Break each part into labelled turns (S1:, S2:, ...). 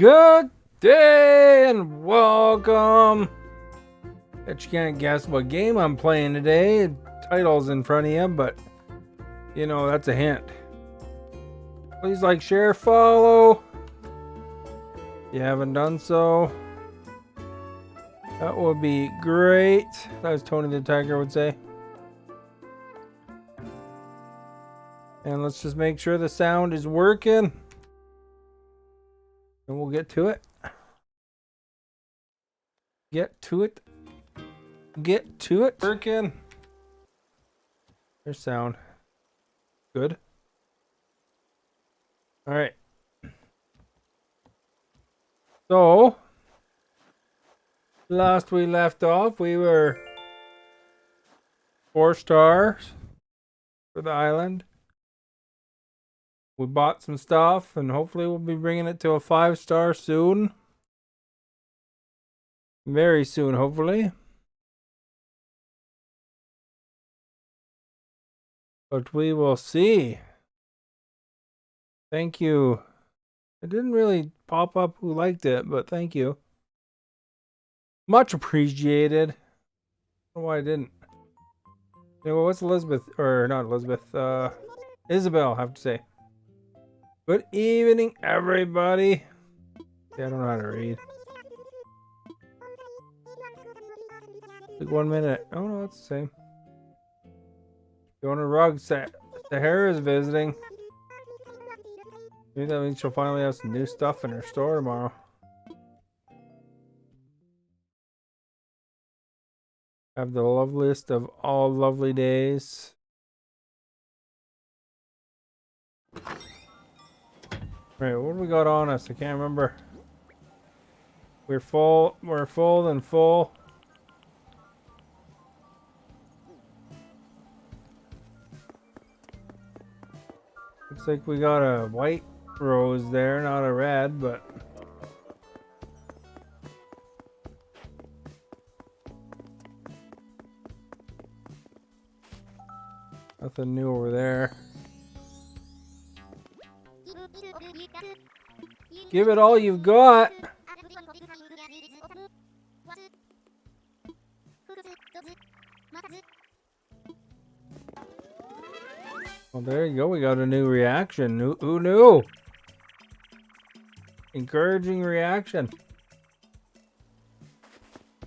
S1: Good day and welcome. Bet you can't guess what game I'm playing today. Title's in front of you, but you know that's a hint. Please like, share, follow. If you haven't done so, that would be great. As Tony the Tiger would say. And let's just make sure the sound is working. And we'll get to it. Get to it. Get to it. Working. There's sound. Good. All right. So, last we left off, we were 4 stars for the island. We bought some stuff, and hopefully we'll be bringing it to a 5-star soon. Very soon, hopefully. But we will see. Thank you. It didn't really pop up who liked it, but thank you. Much appreciated. I don't know why I didn't. Yeah, well, what's Elizabeth, or not Elizabeth, Isabel, I have to say. Good evening, everybody. Yeah, I don't know how to read. Like 1 minute. Oh no, it's the same. Fiona Ruggs, Sahara is visiting. Maybe that means she'll finally have some new stuff in her store tomorrow. Have the loveliest of all lovely days. Right, what do we got on us? I can't remember. We're full. We're full and full. Looks like we got a white rose there, not a red, but nothing new over there. Give it all you've got. Well, there you go. We got a new reaction. Who knew? Encouraging reaction.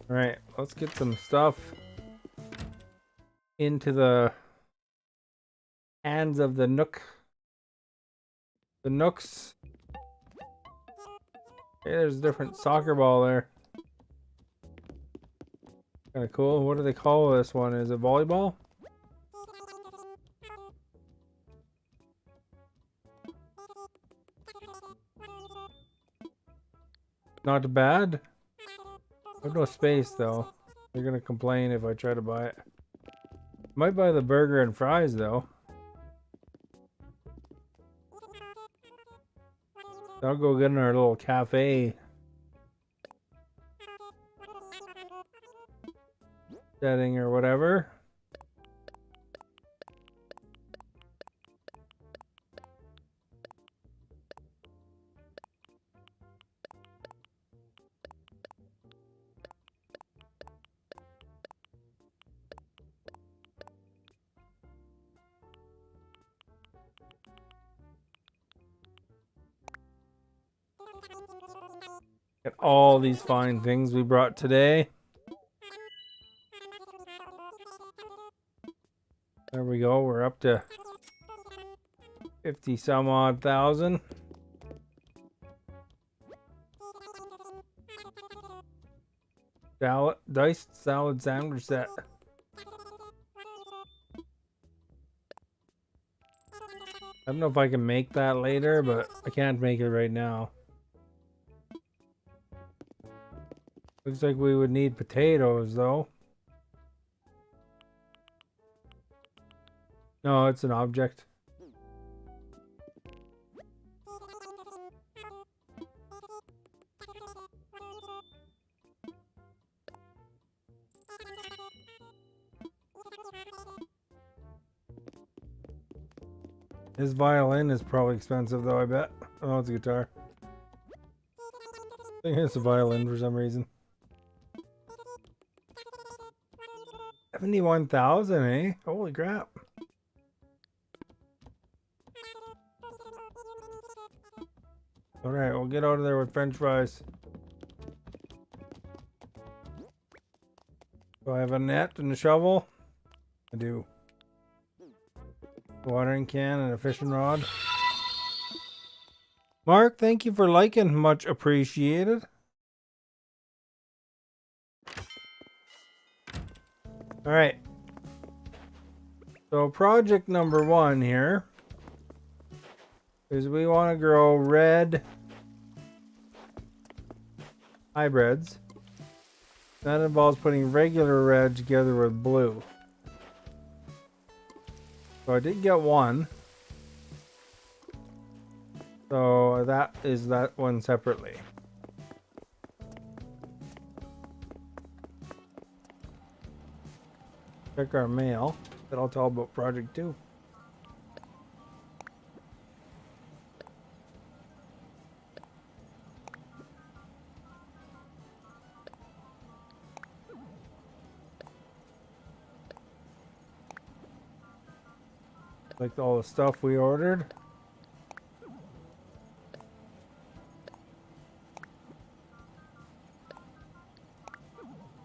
S1: All right, let's get some stuff into the hands of the Nook. The Nooks. Hey, there's a different soccer ball there. Kind of cool. What do they call this one? Is it volleyball? Not bad. I have no space though. They're gonna complain if I try to buy it. Might buy the burger and fries though. I'll go get in our little cafe setting or whatever. Get all these fine things we brought today. There we go. We're up to 50 some odd thousand. Diced salad sandwich set. I don't know if I can make that later, but I can't make it right now. Looks like we would need potatoes though. No, it's an object. His violin is probably expensive though, I bet. Oh, it's a guitar. think it's a violin for some reason. 71,000, eh? Holy crap. Alright, we'll get out of there with French fries. Do I have a net and a shovel? I do. A watering can and a fishing rod. Mark, thank you for liking. Much appreciated. Alright. So project number 1 here is we want to grow red hybrids. That involves putting regular red together with blue. So I did get one. So that is that one separately. Check our mail. That'll tell about project 2. Like all the stuff we ordered.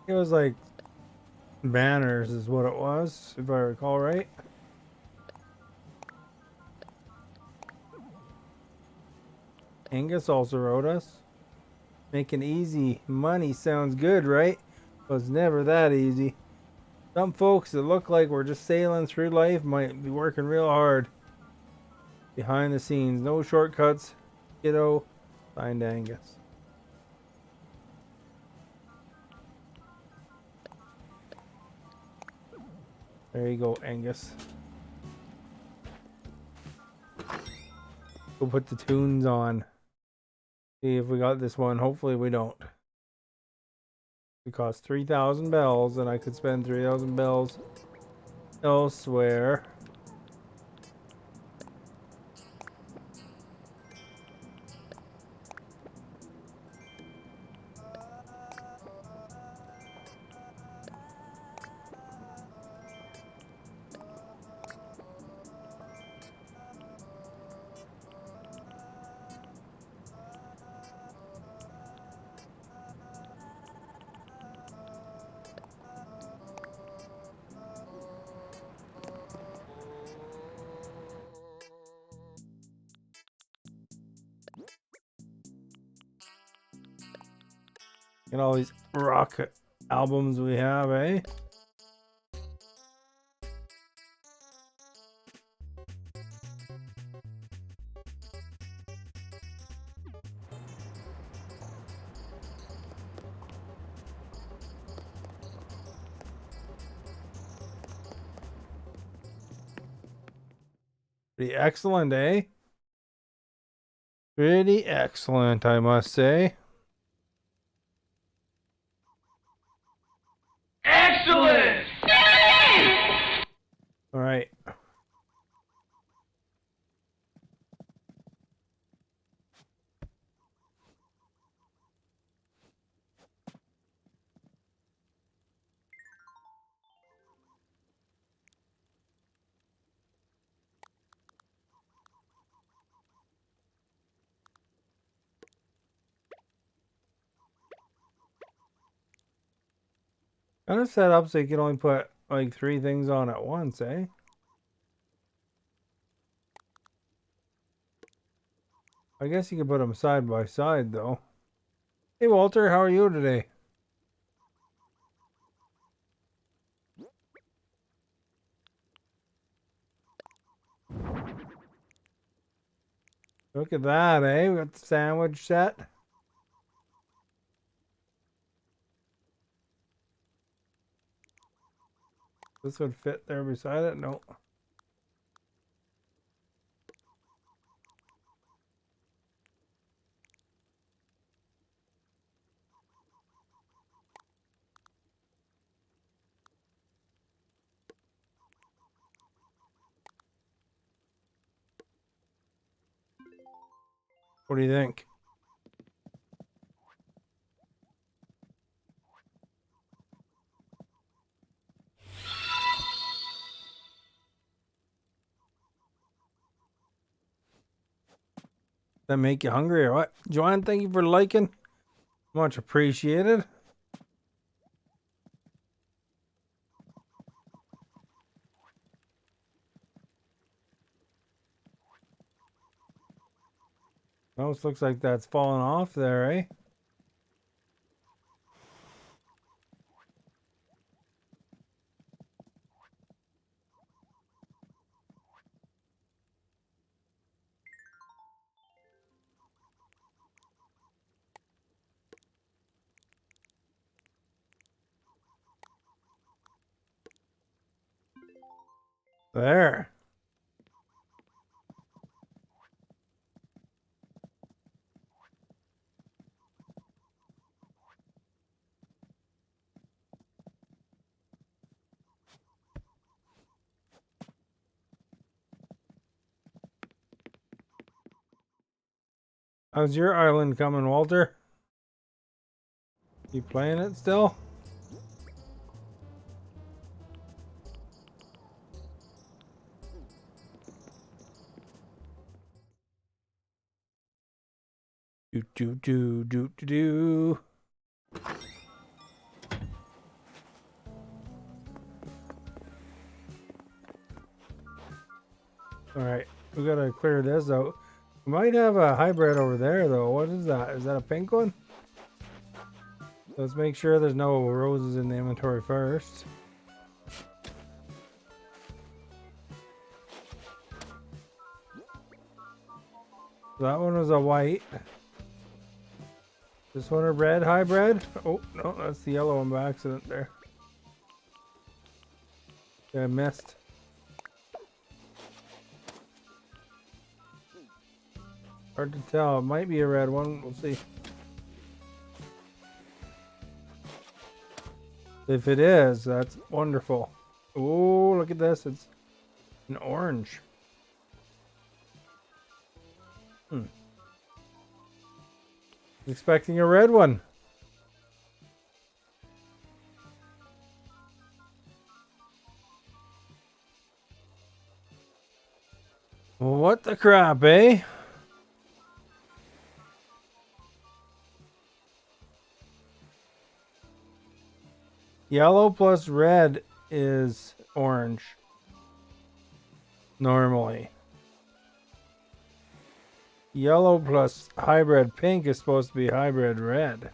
S1: It was like banners is what it was, if I recall right. Angus also wrote us. Making easy money sounds good, right? But it's never that easy. Some folks that look like we're just sailing through life might be working real hard. Behind the scenes, no shortcuts. Kiddo, signed Angus. There you go, Angus. We'll put the tunes on. See if we got this one. Hopefully we don't. It costs 3,000 bells, and I could spend 3,000 bells elsewhere. Get all these rock albums we have, eh? Pretty excellent, eh? Pretty excellent, I must say.
S2: Excellent!
S1: All right. Kind of set up so you can only put like 3 things on at once, eh? I guess you can put them side by side, though. Hey, Walter, how are you today? Look at that, eh? We got the sandwich set. This would fit there beside it? No. What do you think? That make you hungry or what? Joanne, thank you for liking. Much appreciated. Almost looks like that's falling off there, eh? There. How's your island coming, Walter? You playing it still? Do do do do do do. All right, we gotta clear this out. We might have a hybrid over there, though. What is that? Is that a pink one? Let's make sure there's no roses in the inventory first. That one was a white. This one a red hybrid? Oh, no, that's the yellow one by accident there. Yeah, I missed. Hard to tell. It might be a red one. We'll see. If it is, that's wonderful. Oh, look at this. It's an orange. Expecting a red one. What the crap, eh? Yellow plus red is orange. Normally. Yellow plus hybrid pink is supposed to be hybrid red.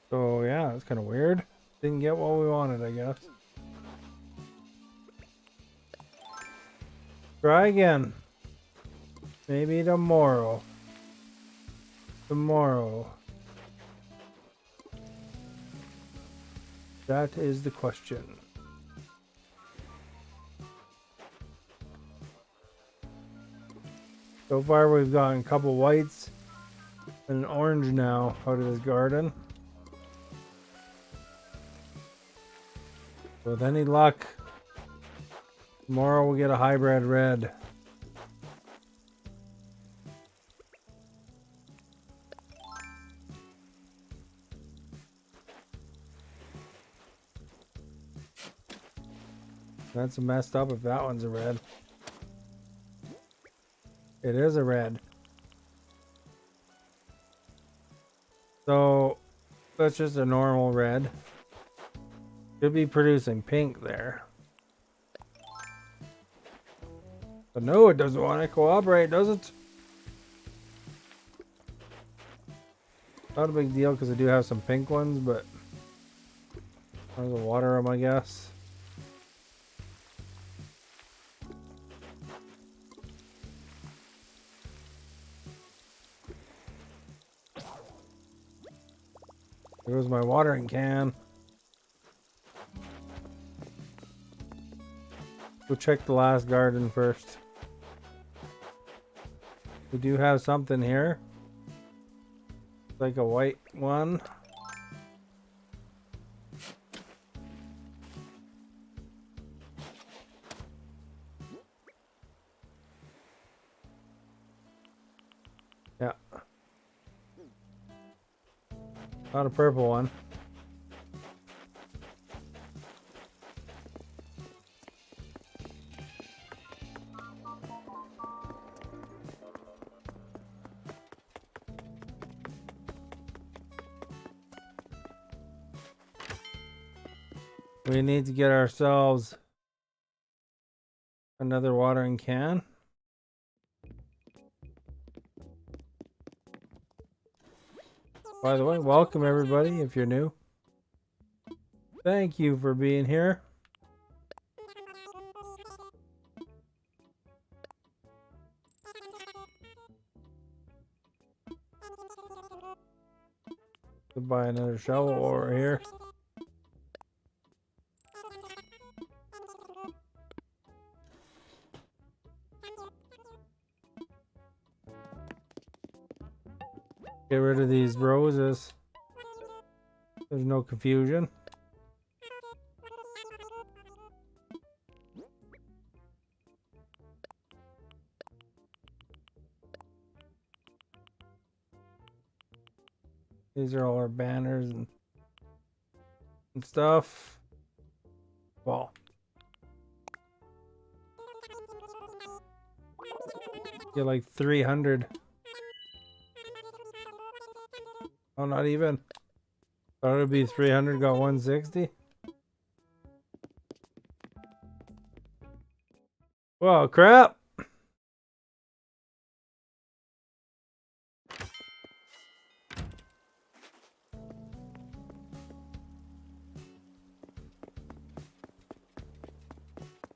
S1: So yeah, it's kind of weird. Didn't get what we wanted, I guess. Try again. Maybe tomorrow. Tomorrow. That is the question. So far we've gotten a couple whites and an orange now out of this garden. With any luck, tomorrow we'll get a hybrid red. That's messed up if that one's a red. It is a red. So that's just a normal red. Should be producing pink there. But no, it doesn't want to cooperate, does it? Not a big deal because I do have some pink ones, but I'm gonna water them, I guess. There goes my watering can. Go check the last garden first. We do have something here. Like a white one. Yeah. Not a purple one. We need to get ourselves another watering can. By the way, welcome everybody if you're new. Thank you for being here. To buy another shovel over here. Get rid of these roses. There's no confusion. These are all our banners and stuff. Well, get like 300. Oh, not even. Thought it'd be 300, got 160. Well, crap.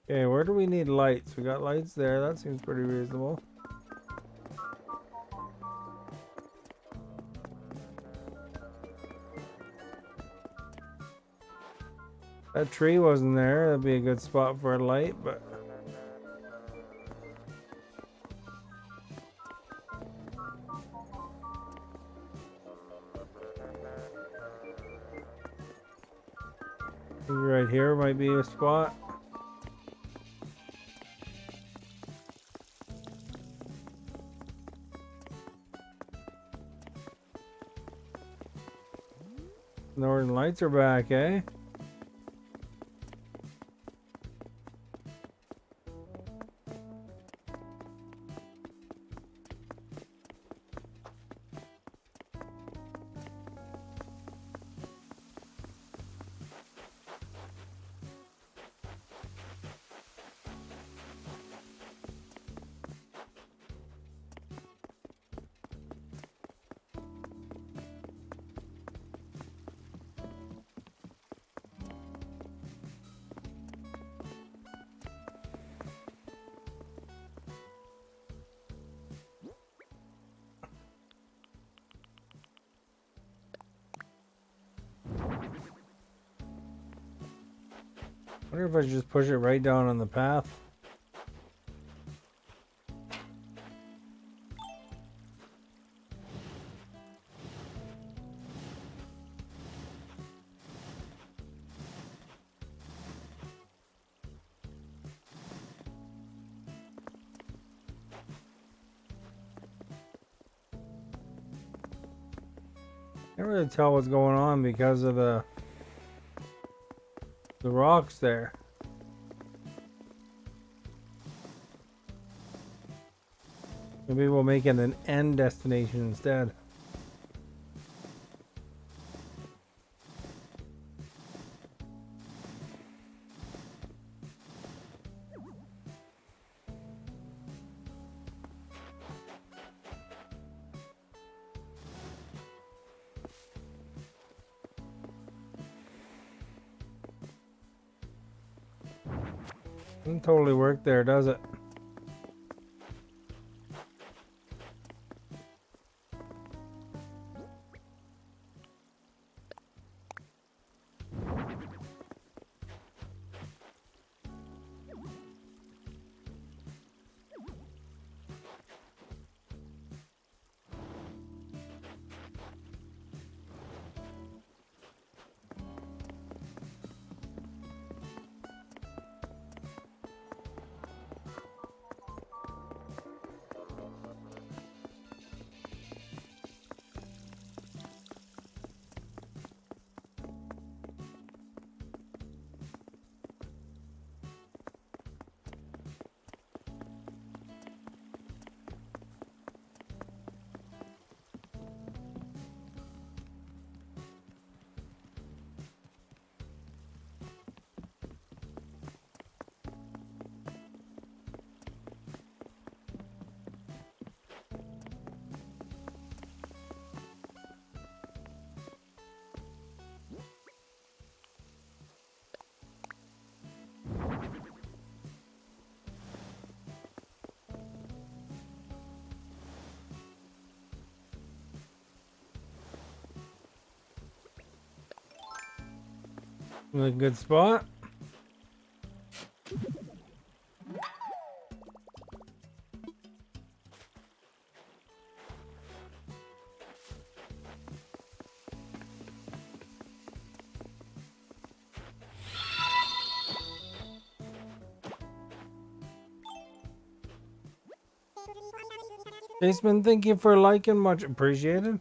S1: Okay, where do we need lights? We got lights there. That seems pretty reasonable. That tree wasn't there. That'd be a good spot for a light, but... maybe right here might be a spot. Northern Lights are back, eh? I wonder if I should just push it right down on the path. Can't really tell what's going on because of the rocks there. Maybe we'll make it an end destination instead. Doesn't totally work there, does it? A good spot. Jason, thank you for liking, much appreciated.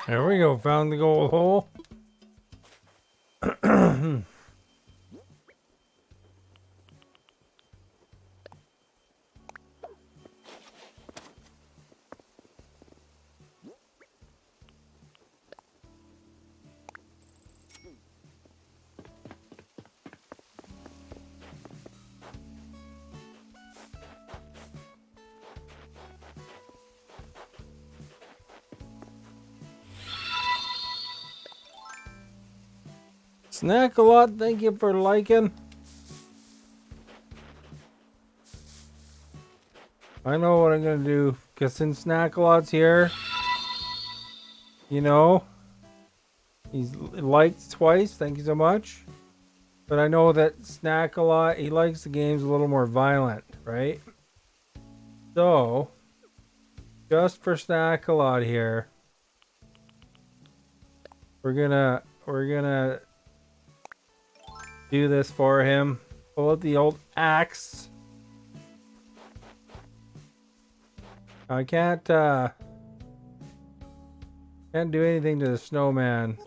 S1: There we go, found the gold hole. Snack a lot, thank you for liking. I know what I'm gonna do, because since Snack a lot's here, you know, he's liked twice, thank you so much. But I know that Snack a lot, he likes the games a little more violent, right? So, just for Snack a lot here, we're gonna do this for him. Pull out the old axe. I can't do anything to the snowman,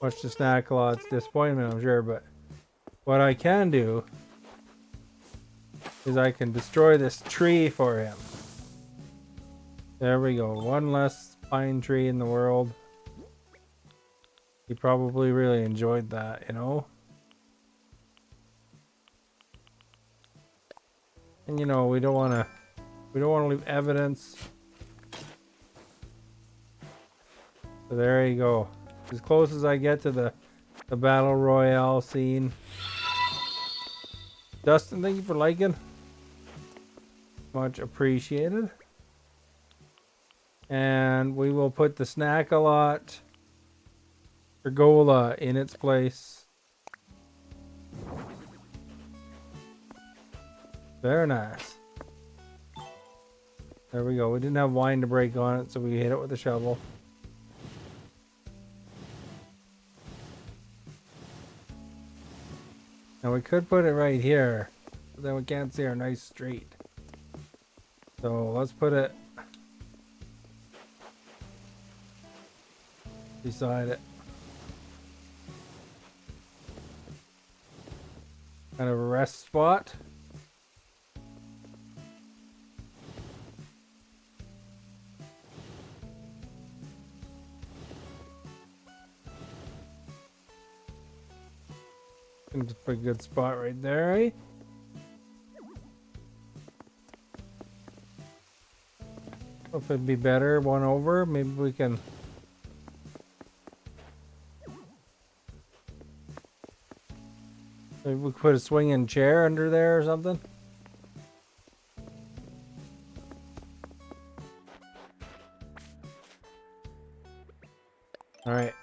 S1: much to Snack a lot's disappointment, I'm sure, but what I can do is I can destroy this tree for him. There we go, one less pine tree in the world. He probably really enjoyed that, you know? And you know, we don't want to leave evidence. So there you go. As close as I get to the battle royale scene. Dustin, thank you for liking. Much appreciated. And we will put the Snack a lot pergola in its place. Very nice. There we go. We didn't have wine to break on it, so we hit it with a shovel. Now we could put it right here, but then we can't see our nice street. So let's put it beside it. Kind of a rest spot. It's a pretty good spot right there, eh? If it'd be better one over, maybe we can. Maybe we could put a swinging chair under there or something. All right.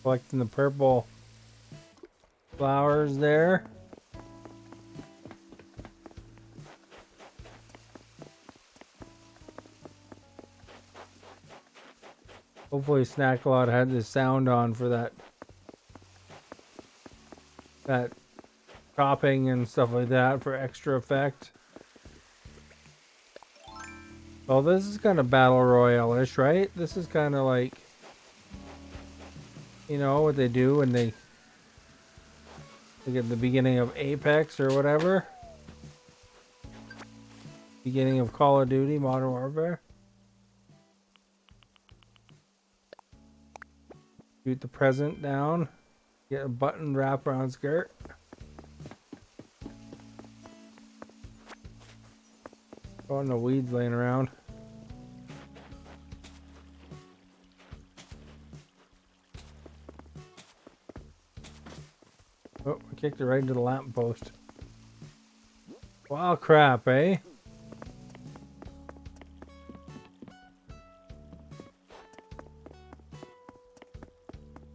S1: Collecting the purple flowers there. Hopefully Snackalot had the sound on for that chopping and stuff like that for extra effect. Well, this is kind of battle royale-ish, right? This is kind of like, you know, what they do when they at the beginning of Apex or whatever. Beginning of Call of Duty Modern Warfare. Shoot the present down. Get a button wrap around skirt. Oh, no weeds laying around. Oh, I kicked it right into the lamppost. Wow, crap, eh?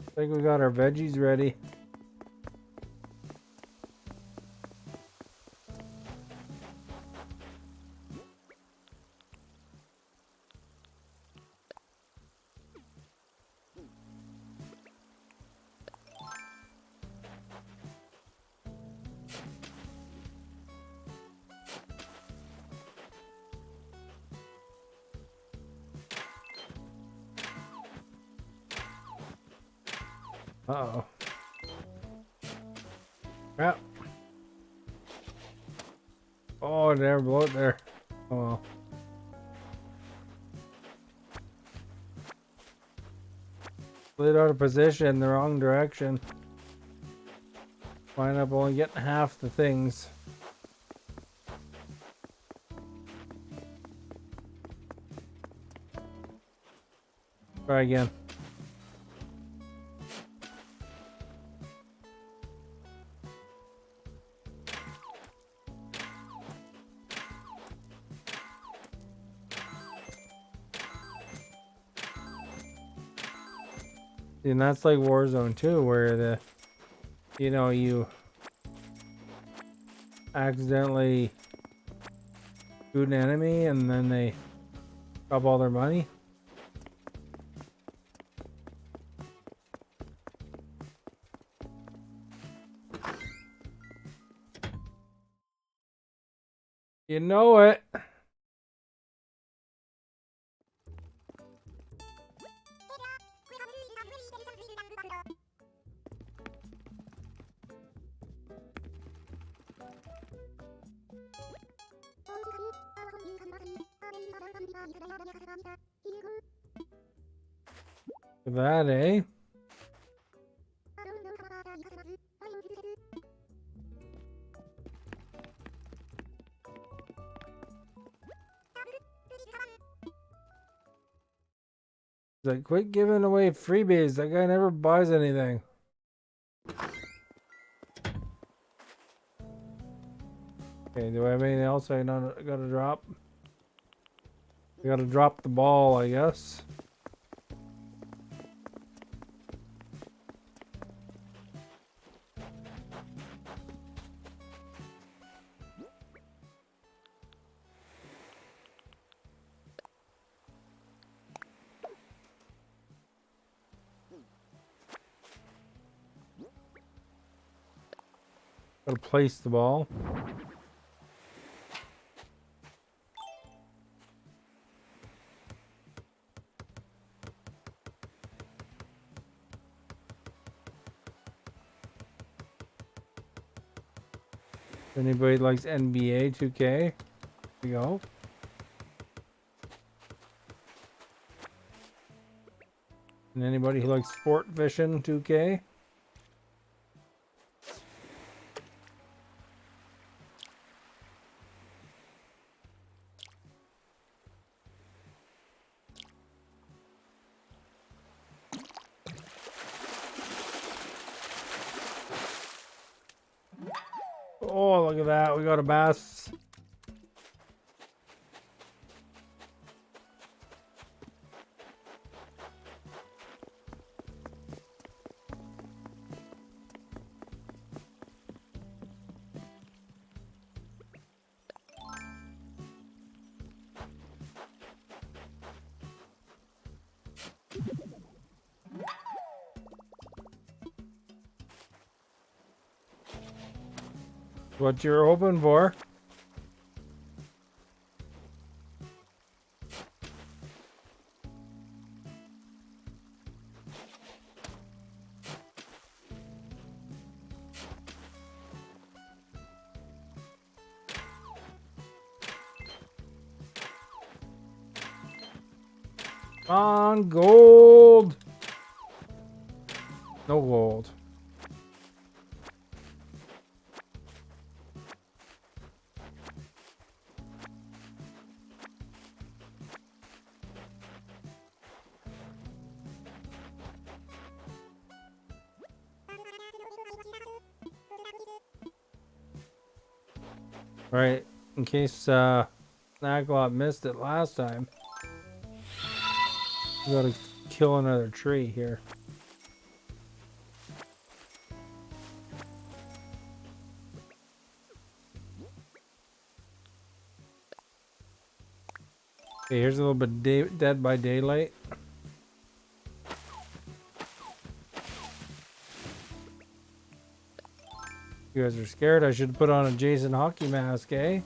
S1: I think we got our veggies ready. Uh-oh. Crap. Oh, it never blew it there. Oh well. Slid out of position, the wrong direction. Wind up only getting half the things. Try again. And that's like Warzone 2, where you accidentally shoot an enemy and then they drop all their money. You know it. That, eh? Like, quit giving away freebies. That guy never buys anything. Okay, do I have anything else I gotta drop? I gotta drop the ball, I guess. Gotta place the ball. Anybody likes NBA 2K? Here we go. And anybody who likes Sport Vision 2K? Oh, look at that. We got a bass. What you're hoping for. On gold. No gold. Right, in case Snaglot missed it last time. We gotta kill another tree here. Okay, here's a little bit Dead by Daylight. You guys are scared. I should put on a Jason hockey mask, eh?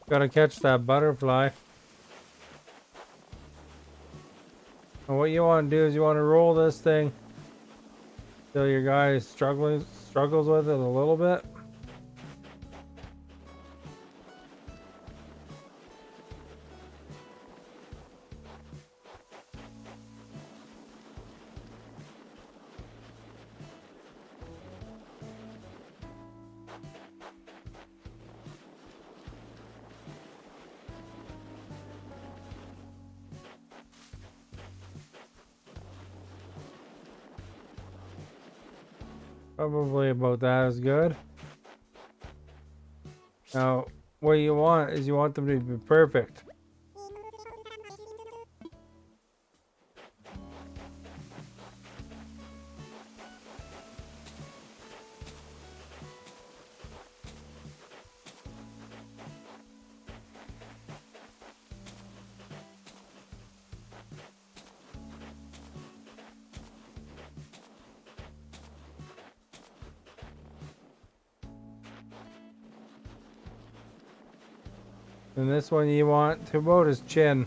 S1: Gotta catch that butterfly. And what you want to do is you want to roll this thing till your guy struggles with it a little bit. Probably about that is good. Now, what you want is you want them to be perfect. And this one you want to about his chin.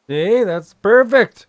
S1: See, that's perfect.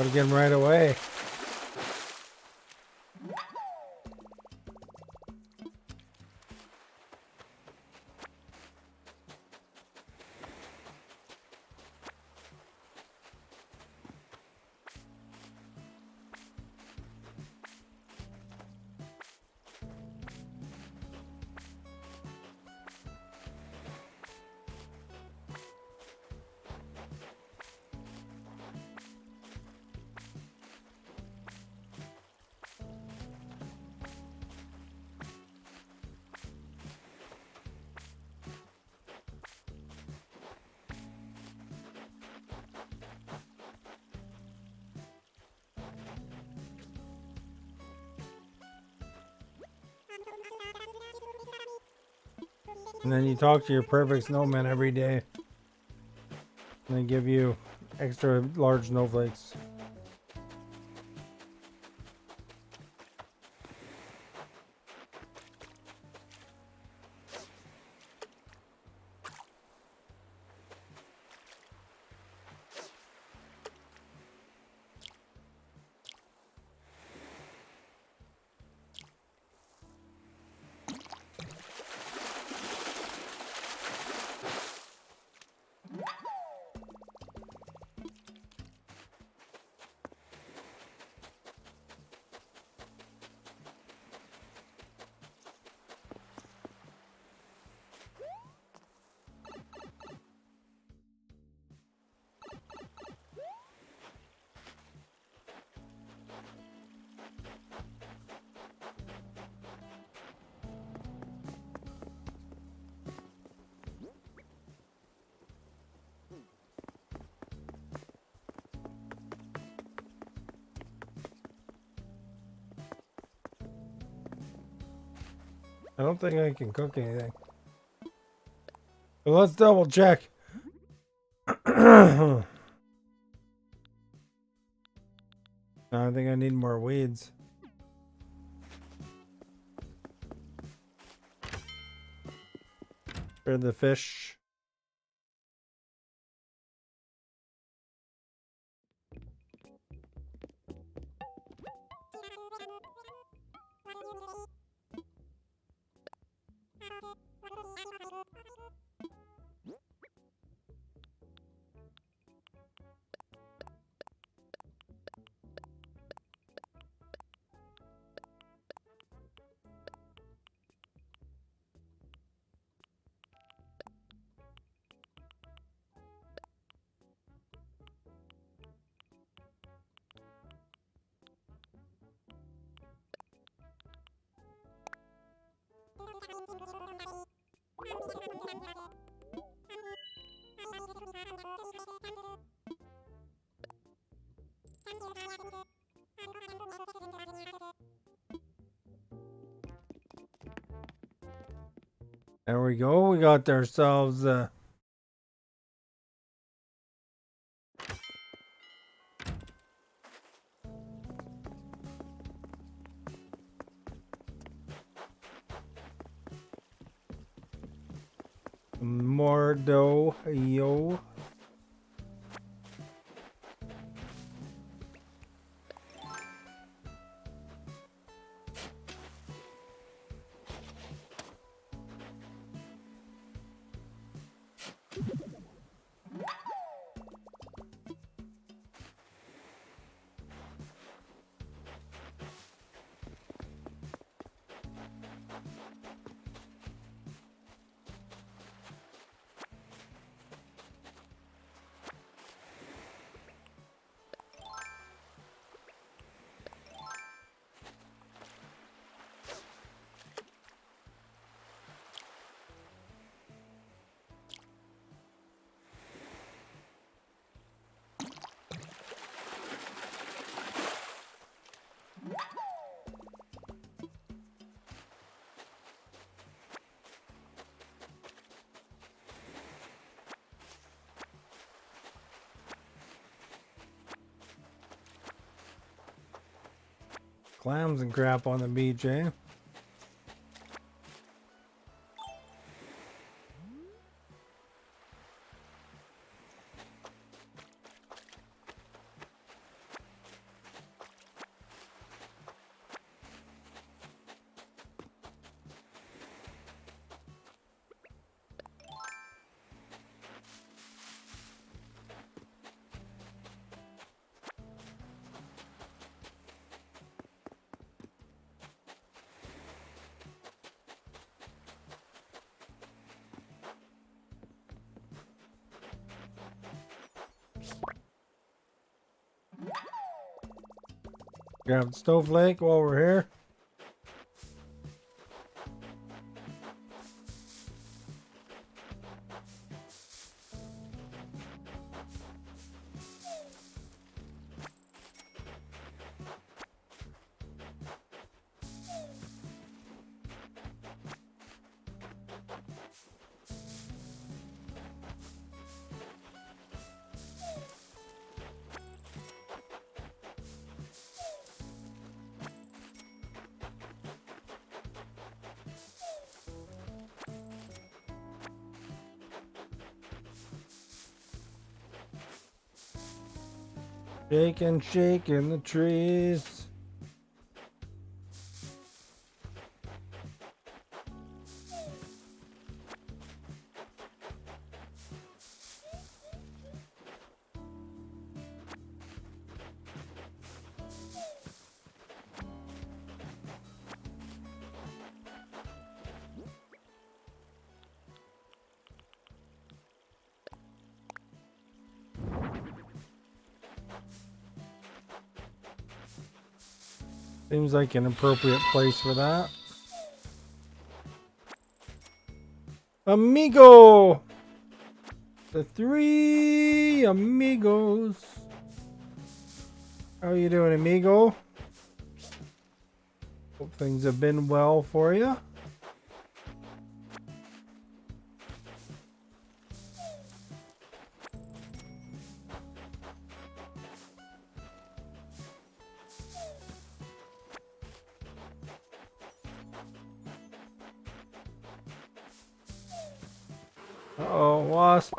S1: Gotta get him right away. And then you talk to your perfect snowman every day. And they give you extra large snowflakes. I don't think I can cook anything. But let's double check. I think I need more weeds. For the fish. There we go. We got ourselves more dough. Yo. Clams and crap on the beach, eh? Grab the snowflake while we're here. Shaking, shaking the trees. Seems like an appropriate place for that. Amigo! The three amigos. How are you doing, amigo? Hope things have been well for you. Uh-oh, wasp.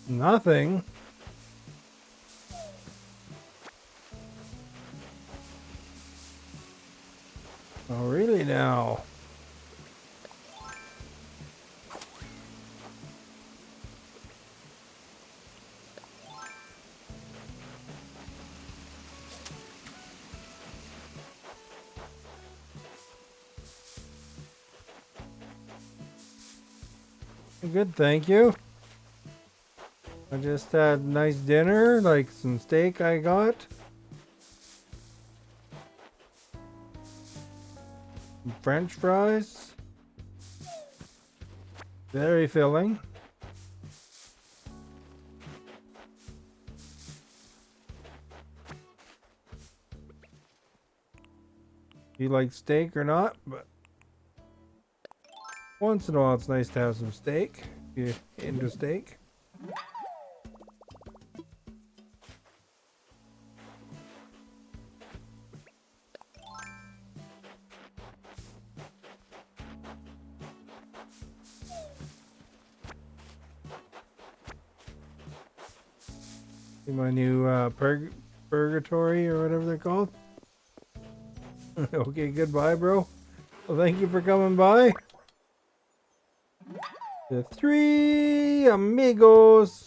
S1: Nothing. Oh, really now? Good, thank you. I just had nice dinner, like some steak I got. Some French fries. Very filling. You like steak or not, but once in a while it's nice to have some steak. If you're into steak. See my new purgatory or whatever they're called. Okay, goodbye, bro. Well, thank you for coming by. The three amigos.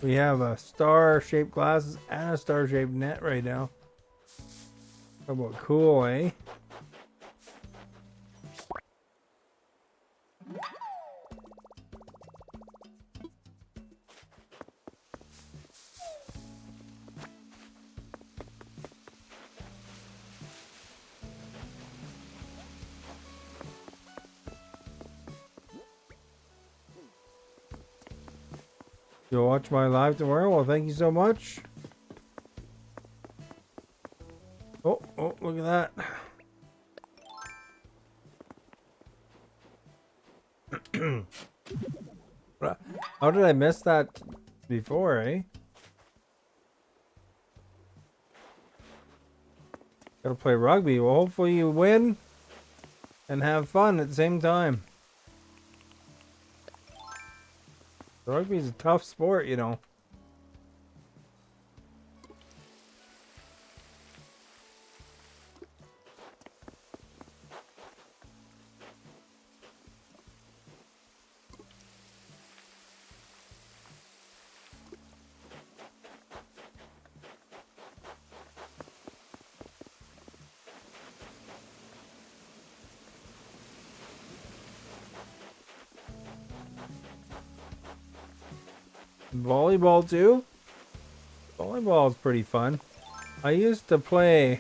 S1: We have a star-shaped glasses and a star-shaped net right now. How about cool, eh? You'll watch my live tomorrow? Well, thank you so much. Oh, look at that. How did I miss that before, eh? Gotta play rugby. Well, hopefully you win and have fun at the same time. Rugby is a tough sport, you know. Volleyball too? Volleyball is pretty fun. I used to play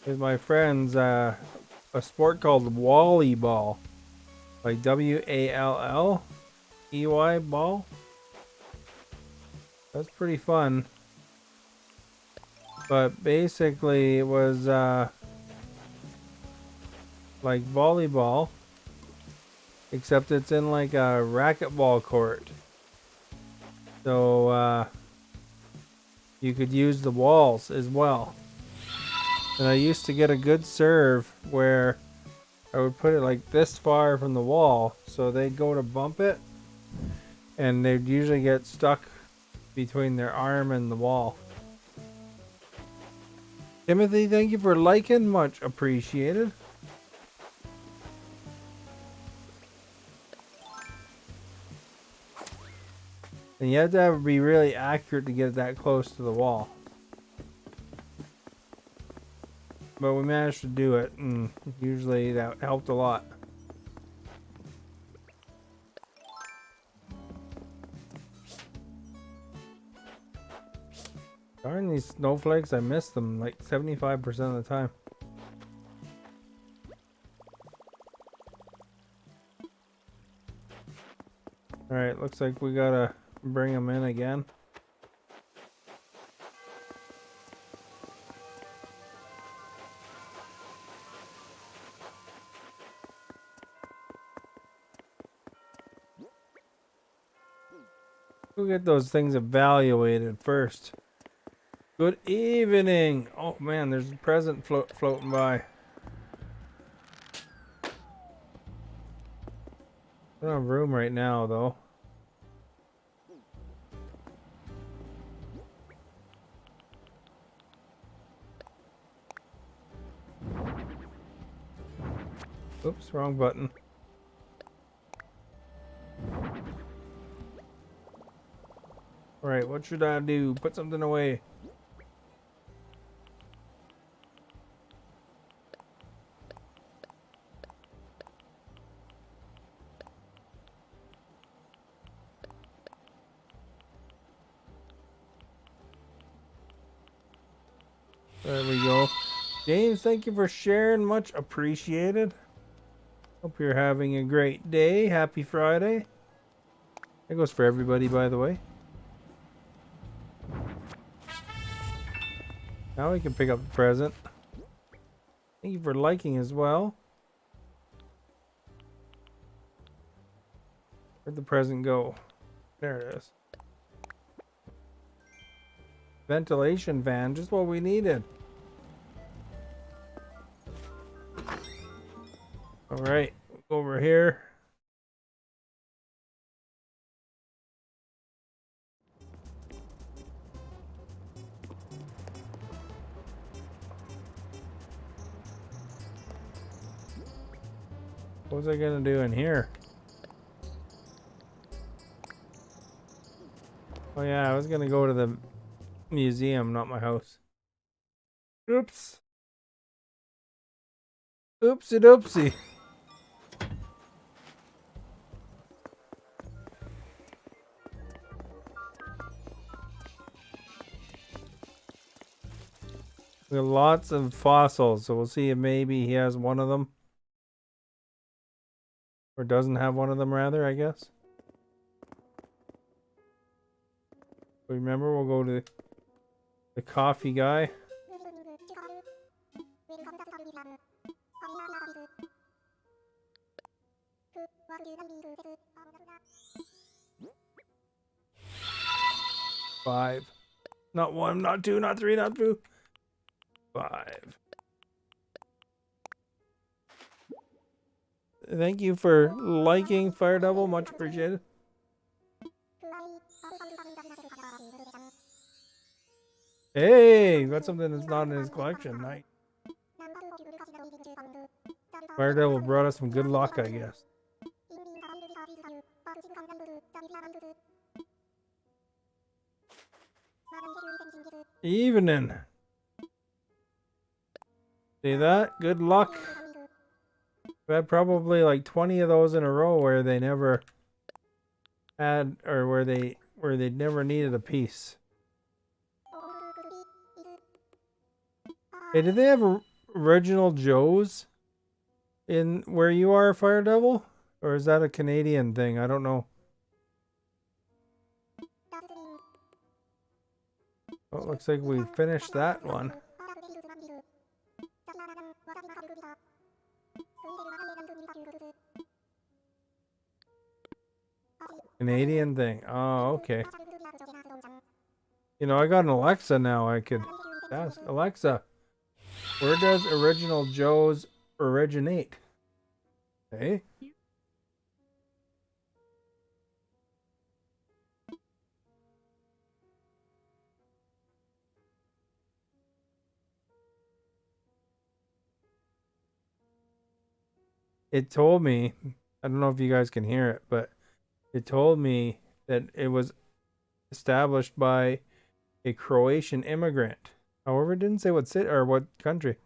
S1: with my friends a sport called Wallyball. Like WALLEY ball. That's pretty fun. But basically it was like volleyball, except it's in like a racquetball court. So you could use the walls as well. And I used to get a good serve where I would put it like this far from the wall, so they'd go to bump it, and they'd usually get stuck between their arm and the wall. Timothy, thank you for liking, much appreciated. And you have to be really accurate to get that close to the wall. But we managed to do it, and usually that helped a lot. Darn these snowflakes, I miss them like 75% of the time. Alright, looks like we gotta bring them in again. We'll get those things evaluated first. Good evening. Oh man, there's a present floating by. I don't have room right now though. Oops, wrong button. Alright, what should I do? Put something away. There we go. James, thank you for sharing. Much appreciated. Hope you're having a great day. Happy Friday. That goes for everybody, by the way. Now we can pick up the present. Thank you for liking as well. Where'd the present go? There it is. Ventilation fan, just what we needed. Alright, over here. What was I gonna do in here? Oh yeah, I was gonna go to the museum, not my house. Oops. Oopsie doopsie. We have lots of fossils, so we'll see if maybe he has one of them. Or doesn't have one of them, rather, I guess. Remember, we'll go to the coffee guy. Five. Not one, not two, not three, not two. 5. Thank you for liking Fire Devil, much appreciated. Hey, got something that's not in his collection. Nice. Fire Devil brought us some good luck, I guess. Evening. See that? Good luck. I've had probably like 20 of those in a row where they never had, or where they never needed a piece. Hey, did they have original Joes in where you are, Fire Devil? Or is that a Canadian thing? I don't know. Oh, it looks like we finished that one. Canadian thing. Oh, okay. You know, I got an Alexa now. I could ask Alexa, where does original Joe's originate? Hey? It told me, I don't know if you guys can hear it, but it told me that it was established by a Croatian immigrant. However, it didn't say what city or what country.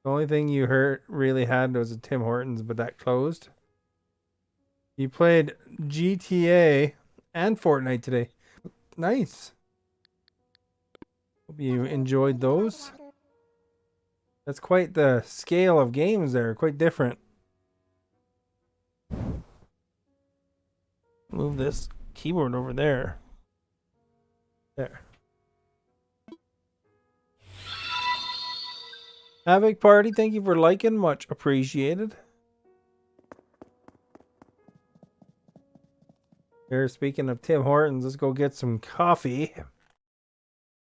S1: The only thing you really had was a Tim Hortons, but that closed. You played GTA and Fortnite today. Nice. Hope you enjoyed those. That's quite the scale of games there. Quite different. Move this keyboard over there. There. Havoc Party, thank you for liking. Much appreciated. Here, speaking of Tim Hortons, let's go get some coffee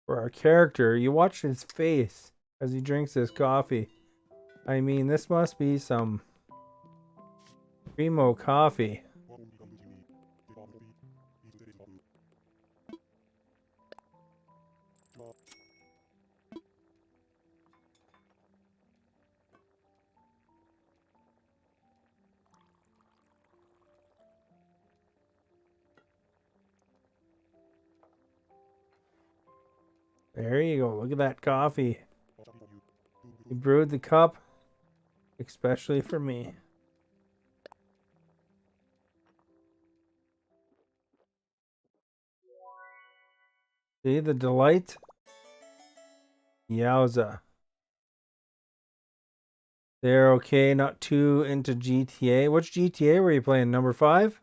S1: for our character. You watch his face as he drinks his coffee. I mean, this must be some primo coffee. There you go. Look at that coffee. He brewed the cup especially for me. See the delight? Yowza. They're okay, not too into GTA. Which GTA were you playing? Number 5?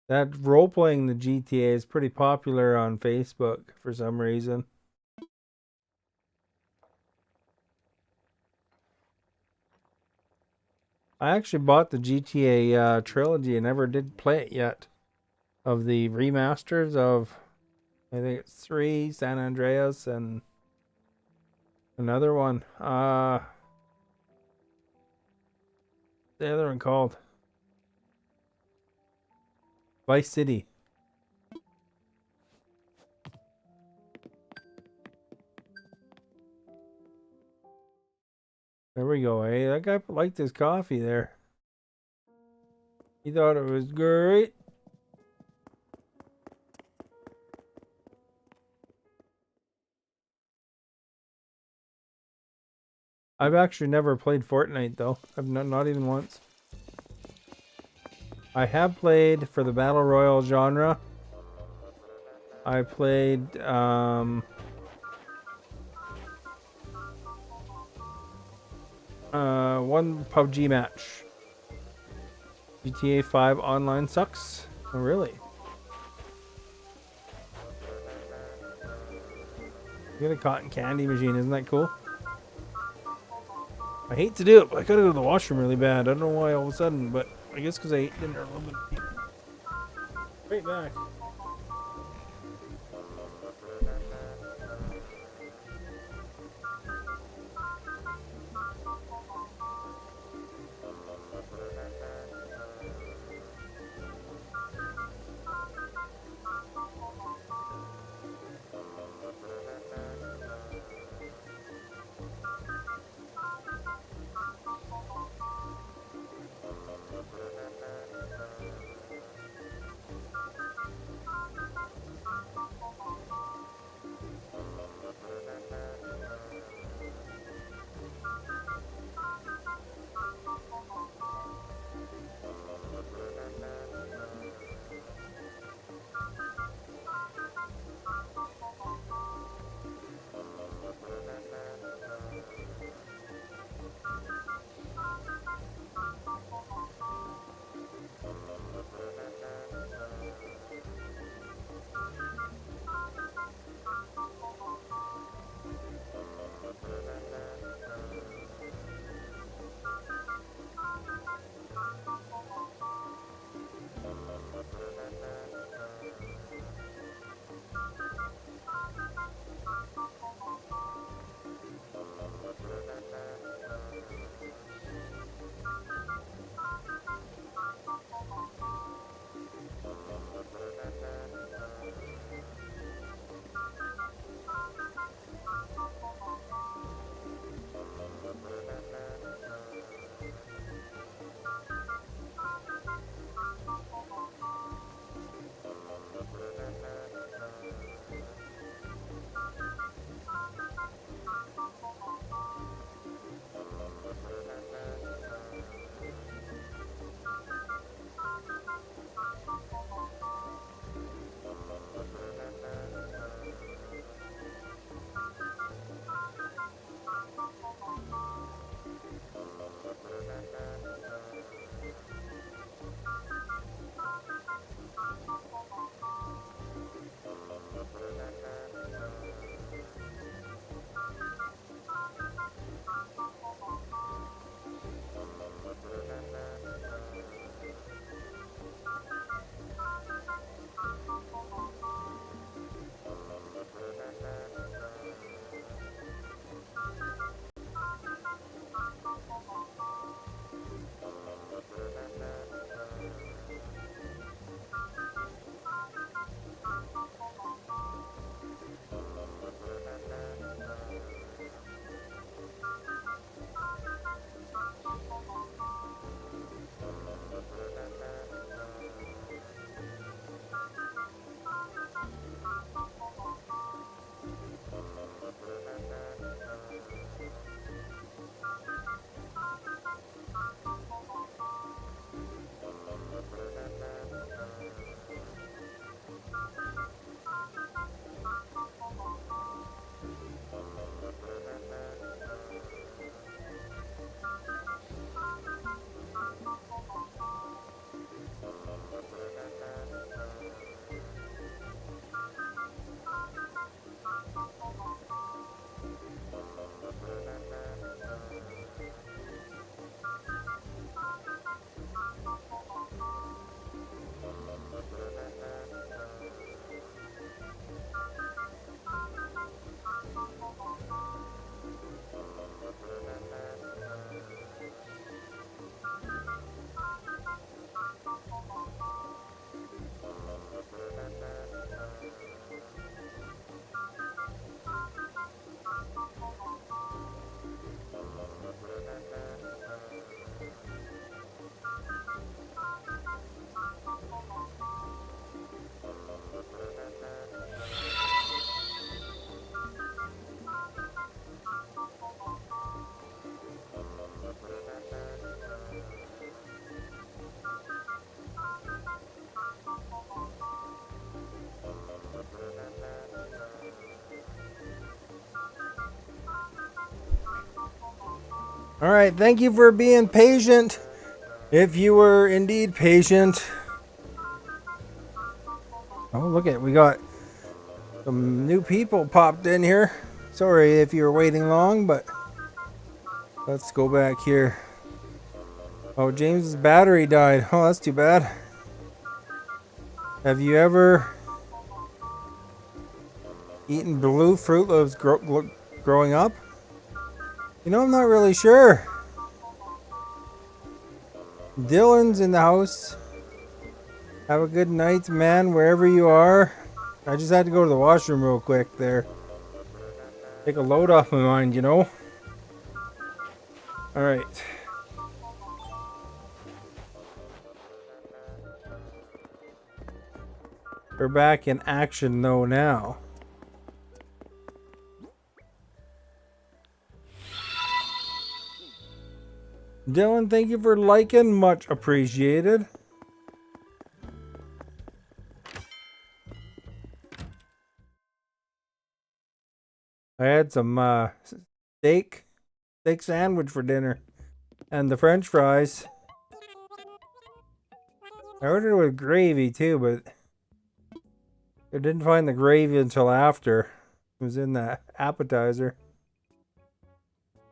S1: That role-playing the GTA is pretty popular on Facebook for some reason. I actually bought the GTA trilogy and never did play it yet. Of the remasters of, I think it's 3, San Andreas, and another one. The other one called Vice City. There we go. Hey, that guy liked his coffee there. He thought it was great. I've actually never played Fortnite though. I've not even once. I have played for the Battle Royale genre. I played one PUBG match. GTA 5 online sucks. Oh, really? You got a cotton candy machine, isn't that cool? I hate to do it, but I gotta go to the washroom really bad. I don't know why all of a sudden, but I guess because I ate dinner a little bit. Right back. All right, thank you for being patient. If you were indeed patient. Oh, look at, we got some new people popped in here. Sorry if you were waiting long, but let's go back here. Oh, James's battery died. Oh, that's too bad. Have you ever Eating blue Fruit Loops growing up? You know, I'm not really sure. Dylan's in the house. Have a good night, man, wherever you are. I just had to go to the washroom real quick there. Take a load off my mind, you know? Alright. We're back in action though now. Dylan, thank you for liking. Much appreciated. I had some steak sandwich for dinner. And the french fries. I ordered it with gravy too, but I didn't find the gravy until after. It was in the appetizer.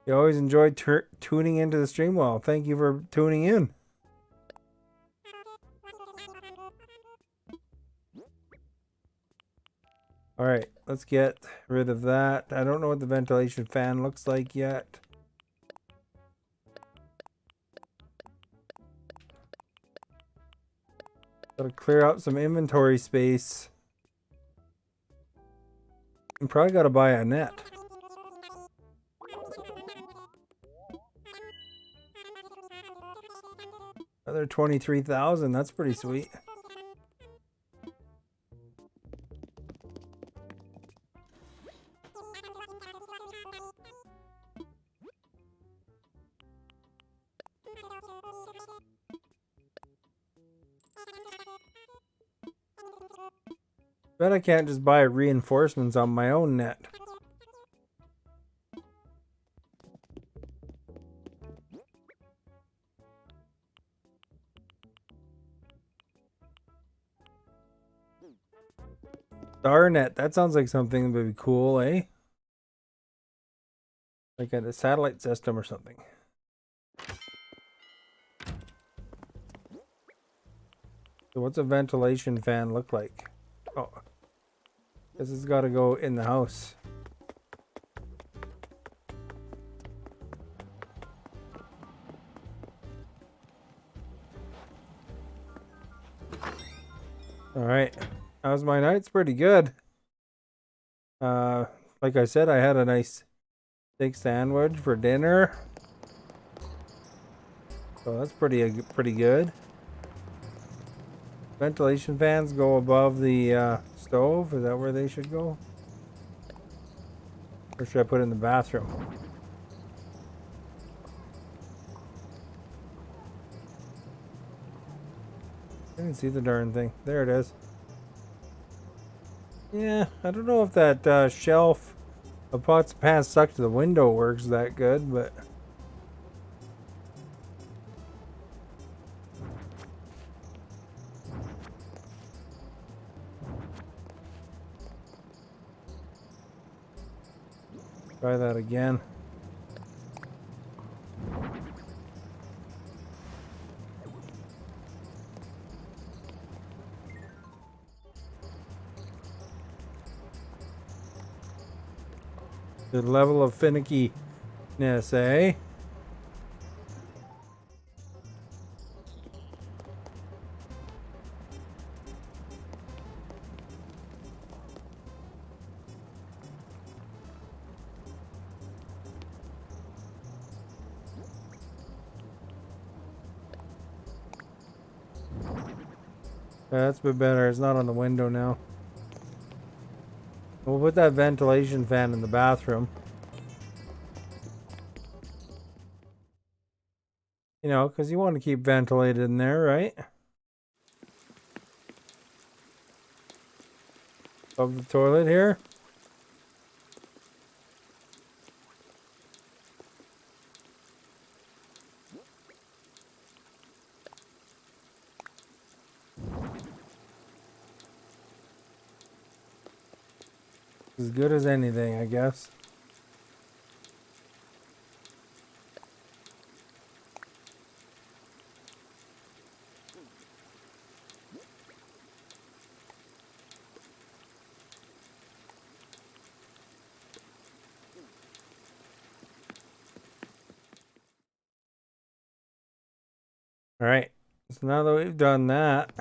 S1: You always enjoy tuning into the stream. Well, thank you for tuning in. Alright, let's get rid of that. I don't know what the ventilation fan looks like yet. Gotta clear out some inventory space. You probably gotta buy a net. Another 23,000, that's pretty sweet. Bet I can't just buy reinforcements on my own net. Starnet, that sounds like something that would be cool, eh? Like a satellite system or something. So what's a ventilation fan look like? Oh, this has got to go in the house. All right, how's my night? It's pretty good. Like I said, I had a nice steak sandwich for dinner, so that's pretty good. Ventilation fans go above the stove. Is that where they should go? Or should I put it in the bathroom? I didn't see the darn thing. There it is. Yeah, I don't know if that shelf of pots and pans stuck to the window works that good, but... Try that again. The level of finickiness, eh? That's a bit better. It's not on the window now. We'll put that ventilation fan in the bathroom. You know, because you want to keep ventilated in there, right? Above the toilet here. As good as anything, I guess. Alright. So now that we've done that.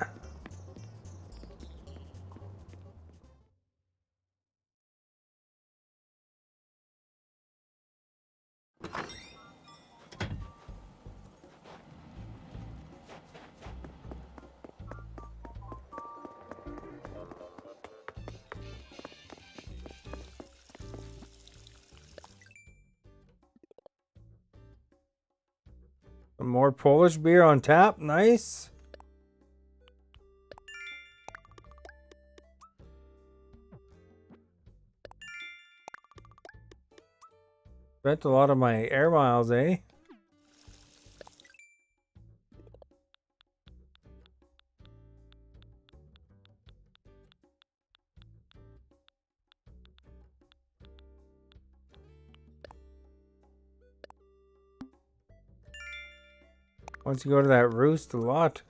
S1: Some more Polish beer on tap. Nice. Spent a lot of my air miles, eh? Once you go to that roost a lot.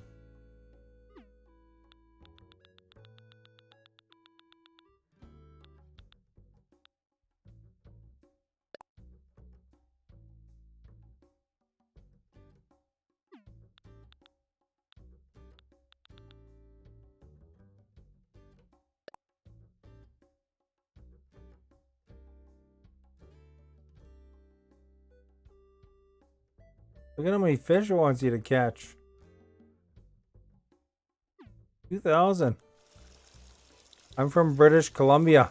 S1: Look at how many fish it wants you to catch. 2,000. I'm from British Columbia.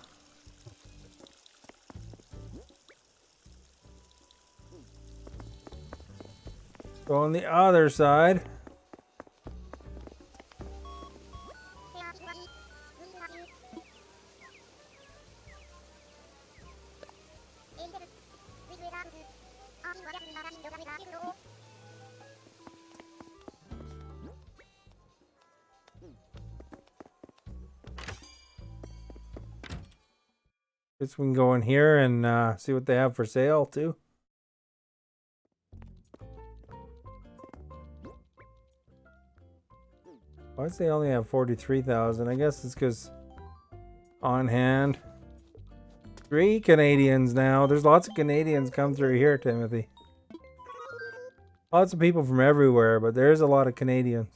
S1: Go on the other side. Guess we can go in here and see what they have for sale too. Why does they only have 43,000? I guess it's because on hand. 3 Canadians now. There's lots of Canadians come through here, Timothy. Lots of people from everywhere, but there's a lot of Canadians.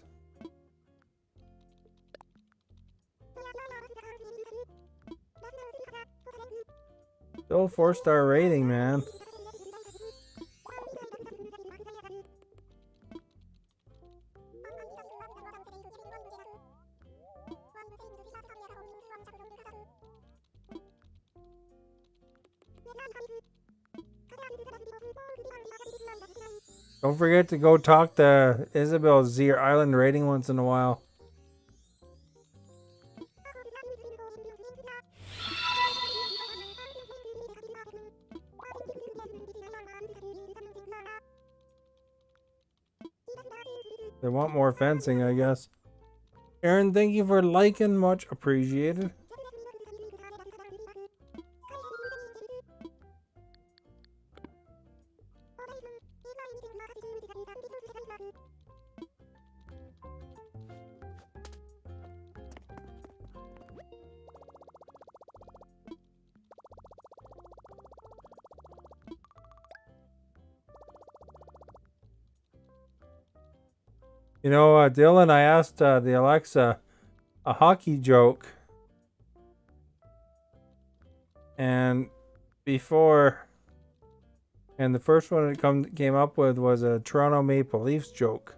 S1: Still 4-star rating, man. Don't forget to go talk to Isabel, see your island rating once in a while. They want more fencing, I guess. Aaron, thank you for liking. Much appreciated. You know, Dylan, I asked the Alexa a hockey joke. And before, and the first one it came up with was a Toronto Maple Leafs joke.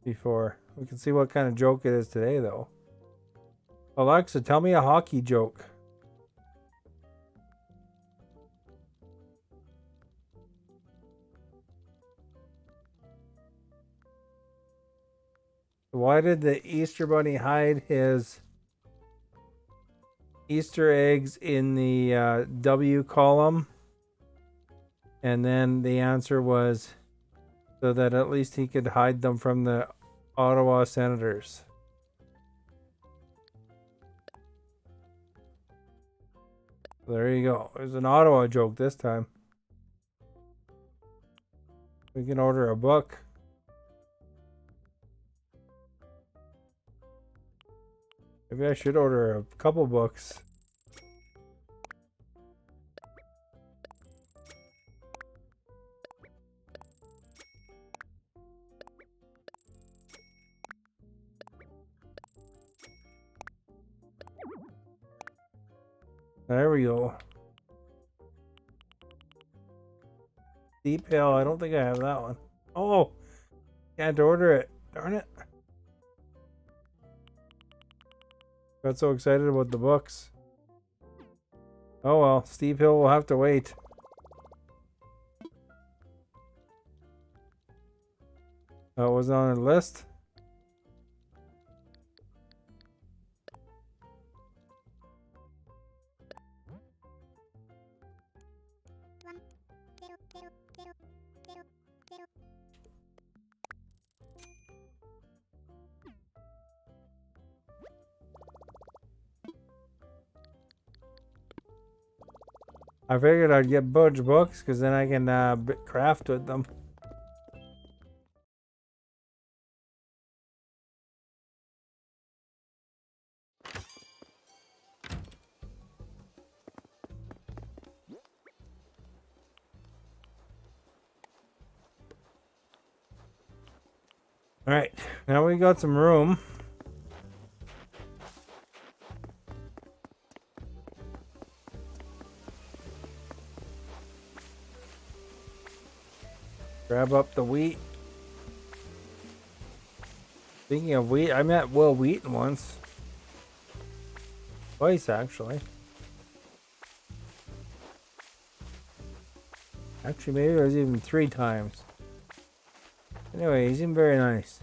S1: Before. We can see what kind of joke it is today, though. Alexa, tell me a hockey joke. Why did the Easter Bunny hide his Easter eggs in the W column? And then the answer was so that at least he could hide them from the Ottawa Senators. There you go. There's an Ottawa joke this time. We can order a book. Maybe I should order a couple books. There we go. Steep Hill. I don't think I have that one. Oh, can't order it. Darn it. Got so excited about the books. Oh well, Steep Hill will have to wait. Oh, it was on the list? I figured I'd get Budge books because then I can craft with them. Alright, now we got some room. Grab up the wheat. Speaking of wheat, I met Will Wheaton once. Twice, actually. Actually, maybe it was even 3 times. Anyway, he seemed very nice.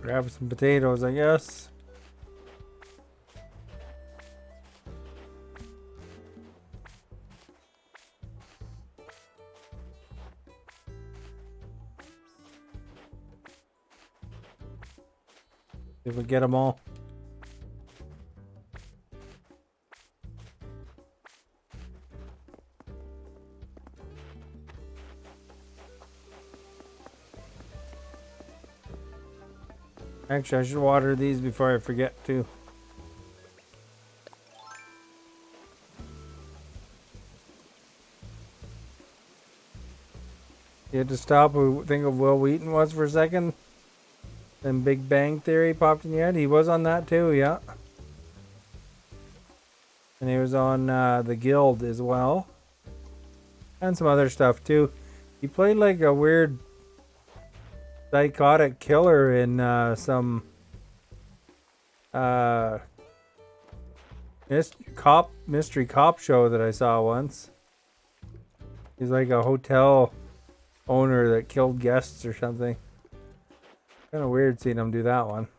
S1: Grab some potatoes, I guess. If we get them all. Actually, I should water these before I forget to. You had to stop and think of Will Wheaton was for a second. Then Big Bang Theory popped in your head. He was on that too, yeah. And he was on The Guild as well. And some other stuff too. He played like a weird psychotic killer in some mystery cop show that I saw once. He's like a hotel owner that killed guests or something. Kind of weird seeing him do that one.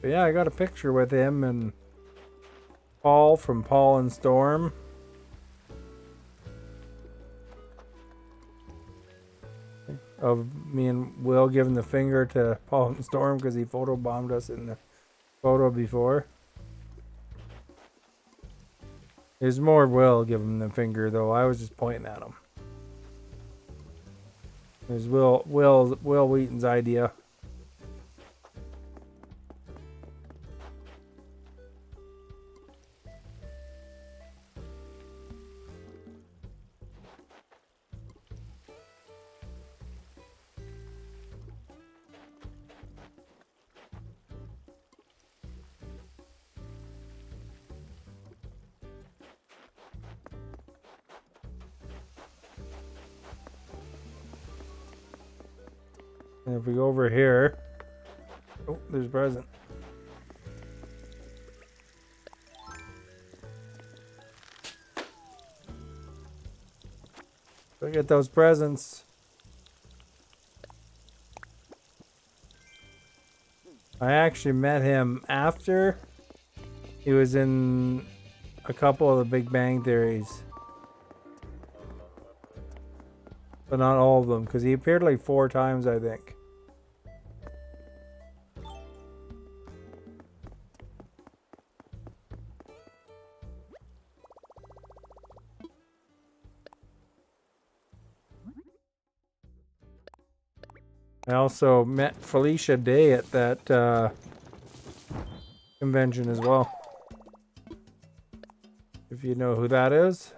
S1: But yeah, I got a picture with him and Paul from Paul and Storm. Of me and Will giving the finger to Paul and Storm because he photobombed us in the photo before. There's more Will giving the finger though. I was just pointing at him. It was Will Wheaton's idea. And if we go over here, oh, there's a present. Look at those presents. I actually met him after he was in a couple of the Big Bang Theories. But not all of them, because he appeared like 4 times, I think. I also met Felicia Day at that convention as well. If you know who that is.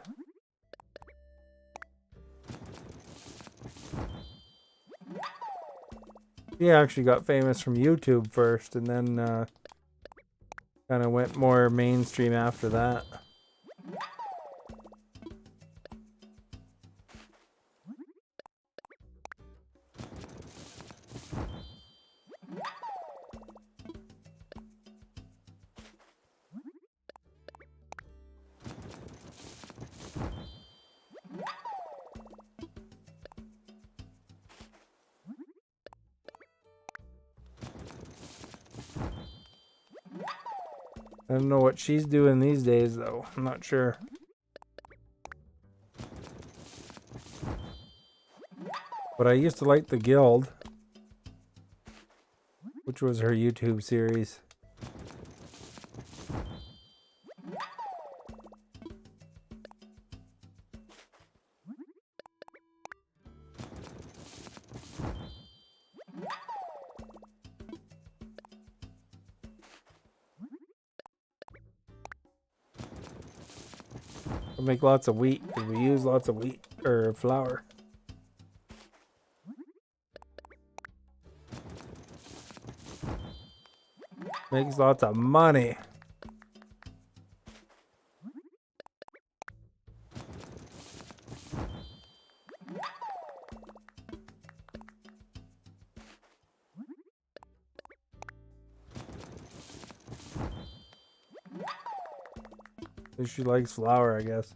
S1: He actually got famous from YouTube first, and then kind of went more mainstream after that. I don't know what she's doing these days, though. I'm not sure. But I used to like The Guild, which was her YouTube series. We make lots of wheat, because we use lots of wheat, or flour. Makes lots of money. She likes flour, I guess.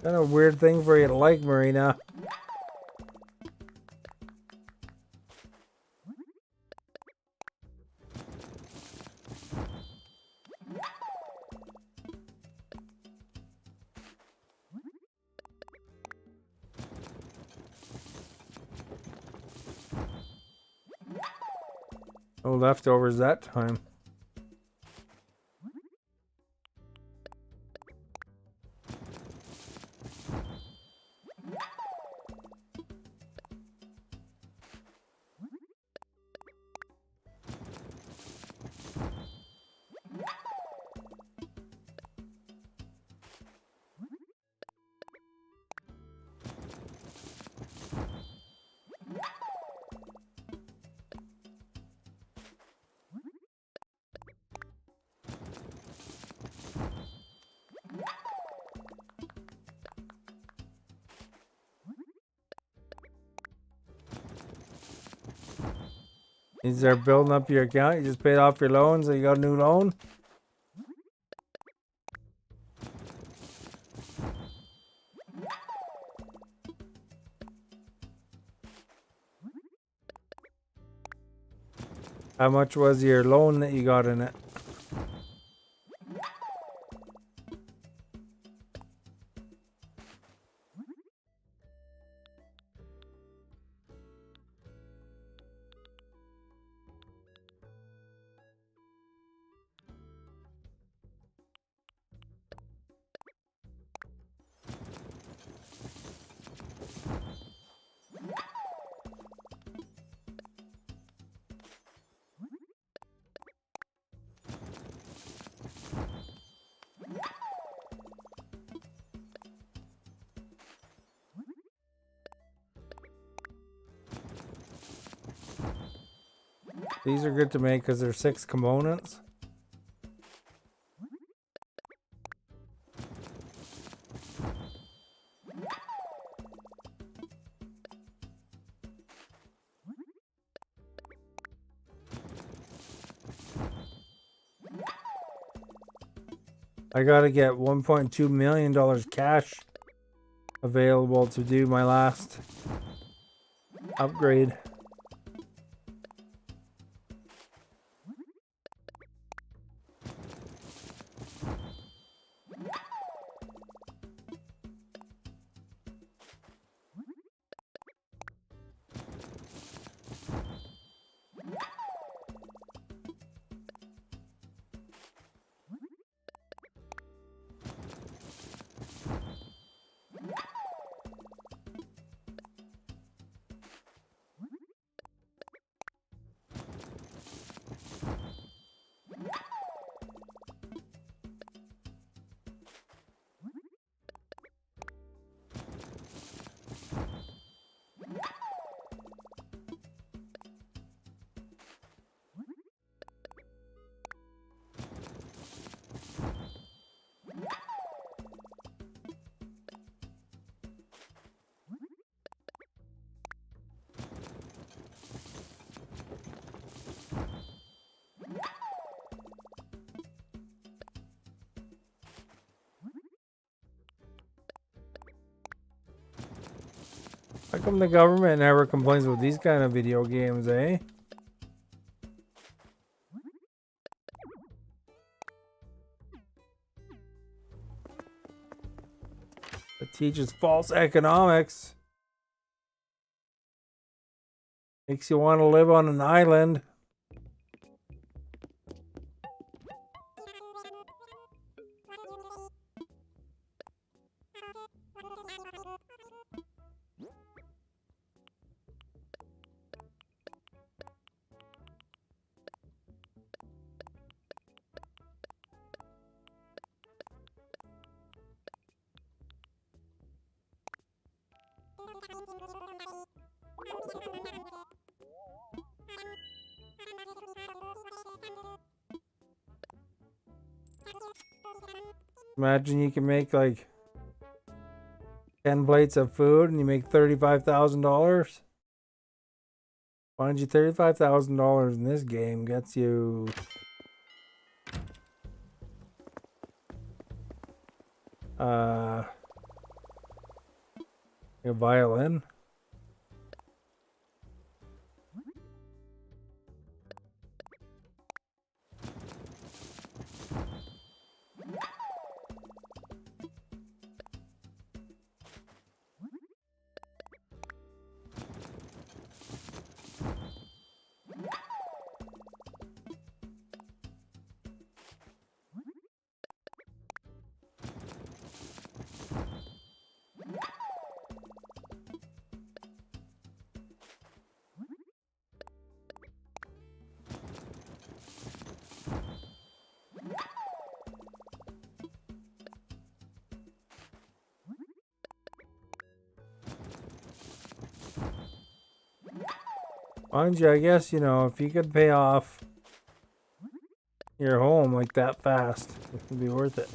S1: Kind of weird thing for you to like, Marina. No leftovers that time. Is there building up your account? You just paid off your loan, so you got a new loan? How much was your loan that you got in it? These are good to make because they're 6 components. I gotta get $1.2 million cash available to do my last upgrade. How come the government never complains about these kind of video games, eh? It teaches false economics. Makes you want to live on an island. Imagine you can make like 10 plates of food and you make $35,000. Find you $35,000 in this game gets you a violin. Mind you, I guess, if you could pay off your home like that fast, it would be worth it.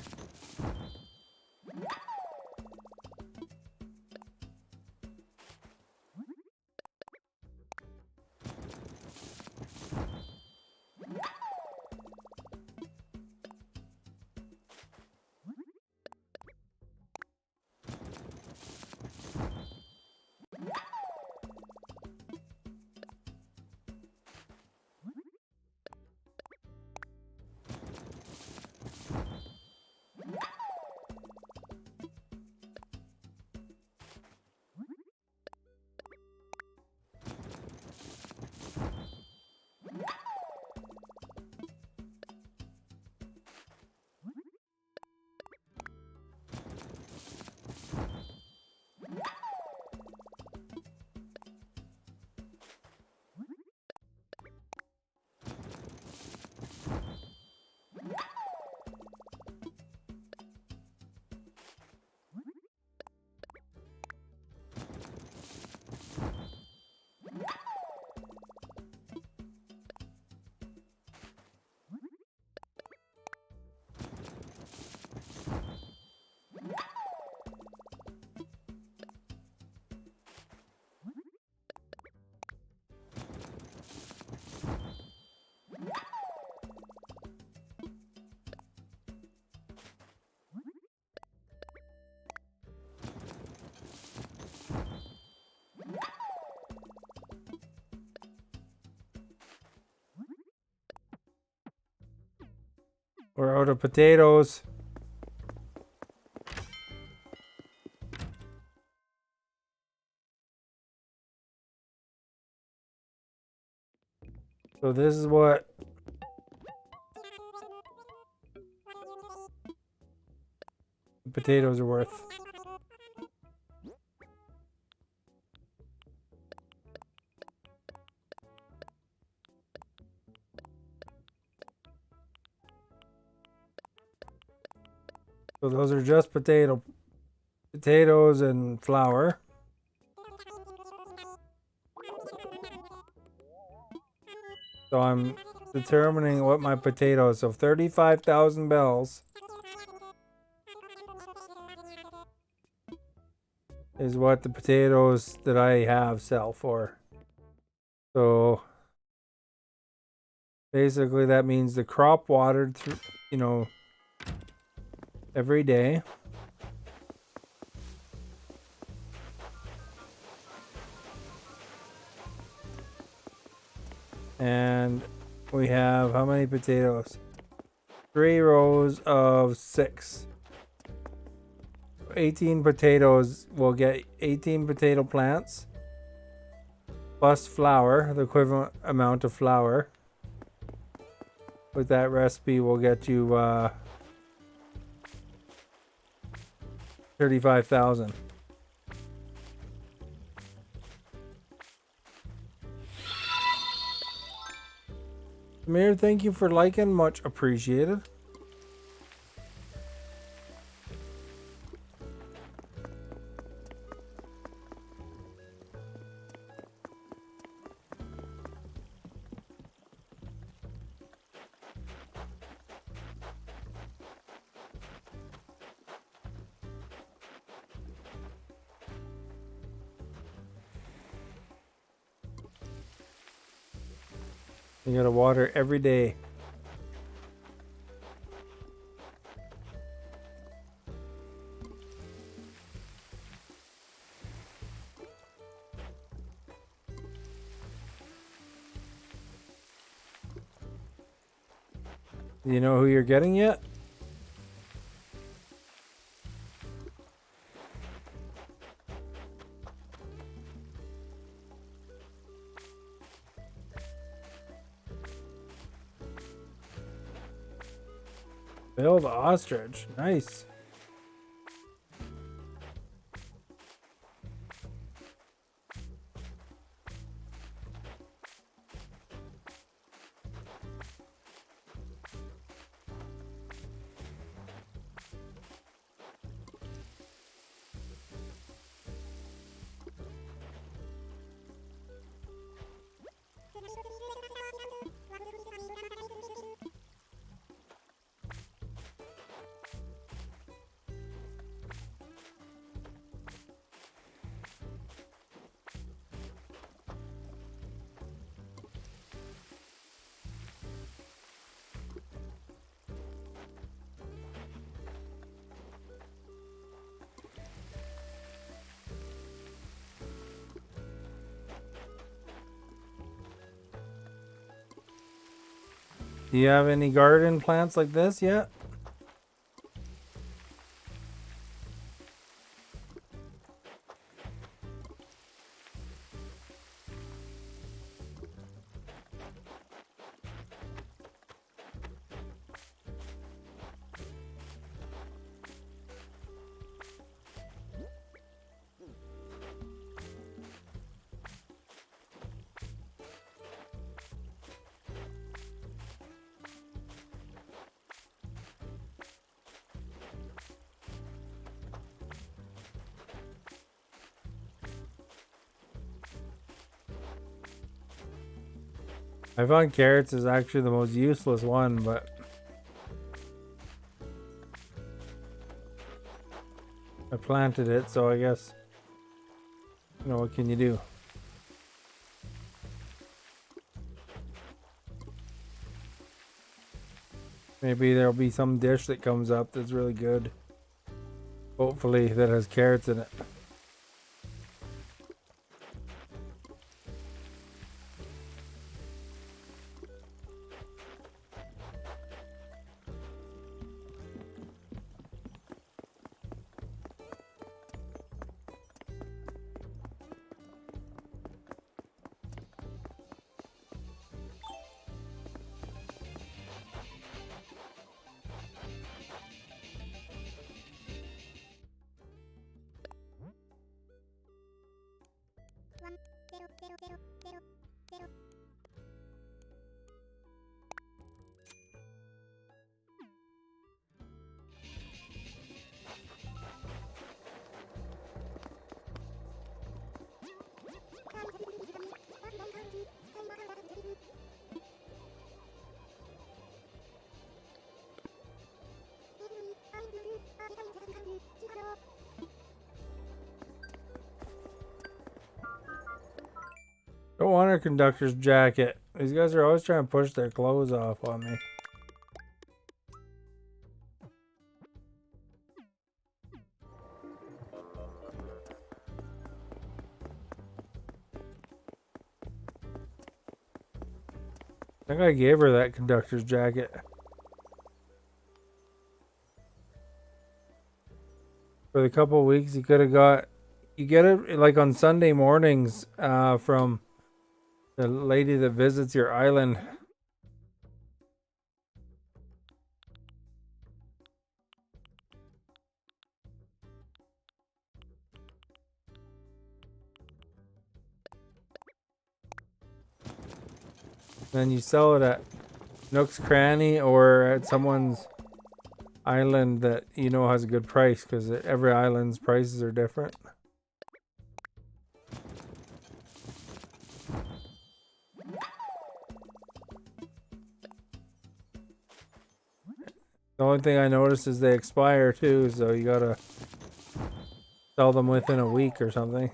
S1: We're out of potatoes. So this is what the potatoes are worth. So those are just potatoes and flour. So I'm determining what my potatoes. So 35,000 bells is what the potatoes that I have sell for. So basically that means the crop watered through, every day. And we have how many potatoes? 3 rows of 6. 18 potatoes. We'll get 18 potato plants plus flour, the equivalent amount of flour. With that recipe, we'll get you 35,000. Samir, thank you for liking. Much appreciated. You gotta water every day. Do you know who you're getting yet? Bill the ostrich. Nice. Do you have any garden plants like this yet? I found carrots is actually the most useless one, but I planted it, so I guess, what can you do? Maybe there'll be some dish that comes up that's really good. Hopefully that has carrots in it. Don't want a conductor's jacket. These guys are always trying to push their clothes off on me. I think I gave her that conductor's jacket. For the couple of weeks you could have got, you get it like on Sunday mornings from the lady that visits your island. Then you sell it at Nook's Cranny or at someone's island that you know has a good price, because every island's prices are different. The only thing I noticed is they expire too, so you gotta sell them within a week or something.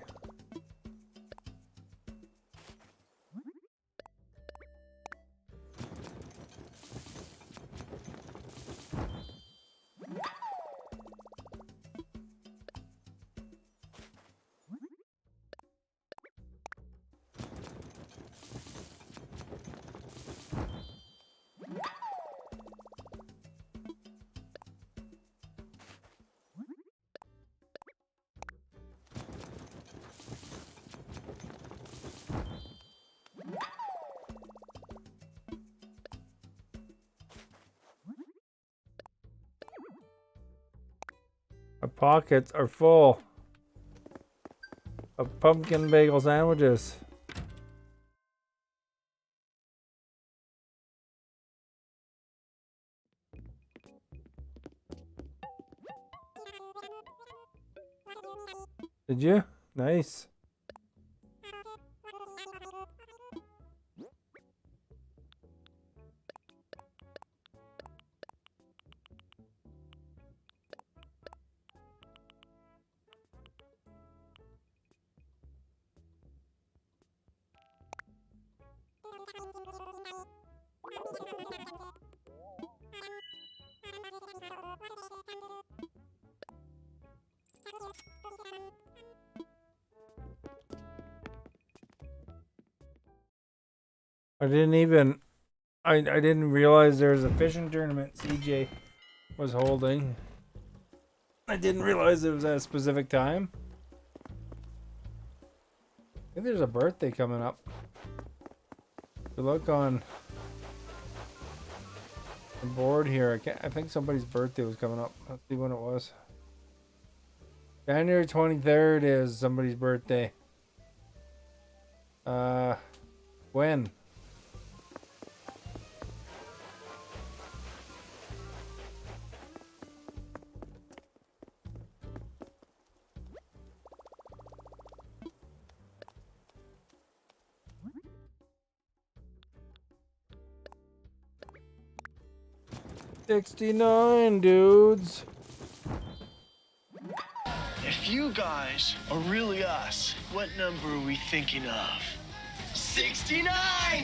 S1: My pockets are full of pumpkin bagel sandwiches. Did you? Nice. I didn't realize there was a fishing tournament CJ was holding. I didn't realize it was at a specific time. I think there's a birthday coming up. If you look on the board here, I think somebody's birthday was coming up. Let's see when it was. January 23rd is somebody's birthday. When? $69, dudes.
S2: If you guys are really us, what number are we thinking of? 69,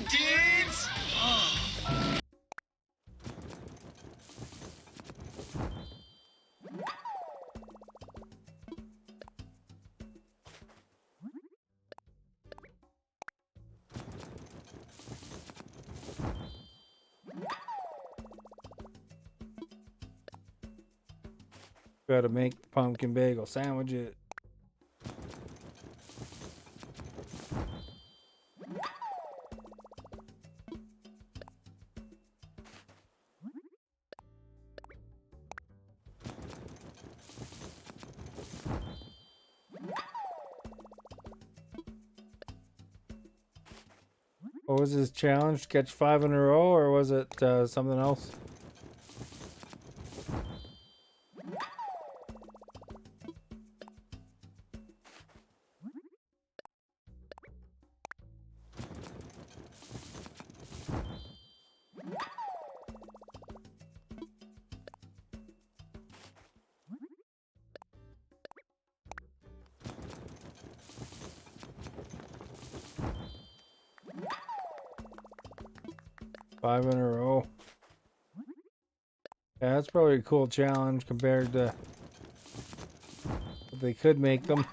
S2: dudes!
S1: Gotta make pumpkin bagel sandwiches. What was his challenge? Catch 5 in a row, or was it something else? 5 in a row. Yeah, that's probably a cool challenge compared to if they could make them.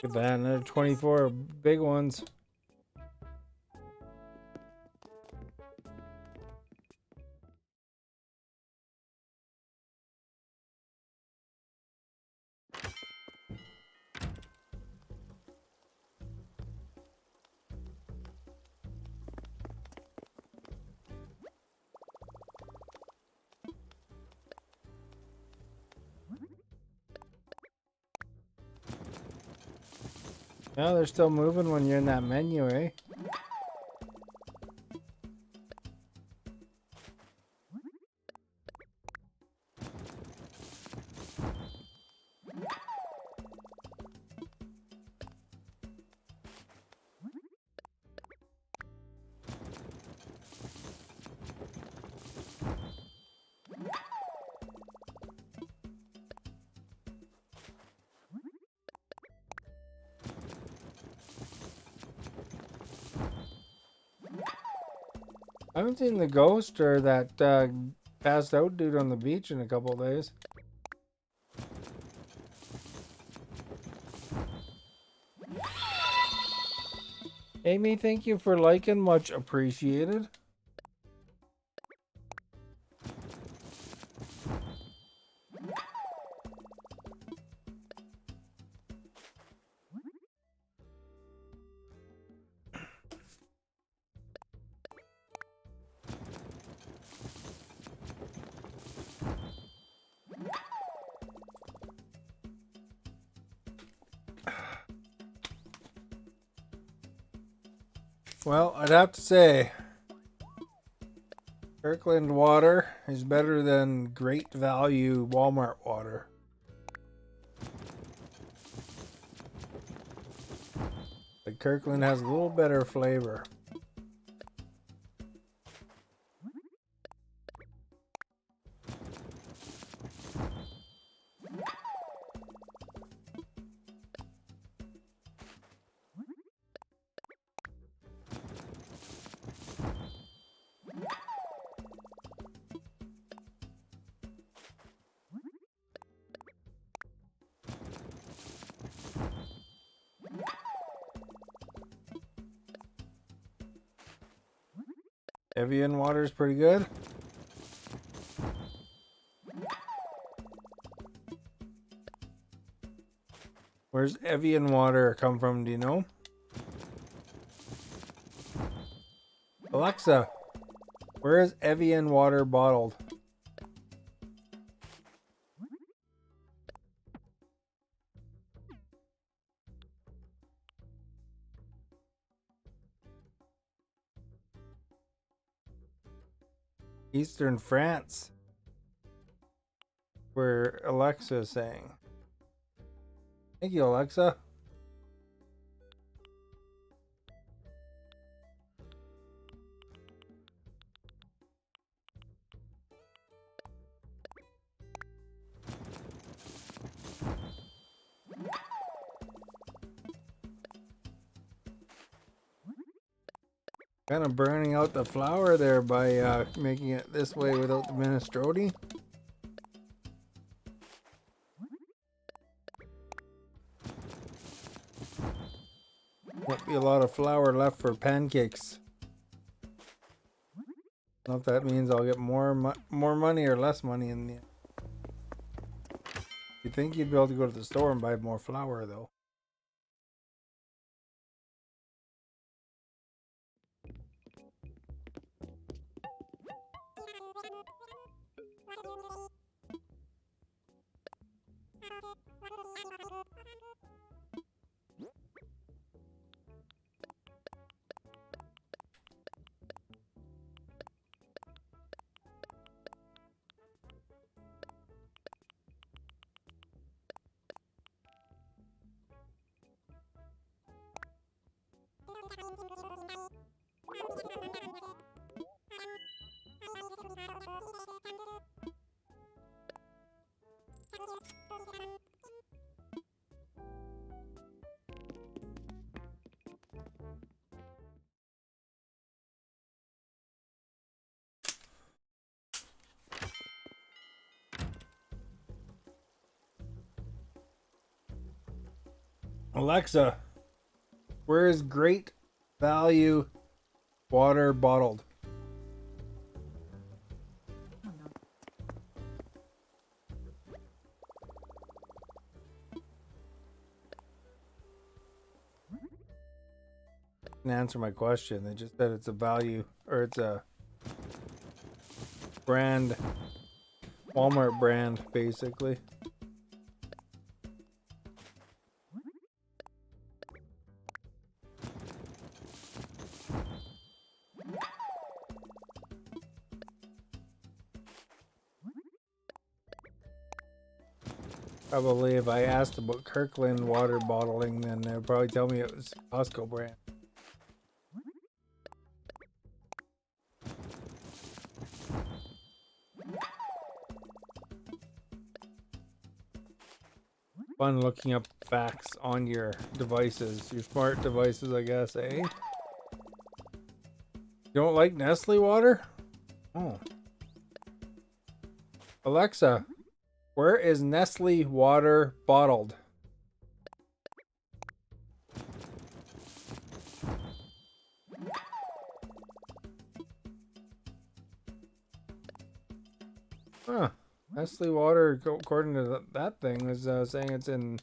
S1: Look at that, another 24 big ones. Yeah, they're still moving when you're in that menu, eh? I haven't seen the ghost or that passed out dude on the beach in a couple of days. Amy, thank you for liking, much appreciated. Well, I'd have to say, Kirkland water is better than Great Value Walmart water. But Kirkland has a little better flavor. Evian water is pretty good. Where's Evian water come from, do you know? Alexa, where is Evian water bottled? Eastern France. Where Alexa is saying. Thank you, Alexa. Kind of burning out the flour there by making it this way without the minestrone. Won't be a lot of flour left for pancakes. I don't know if that means I'll get more money or less money in the end. You think you'd be able to go to the store and buy more flour though? Alexa, where is Great Value water bottled? Didn't answer my question. They just said it's a value, or it's a brand, Walmart brand, basically. Probably if I asked about Kirkland water bottling, then they'd probably tell me it was Costco brand. Fun looking up facts on your devices, your smart devices, I guess, eh? You don't like Nestle water? Oh. Alexa, where is Nestle water bottled? Huh. Nestle water, according to that thing, is saying it's in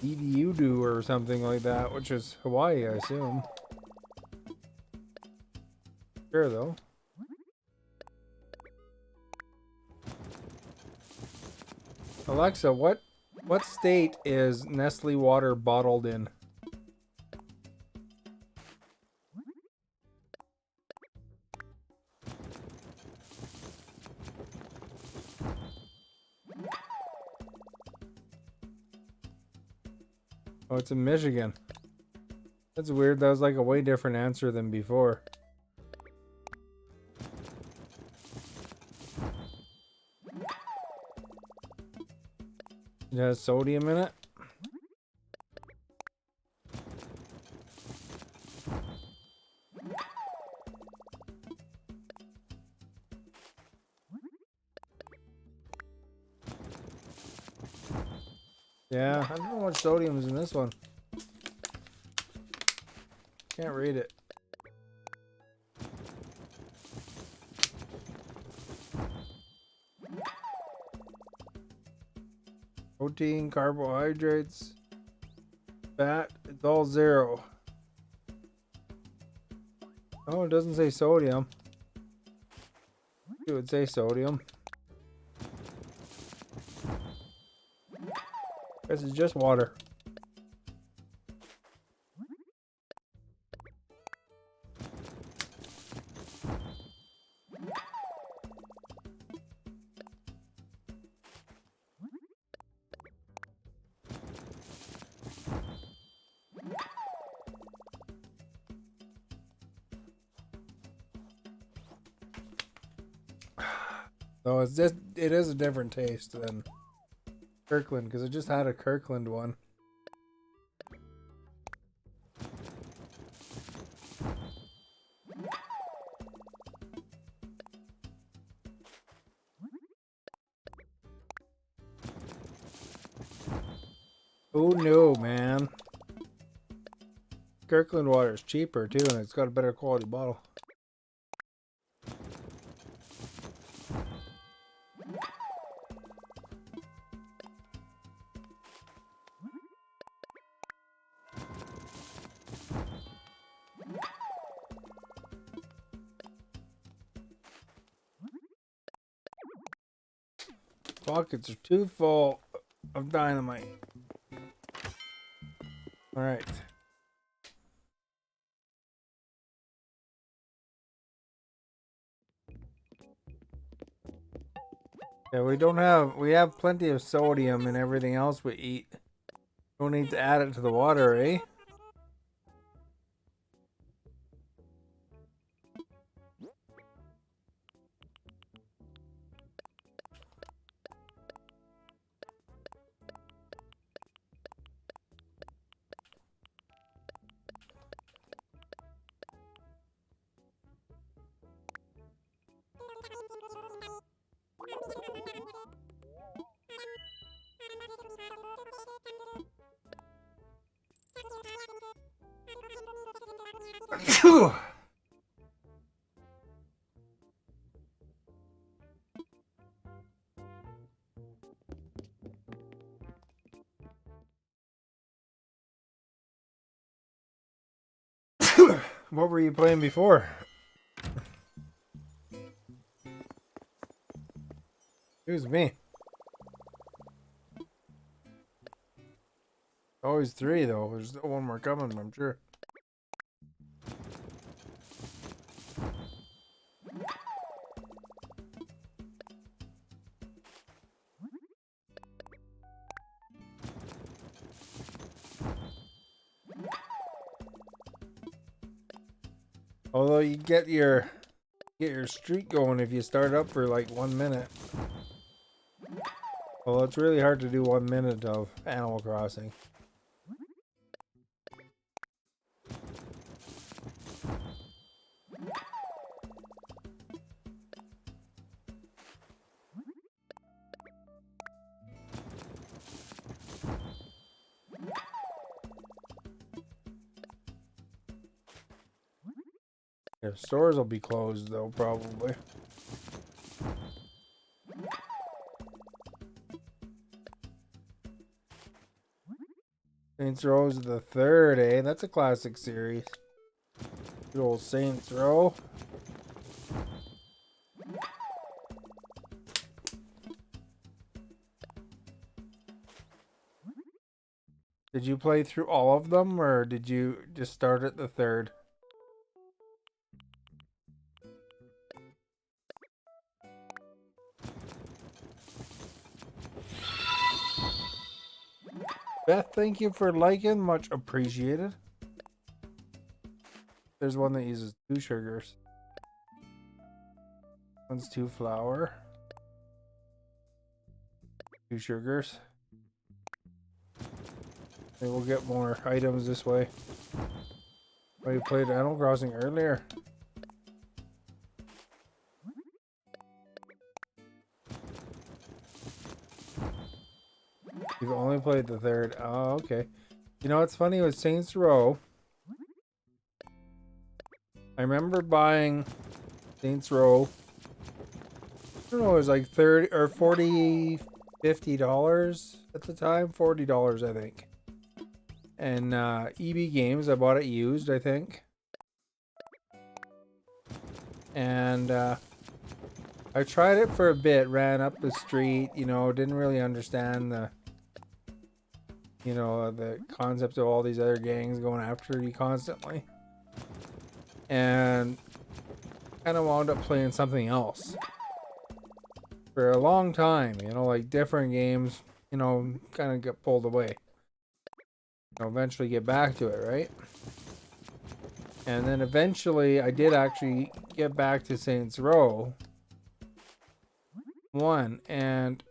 S1: Edu or something like that, which is Hawaii, I assume. Sure, though. Alexa, what state is Nestle water bottled in? Oh, it's in Michigan. That's weird. That was like a way different answer than before. It has sodium in it. Yeah, I don't know how much sodium is in this one. Can't read it. Protein, carbohydrates, fat, it's all 0. Oh, it doesn't say sodium. It would say sodium. This is just water. So it's just, it is a different taste than Kirkland, because I just had a Kirkland one. Oh no, man. Kirkland water is cheaper too, and it's got a better quality bottle. pockets are too full of dynamite. All right. Yeah, we have plenty of sodium and everything else we eat. Don't need to add it to the water, eh? Phew. What were you playing before? Excuse me. Always 3 though. There's still one more coming, I'm sure. Although you get your streak going if you start up for like 1 minute. Well, it's really hard to do 1 minute of Animal Crossing. Yeah, stores will be closed though, probably. Saints Row is the 3rd, eh? That's a classic series. Good old Saints Row. Did you play through all of them, or did you just start at the 3rd? Beth, thank you for liking. Much appreciated. There's one that uses 2 sugars. One's 2 flour. 2 sugars. Maybe we'll get more items this way. Oh, you played Animal Crossing earlier. You've only played the 3rd. Oh, okay. You know what's funny with Saints Row? I remember buying Saints Row. I don't know, it was like 30 or 40, $50 at the time. $40, I think. And EB Games, I bought it used, I think. And I tried it for a bit, ran up the street, you know, didn't really understand the concept of all these other gangs going after you constantly. And kind of wound up playing something else for a long time, you know, like different games, you know, kind of get pulled away. You know, eventually get back to it, right? And then eventually I did actually get back to Saints Row 1, and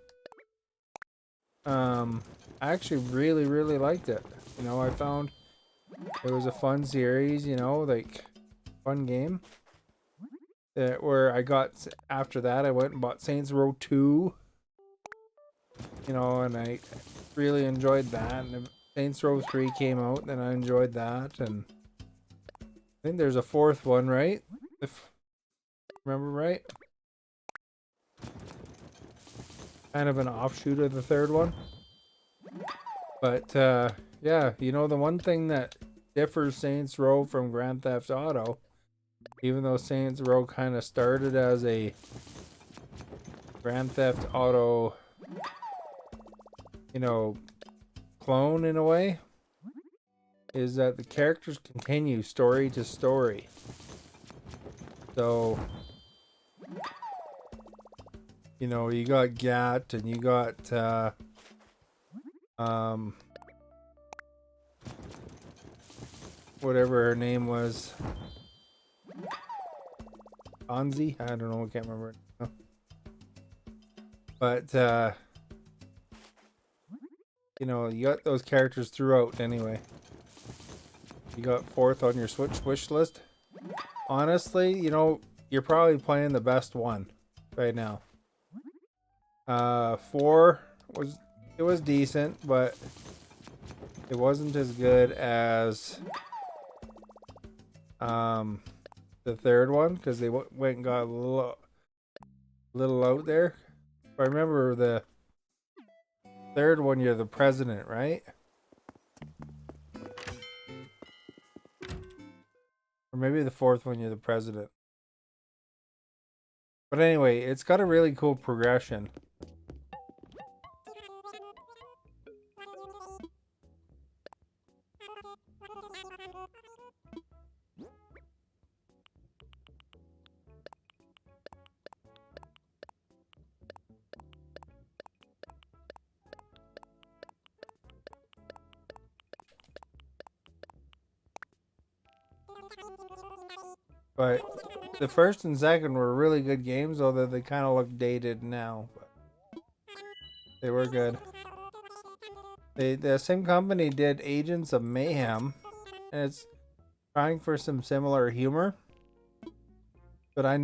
S1: I actually really liked it. You know, I found it was a fun series, you know, like fun game. Where I got, after that I went and bought Saints Row 2. You know, and I really enjoyed that. And if Saints Row 3 came out, then I enjoyed that. And I think there's a 4th one, right? If I remember right. Kind of an offshoot of the 3rd one. But yeah, you know, the one thing that differs Saints Row from Grand Theft Auto, even though Saints Row kind of started as a Grand Theft Auto you know, clone in a way, is that the characters continue story to story. So, you know, you got Gat and you got whatever her name was, Anzi? I don't know, I can't remember. But you know, you got those characters throughout anyway. You got 4th on your Switch wish list. Honestly, you know, you're probably playing the best one right now. 4 was decent, but it wasn't as good as the 3rd one, because they went and got a little out there. If I remember, the 3rd one, you're the president, right? Or maybe the 4th one, you're the president. But anyway, it's got a really cool progression. But the 1st and 2nd were really good games, although they kind of look dated now. But they were good. The same company did Agents of Mayhem, and it's trying for some similar humor. But I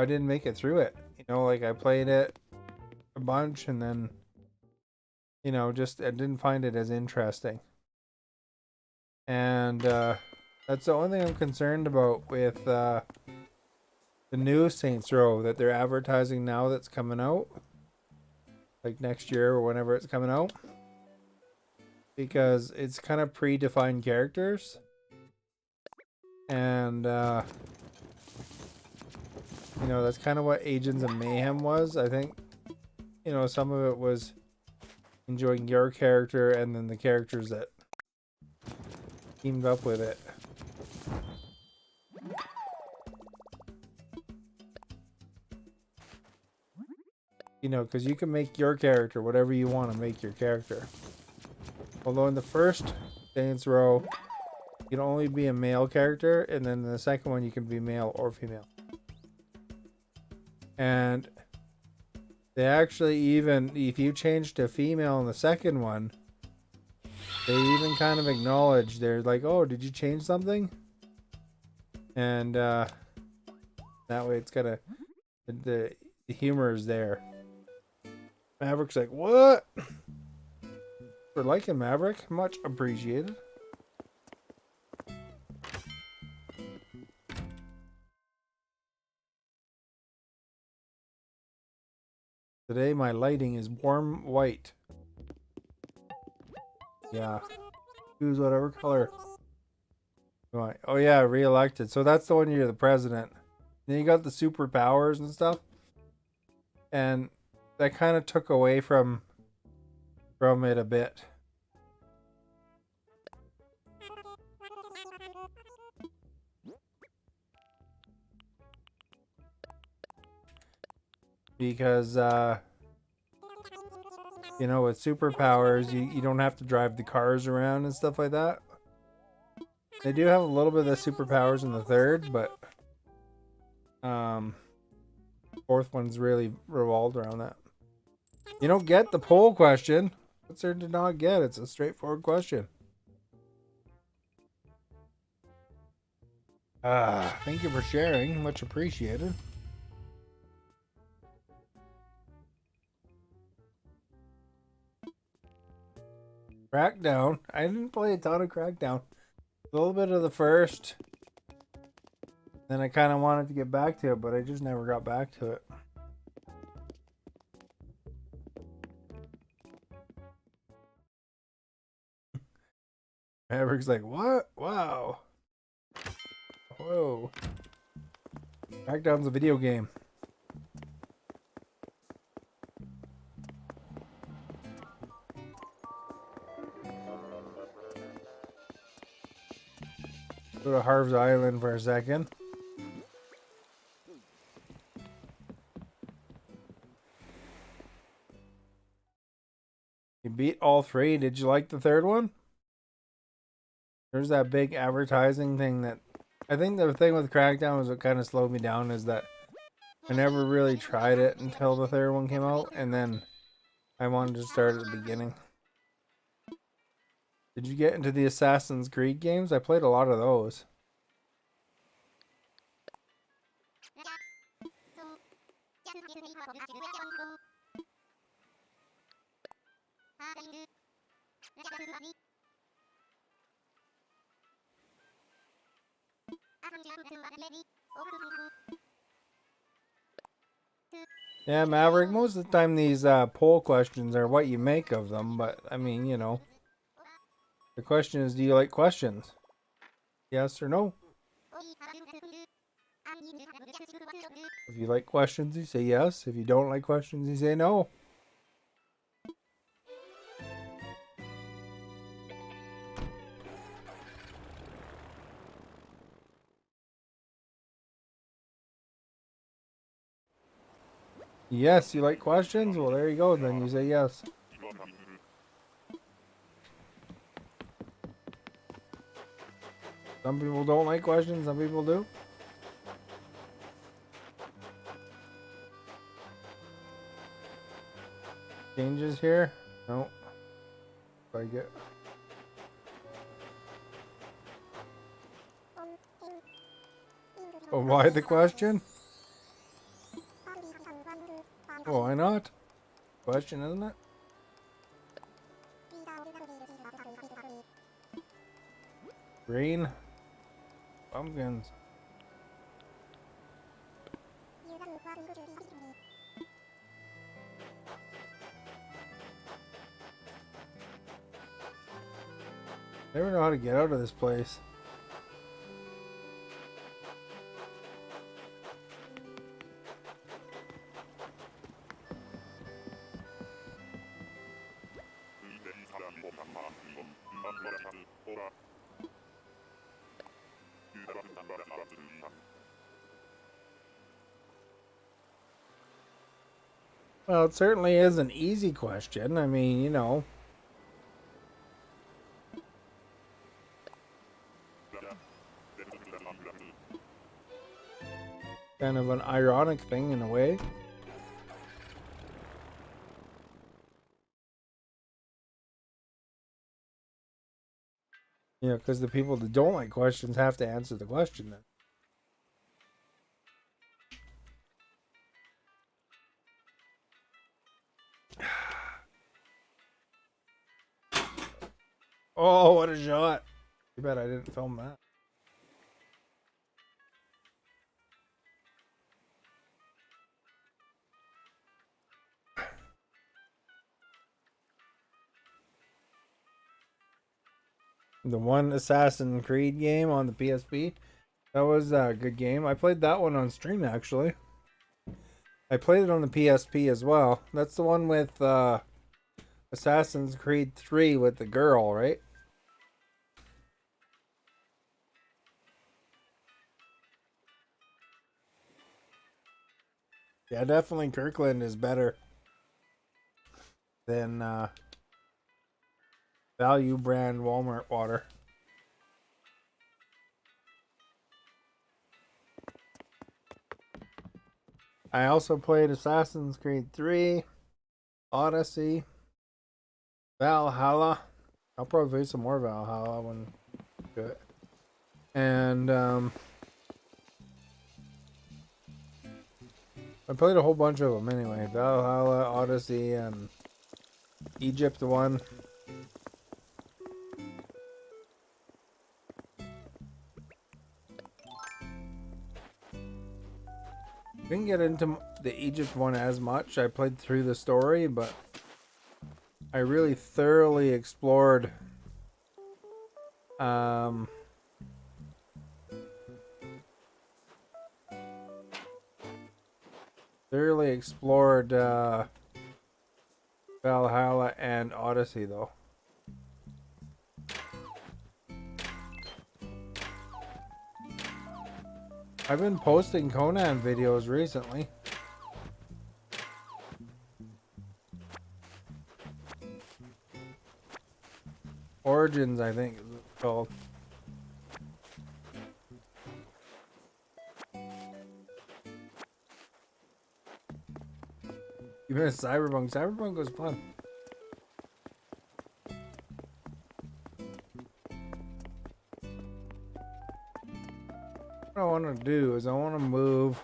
S1: didn't make it through it. You know, like I played it a bunch and then, you know, just I didn't find it as interesting. And that's the only thing I'm concerned about with the new Saints Row that they're advertising now that's coming out. Like next year or whenever it's coming out. Because it's kind of predefined characters. And, you know, that's kind of what Agents of Mayhem was. I think, you know, some of it was enjoying your character and then the characters that teamed up with it. You know, because you can make your character whatever you want to make your character. Although in the first Saints Row, you can only be a male character, and then in the second one, you can be male or female. And they actually even, if you change to female in the second one, they even kind of acknowledge, they're like, oh, did you change something? And that way it's got the humor is there. Maverick's like, what? For liking Maverick, much appreciated. Today my lighting is warm white. Yeah. Choose whatever color you want. Oh yeah, re-elected. So that's the one you're the president. Then you got the superpowers and stuff. And that kind of took away from it a bit. Because you know, with superpowers, you don't have to drive the cars around and stuff like that. They do have a little bit of the superpowers in the 3rd, but 4th one's really revolved around that. You don't get the poll question. What's there to not get? It's a straightforward question. Thank you for sharing. Much appreciated. Crackdown. I didn't play a ton of Crackdown. A little bit of the first. Then I kind of wanted to get back to it, but I just never got back to it. Maverick's like, what? Wow. Whoa. Crackdown's a video game. Go to Harv's Island for a second. You beat all three. Did you like the third one? There's that big advertising thing that... I think the thing with Crackdown was what kind of slowed me down is that I never really tried it until the third one came out, and then I wanted to start at the beginning. Did you get into the Assassin's Creed games? I played a lot of those. Yeah, Maverick, most of the time these poll questions are what you make of them, but I mean, you know. The question is, do you like questions? Yes or no? If you like questions, you say yes. If you don't like questions, you say no. Yes, you like questions? Well, there you go. Then you say yes. Some people don't like questions. Some people do. Changes here? No. Like it. Oh, why the question? Oh, why not? Question, isn't it? Green. Pumpkins. Never know how to get out of this place. Well, it certainly is an easy question. I mean, you know. Kind of an ironic thing in a way. You know, because the people that don't like questions have to answer the question then. Oh, what a shot. Too bad I didn't film that. The one Assassin's Creed game on the PSP. That was a good game. I played that one on stream, actually. I played it on the PSP as well. That's the one with Assassin's Creed 3 with the girl, right? Yeah, definitely Kirkland is better than value brand Walmart water. I also played Assassin's Creed 3, Odyssey, Valhalla. I'll probably play some more Valhalla when I do it. And I played a whole bunch of them anyway. Valhalla, Odyssey, and Egypt one. Didn't get into the Egypt one as much. I played through the story, but I really thoroughly explored Valhalla and Odyssey though. I've been posting Conan videos recently. Origins, I think, is what it's called. You missed Cyberpunk. Cyberpunk was fun. What I want to do is I want to move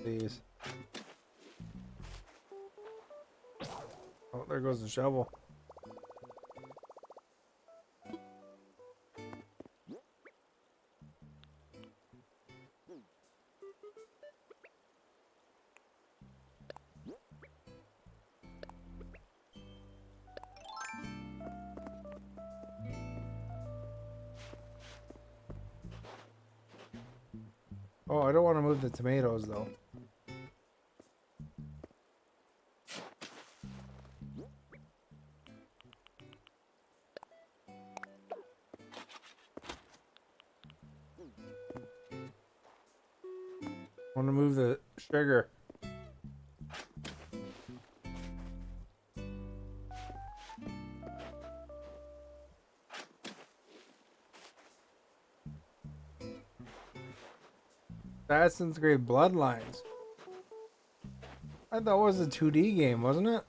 S1: these. Oh, there goes the shovel. Oh, I don't want to move the tomatoes though. I want to move the sugar. Assassin's Creed Bloodlines. I thought it was a 2D game, wasn't it?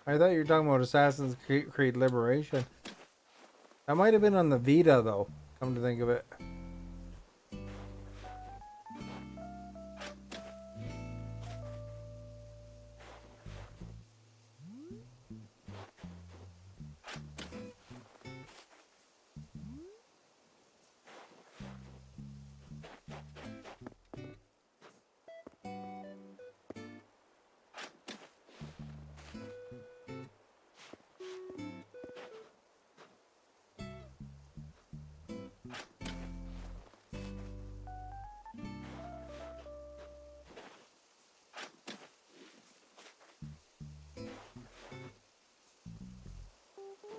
S1: I thought you were talking about Assassin's Creed Liberation. That might have been on the Vita, though, come to think of it.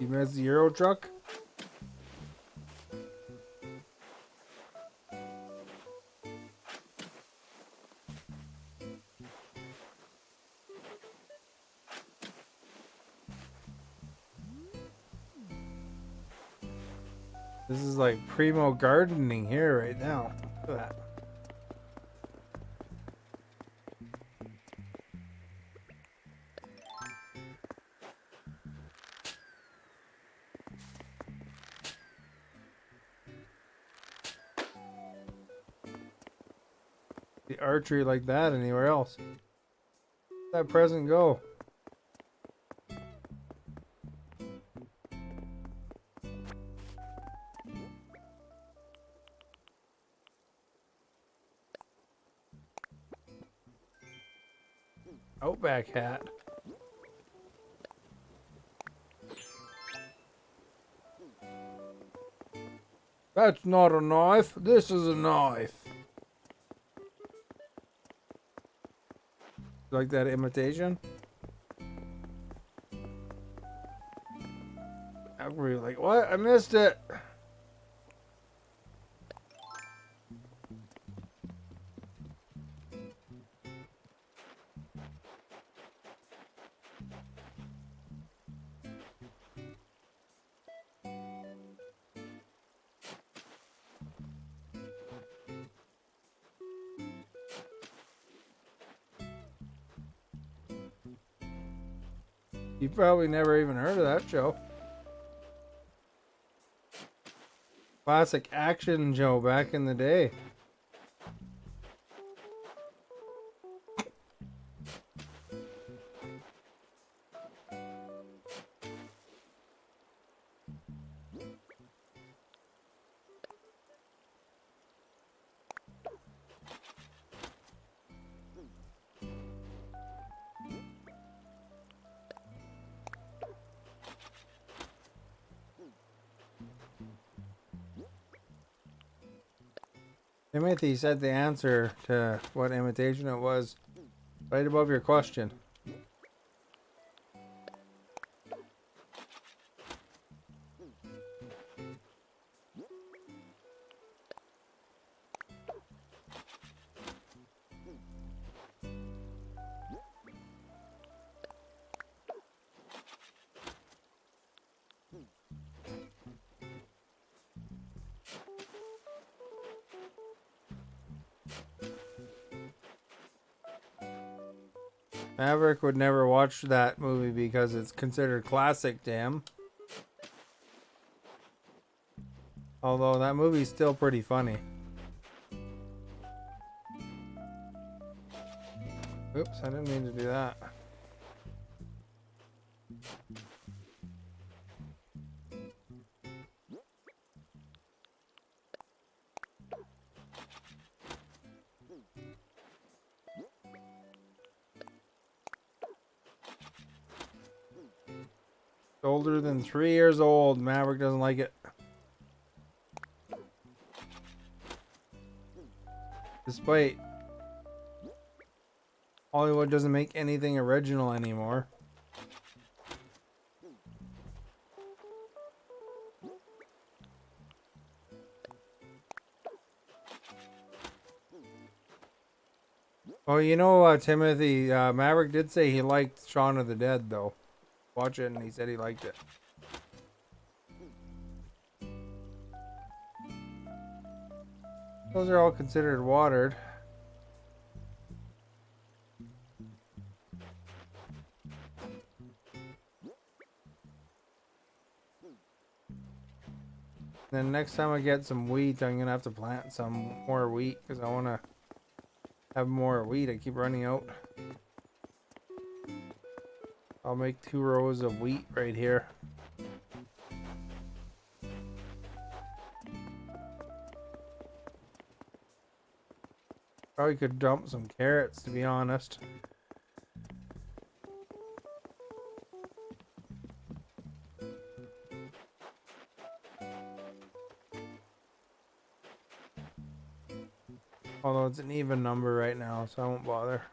S1: You missed the Euro Truck? This is like primo gardening here right now. Look at that. The archery like that anywhere else. Where'd that present go? Outback hat. That's not a knife. This is a knife. Like that imitation? I were like, what? I missed it. You probably never even heard of that show. Classic action show back in the day. Timothy said the answer to what imitation it was right above your question. Maverick would never watch that movie because it's considered classic to him. Although that movie's still pretty funny. Oops, I didn't mean to do that. Older than 3 years old. Maverick doesn't like it. Despite Hollywood doesn't make anything original anymore. Oh, you know, Timothy, Maverick did say he liked Shaun of the Dead, though. Watch it, and he said he liked it. Those are all considered watered. Then next time I get some wheat, I'm gonna have to plant some more wheat because I want to have more wheat. I keep running out. I'll make 2 rows of wheat right here. Probably could dump some carrots, to be honest. Although it's an even number right now, so I won't bother.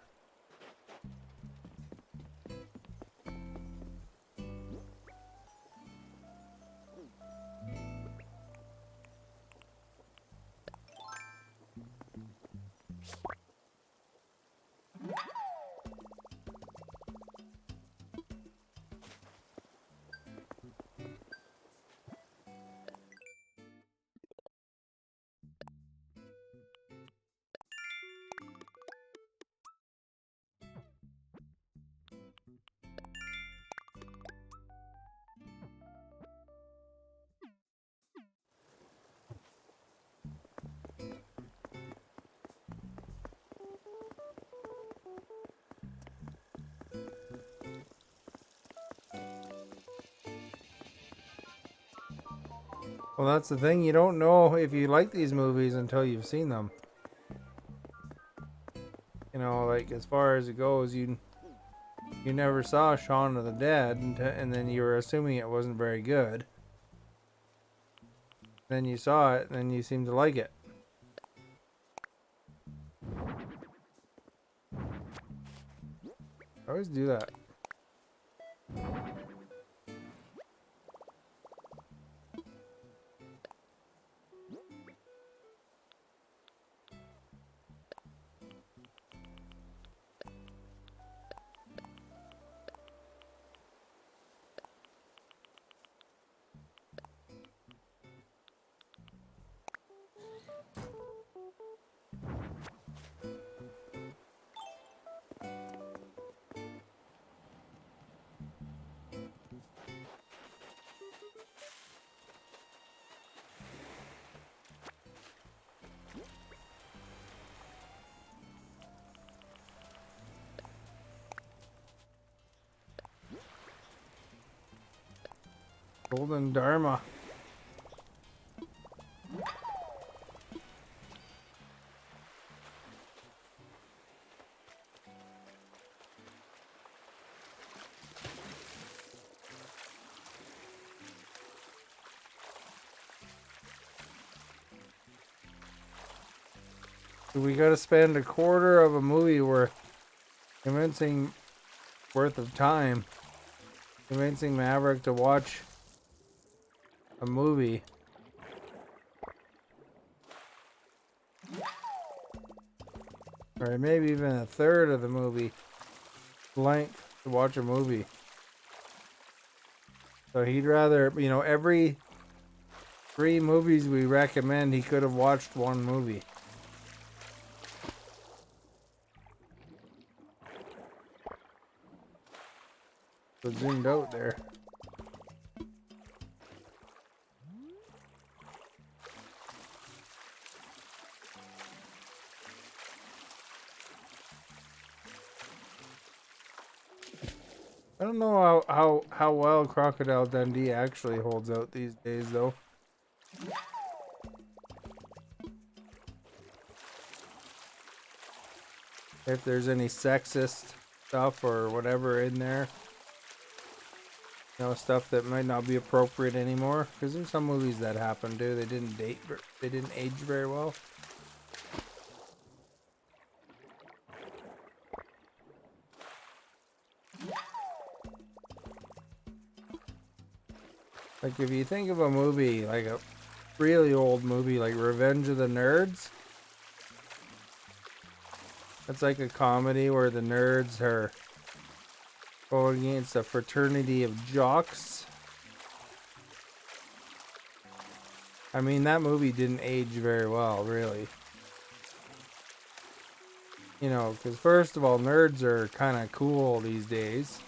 S1: Well, that's the thing. You don't know if you like these movies until you've seen them. You know, like as far as it goes, you never saw Shaun of the Dead, and then you were assuming it wasn't very good. Then you saw it, and then you seemed to like it. I always do that. Golden Dharma. We gotta spend a quarter of a movie convincing worth of time convincing Maverick to watch a movie. Or maybe even a third of the movie length to watch a movie. So he'd rather, you know, every 3 movies we recommend, he could have watched 1 movie. So zoomed out there. I don't know how well Crocodile Dundee actually holds out these days, though. If there's any sexist stuff or whatever in there, you know, stuff that might not be appropriate anymore. Because there's some movies that happen too. They didn't age very well. Like if you think of a movie, like a really old movie like Revenge of the Nerds, it's like a comedy where the nerds are going against a fraternity of jocks. I mean, that movie didn't age very well, really. You know, because first of all, nerds are kind of cool these days.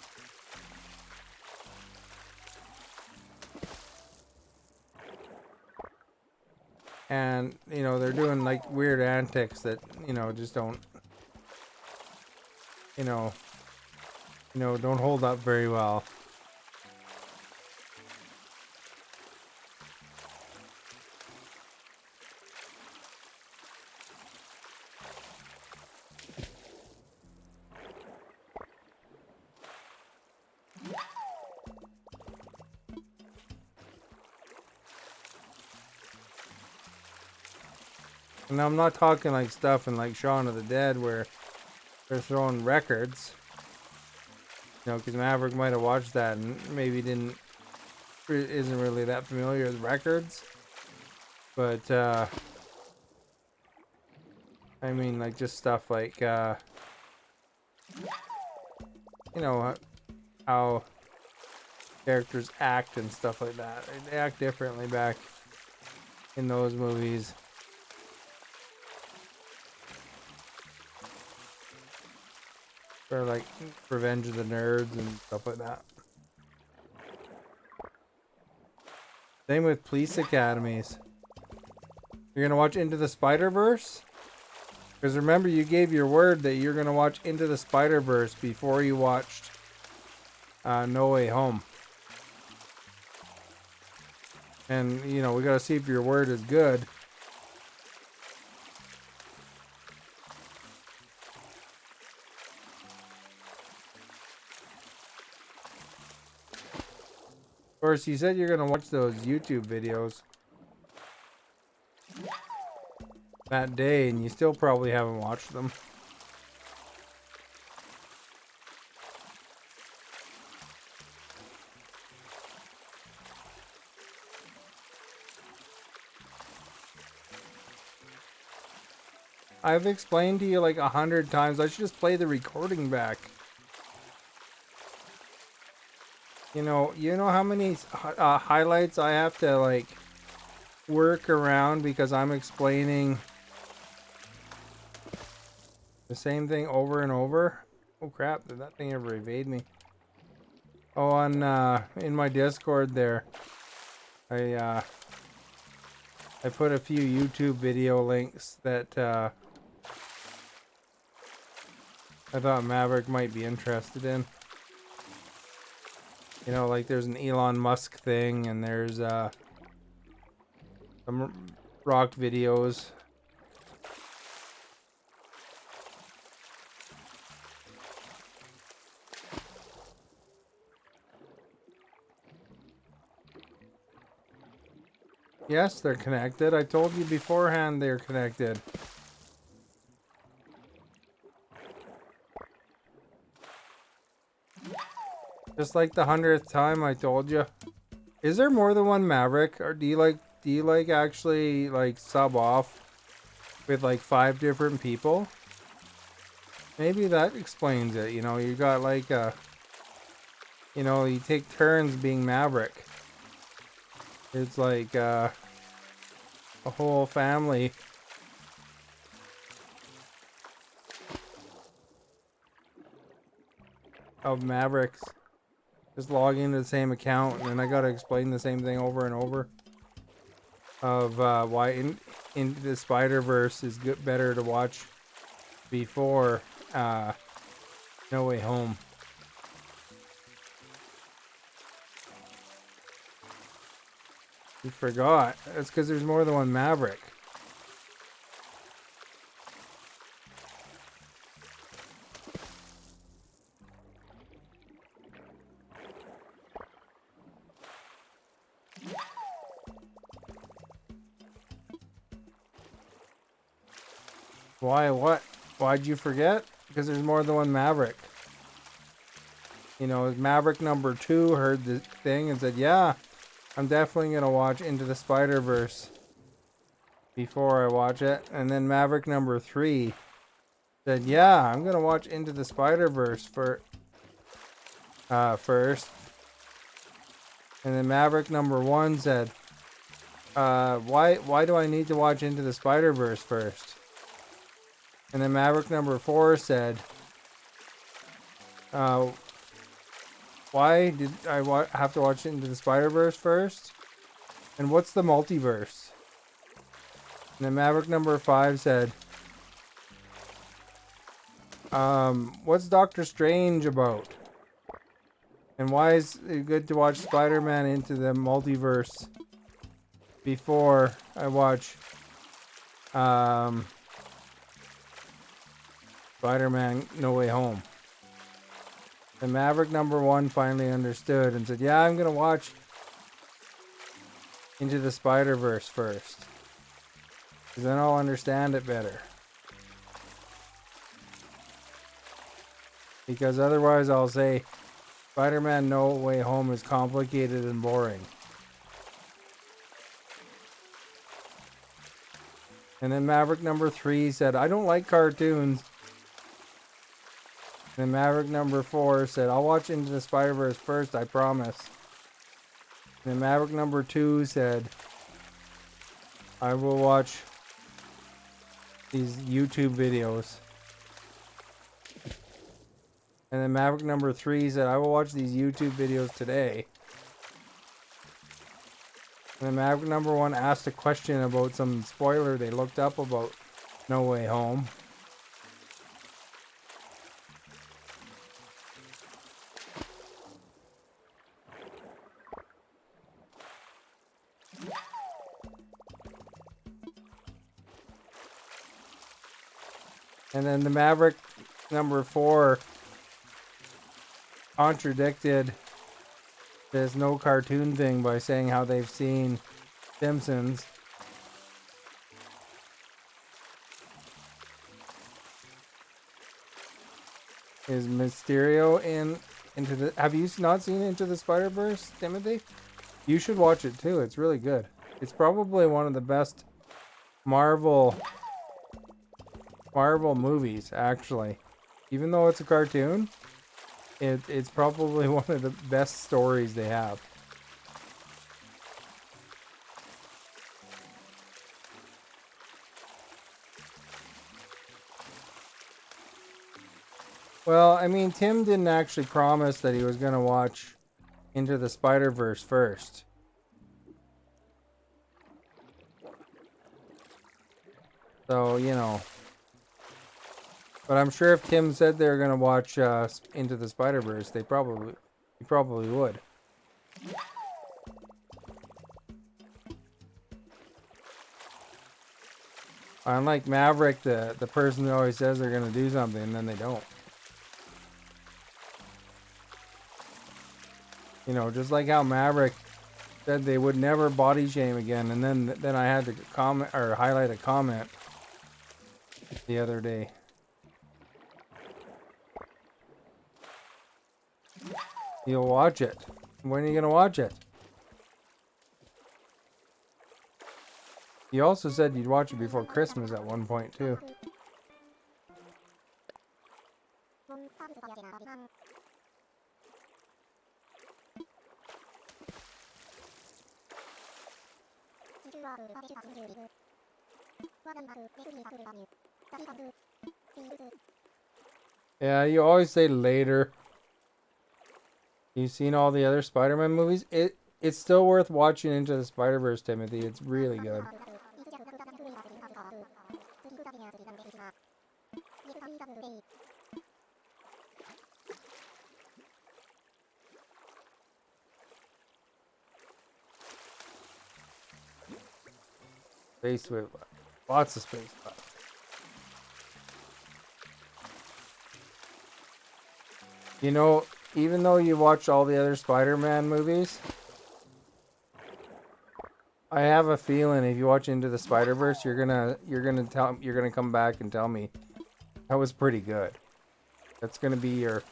S1: And, you know, they're doing like weird antics that, you know, just don't, you know, don't hold up very well. And I'm not talking like stuff in like Shaun of the Dead where they're throwing records. You know, because Maverick might have watched that and maybe isn't really that familiar with records. But, I mean, like just stuff like, you know, how characters act and stuff like that. They act differently back in those movies. Or like Revenge of the Nerds and stuff like that. Same with police academies. You're gonna watch Into the Spider-Verse? Because remember, you gave your word that you're gonna watch Into the Spider-Verse before you watched No Way Home. And, you know, we gotta see if your word is good. Of course, you said you're gonna watch those YouTube videos that day, and you still probably haven't watched them. I've explained to you like 100 times. I should just play the recording back. You know how many highlights I have to like work around because I'm explaining the same thing over and over. Oh crap, did that thing ever evade me? Oh, on in my Discord there, I put a few YouTube video links that I thought Maverick might be interested in. You know, like there's an Elon Musk thing, and there's some rock videos. Yes, they're connected. I told you beforehand they're connected. Just like the 100th time I told you. Is there more than one Maverick, or do you like actually like sub off with like 5 different people? Maybe that explains it. You know, you got like you know, you take turns being Maverick. It's like a whole family. Of Mavericks. Just log into the same account, and then I gotta explain the same thing over and over. Of why Into the Spider-Verse is better to watch before No Way Home. You forgot. That's because there's more than one Maverick. Why? What? Why'd you forget? Because there's more than one Maverick. You know, Maverick number 2 heard the thing and said, yeah, I'm definitely going to watch Into the Spider-Verse before I watch it. And then Maverick number 3 said, yeah, I'm going to watch Into the Spider-Verse first. And then Maverick number 1 said, why do I need to watch Into the Spider-Verse first? And then Maverick number 4 said, why did I have to watch Into the Spider-Verse first? And what's the multiverse? And then Maverick number 5 said, what's Doctor Strange about? And why is it good to watch Spider-Man Into the Multiverse before I watch Spider-Man No Way Home? And Maverick number 1 finally understood and said, yeah, I'm going to watch Into the Spider-Verse first. Because then I'll understand it better. Because otherwise I'll say, Spider-Man No Way Home is complicated and boring. And then Maverick number 3 said, I don't like cartoons. And then Maverick number 4 said, I'll watch Into the Spider-Verse first, I promise. And then Maverick number 2 said, I will watch these YouTube videos. And then Maverick number 3 said, I will watch these YouTube videos today. And then Maverick number 1 asked a question about some spoiler they looked up about No Way Home. And then the Maverick number 4 contradicted this no cartoon thing by saying how they've seen Simpsons. Is Mysterio into the... Have you not seen Into the Spider-Verse, Timothy? You should watch it too. It's really good. It's probably one of the best Marvel movies, actually. Even though it's a cartoon, it's probably one of the best stories they have. Well, I mean, Tim didn't actually promise that he was going to watch Into the Spider-Verse first. So, you know. But I'm sure if Tim said they were going to watch Into the Spider-Verse, he probably would. Unlike Maverick, the person who always says they're going to do something and then they don't. You know, just like how Maverick said they would never body shame again, and then I had to comment or highlight a comment the other day. You'll watch it. When are you gonna watch it? You also said you'd watch it before Christmas at one point too. Yeah, you always say later. You've seen all the other Spider-Man movies? It's still worth watching Into the Spider-Verse, Timothy. It's really good. Space with lots of space. You know, even though you watch all the other Spider-Man movies, I have a feeling if you watch Into the Spider-Verse, you're gonna come back and tell me that was pretty good. That's gonna be your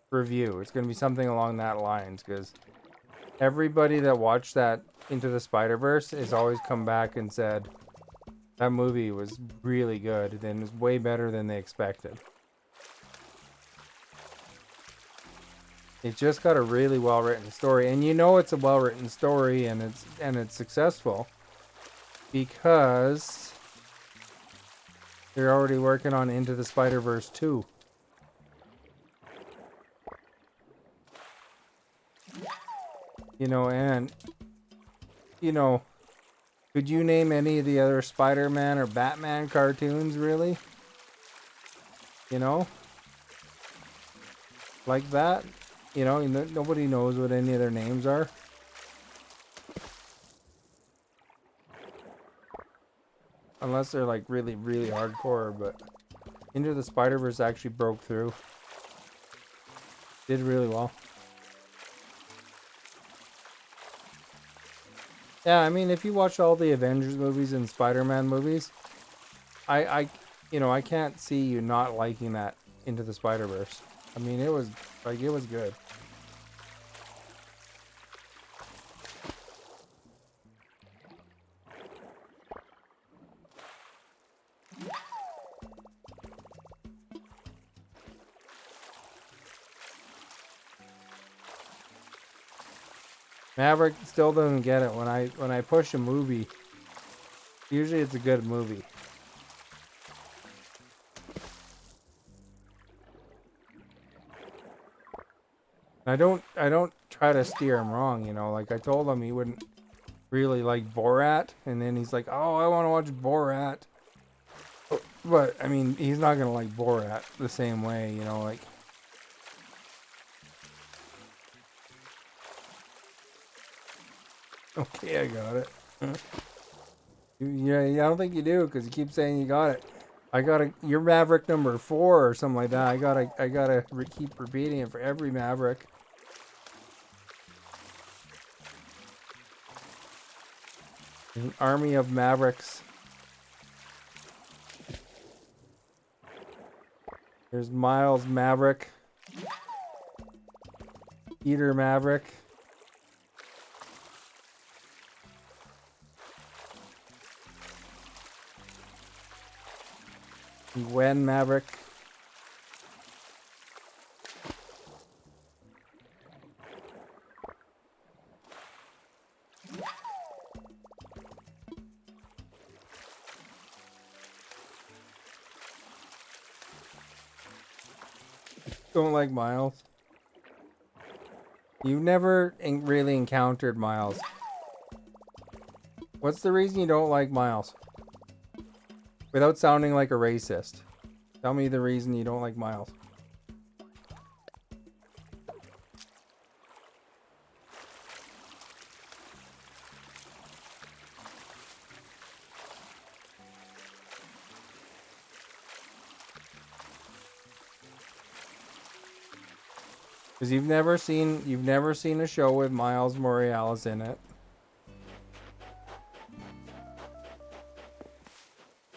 S1: review. It's gonna be something along that lines, because everybody that watched that Into the Spider-Verse has always come back and said that movie was really good and was way better than they expected. It just got a really well-written story, and you know it's a well-written story, and it's successful because they're already working on Into the Spider-Verse 2. You know, and you know, could you name any of the other Spider-Man or Batman cartoons, really? You know? Like that? You know, nobody knows what any of their names are. Unless they're like really, really hardcore, but Into the Spider-Verse actually broke through. Did really well. Yeah, I mean, if you watch all the Avengers movies and Spider-Man movies, I can't see you not liking that Into the Spider-Verse. I mean, it was good. Maverick still doesn't get it when I push a movie. Usually it's a good movie. I don't try to steer him wrong, you know. Like I told him he wouldn't really like Borat, and then he's like, "Oh, I want to watch Borat." But I mean, he's not gonna like Borat the same way, you know. Like, okay, I got it. Yeah, I don't think you do because you keep saying you got it. You're Maverick number 4 or something like that. I gotta keep repeating it for every Maverick. An army of Mavericks. There's Miles Maverick. Peter Maverick. Gwen Maverick. Don't like Miles. You've never really encountered Miles. What's the reason you don't like Miles? Without sounding like a racist. Tell me the reason you don't like Miles. Because you've never seen a show with Miles Morales in it.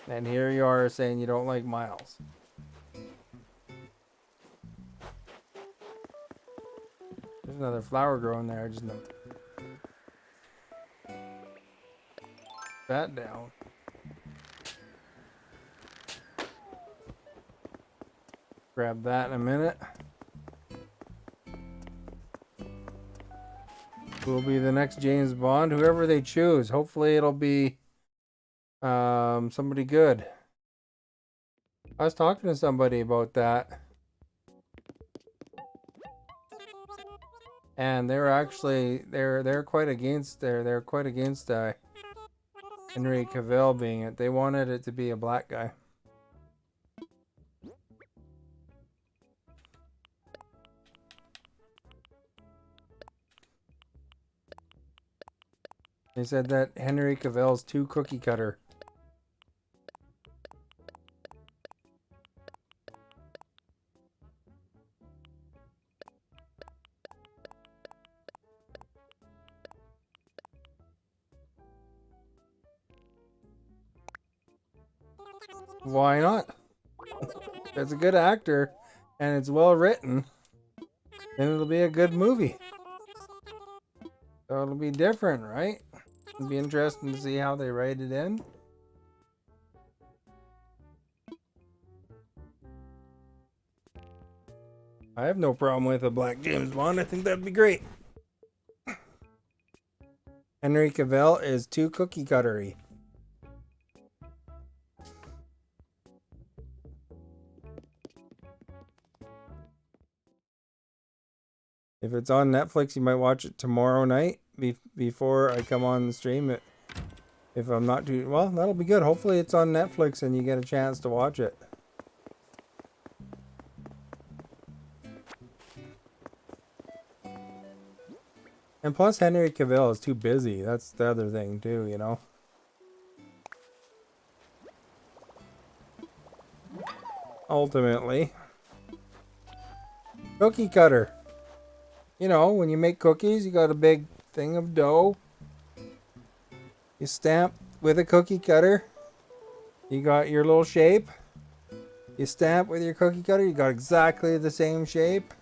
S1: And here you are saying you don't like Miles. There's another flower growing there, I just know. That down. Grab that in a minute. Who will be the next James Bond? Whoever they choose. Hopefully it'll be somebody good. I was talking to somebody about that. And they're actually they're quite against they're quite against Henry Cavill being it. They wanted it to be a black guy. They said that Henry Cavill's too cookie cutter. Why not? It's a good actor and it's well written, then it'll be a good movie. So it'll be different, right? It'll be interesting to see how they write it in. I have no problem with a black James Bond. I think that'd be great. Henry Cavill is too cookie cuttery. If it's on Netflix, you might watch it tomorrow night before I come on the stream. If I'm not too... Well, that'll be good. Hopefully it's on Netflix and you get a chance to watch it. And plus Henry Cavill is too busy. That's the other thing too, you know. Ultimately. Cookie cutter. You know, when you make cookies, you got a big thing of dough. You stamp with a cookie cutter. You got your little shape. You stamp with your cookie cutter. You got exactly the same shape.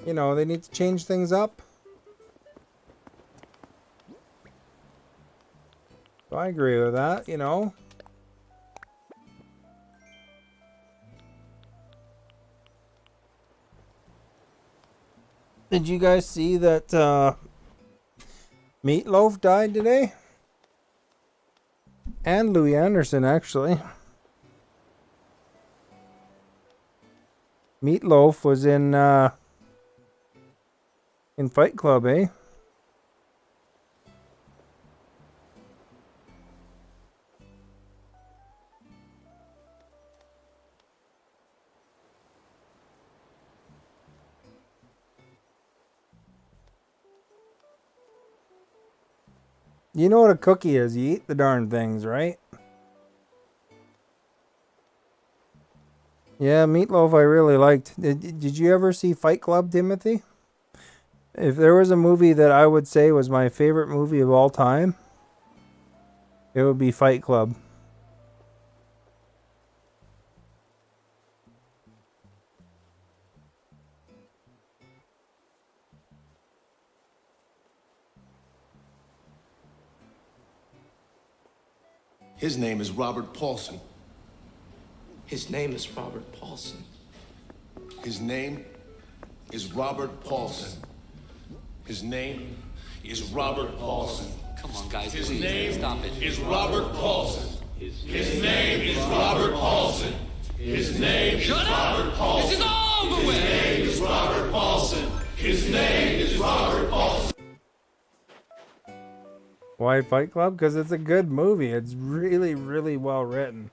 S1: You know, they need to change things up. So I agree with that, you know. Did you guys see that Meatloaf died today? And Louis Anderson, actually. Meatloaf was in Fight Club, eh? You know what a cookie is. You eat the darn things, right? Yeah, Meatloaf I really liked. Did you ever see Fight Club, Timothy? If there was a movie that I would say was my favorite movie of all time, it would be Fight Club.
S3: His name is Robert Paulson.
S4: His name is Robert Paulson.
S3: His name is Robert Paulson. His name is Robert Paulson.
S4: Come on, guys,
S3: His
S4: please,
S3: name
S4: stop it.
S3: is Robert Paulson. His name is Robert Paulson. His name is Robert Paulson.
S4: This is over with!
S3: His name is Robert Paulson. His name is Robert Paulson.
S1: Why Fight Club? Because it's a good movie. It's really, really well written.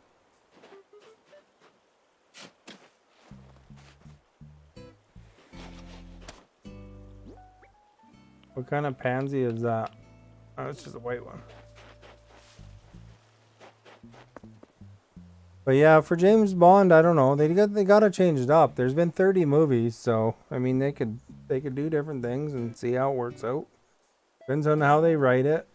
S1: What kind of pansy is that? Oh, it's just a white one. But yeah, for James Bond, I don't know. They gotta change it up. There's been 30 movies, so I mean they could do different things and see how it works out. Depends on how they write it.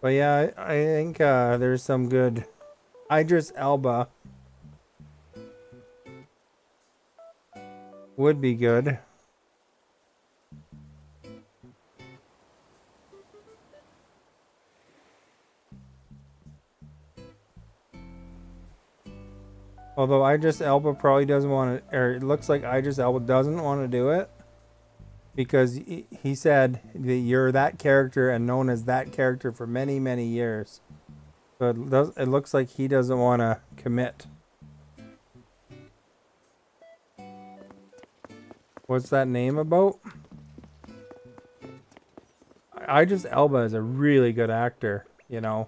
S1: But yeah, I think there's some good. Idris Elba would be good. Although Idris Elba probably doesn't want to, or it looks like Idris Elba doesn't want to do it because he said that you're that character and known as that character for many, many years. So it looks like he doesn't want to commit. What's that name about? Idris Elba is a really good actor, you know.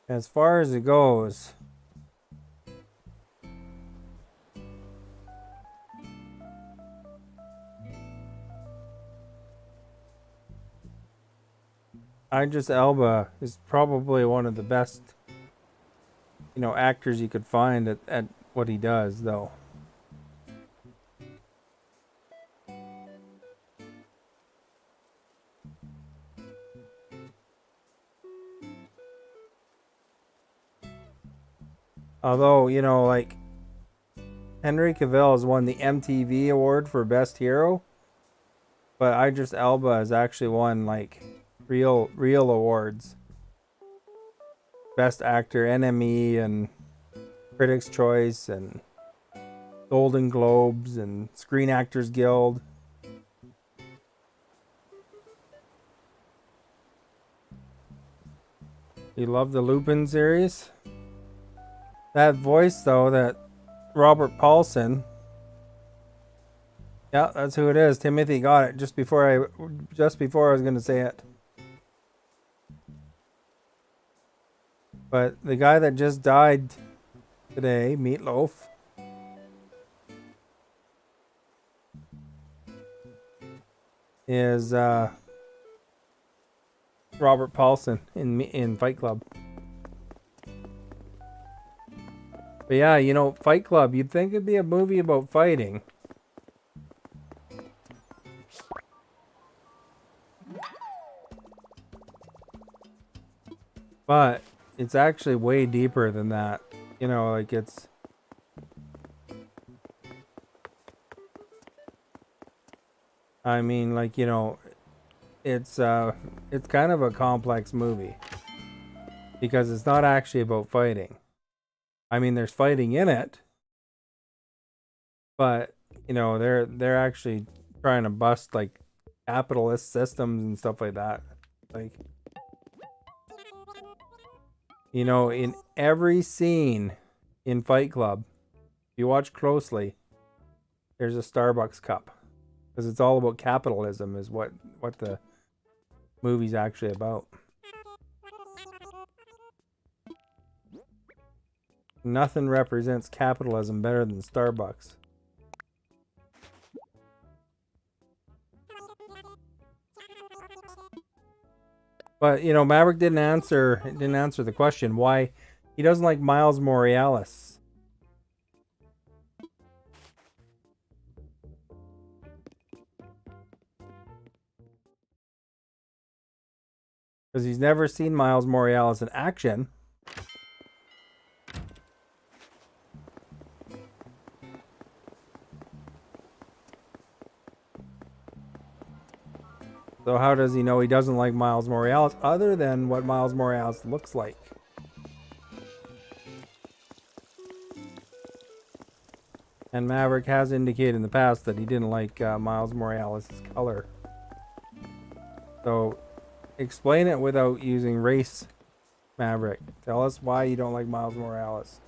S1: As far as it goes, Idris Elba is probably one of the best, you know, actors you could find at what he does, though. Although, you know, like, Henry Cavill has won the MTV award for Best Hero, but Idris Elba has actually won, like, real awards. Best Actor, NME, and Critics' Choice, and Golden Globes, and Screen Actors Guild. You love the Lupin series? That voice, though, that Robert Paulson. Yeah, that's who it is. Timothy got it just before I was going to say it. But the guy that just died today, Meatloaf, is Robert Paulson in Fight Club. But yeah, you know, Fight Club, you'd think it'd be a movie about fighting. But it's actually way deeper than that. You know, like it's... I mean, like, you know, it's kind of a complex movie. Because it's not actually about fighting. I mean, there's fighting in it, but you know, they're actually trying to bust like capitalist systems and stuff like that. Like, you know, in every scene in Fight Club, if you watch closely, there's a Starbucks cup because it's all about capitalism, is what the movie's actually about. Nothing represents capitalism better than Starbucks. But you know, Maverick didn't answer the question why he doesn't like Miles Morales. Because he's never seen Miles Morales in action. So how does he know he doesn't like Miles Morales other than what Miles Morales looks like? And Maverick has indicated in the past that he didn't like Miles Morales' color. So explain it without using race, Maverick. Tell us why you don't like Miles Morales.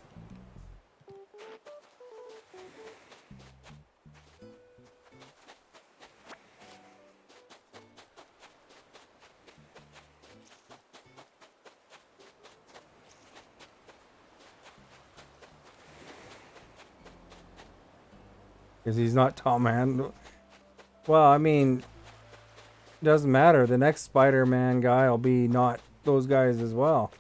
S1: Because he's not Tom Hanks. Well, I mean, it doesn't matter. The next Spider-Man guy will be not those guys as well.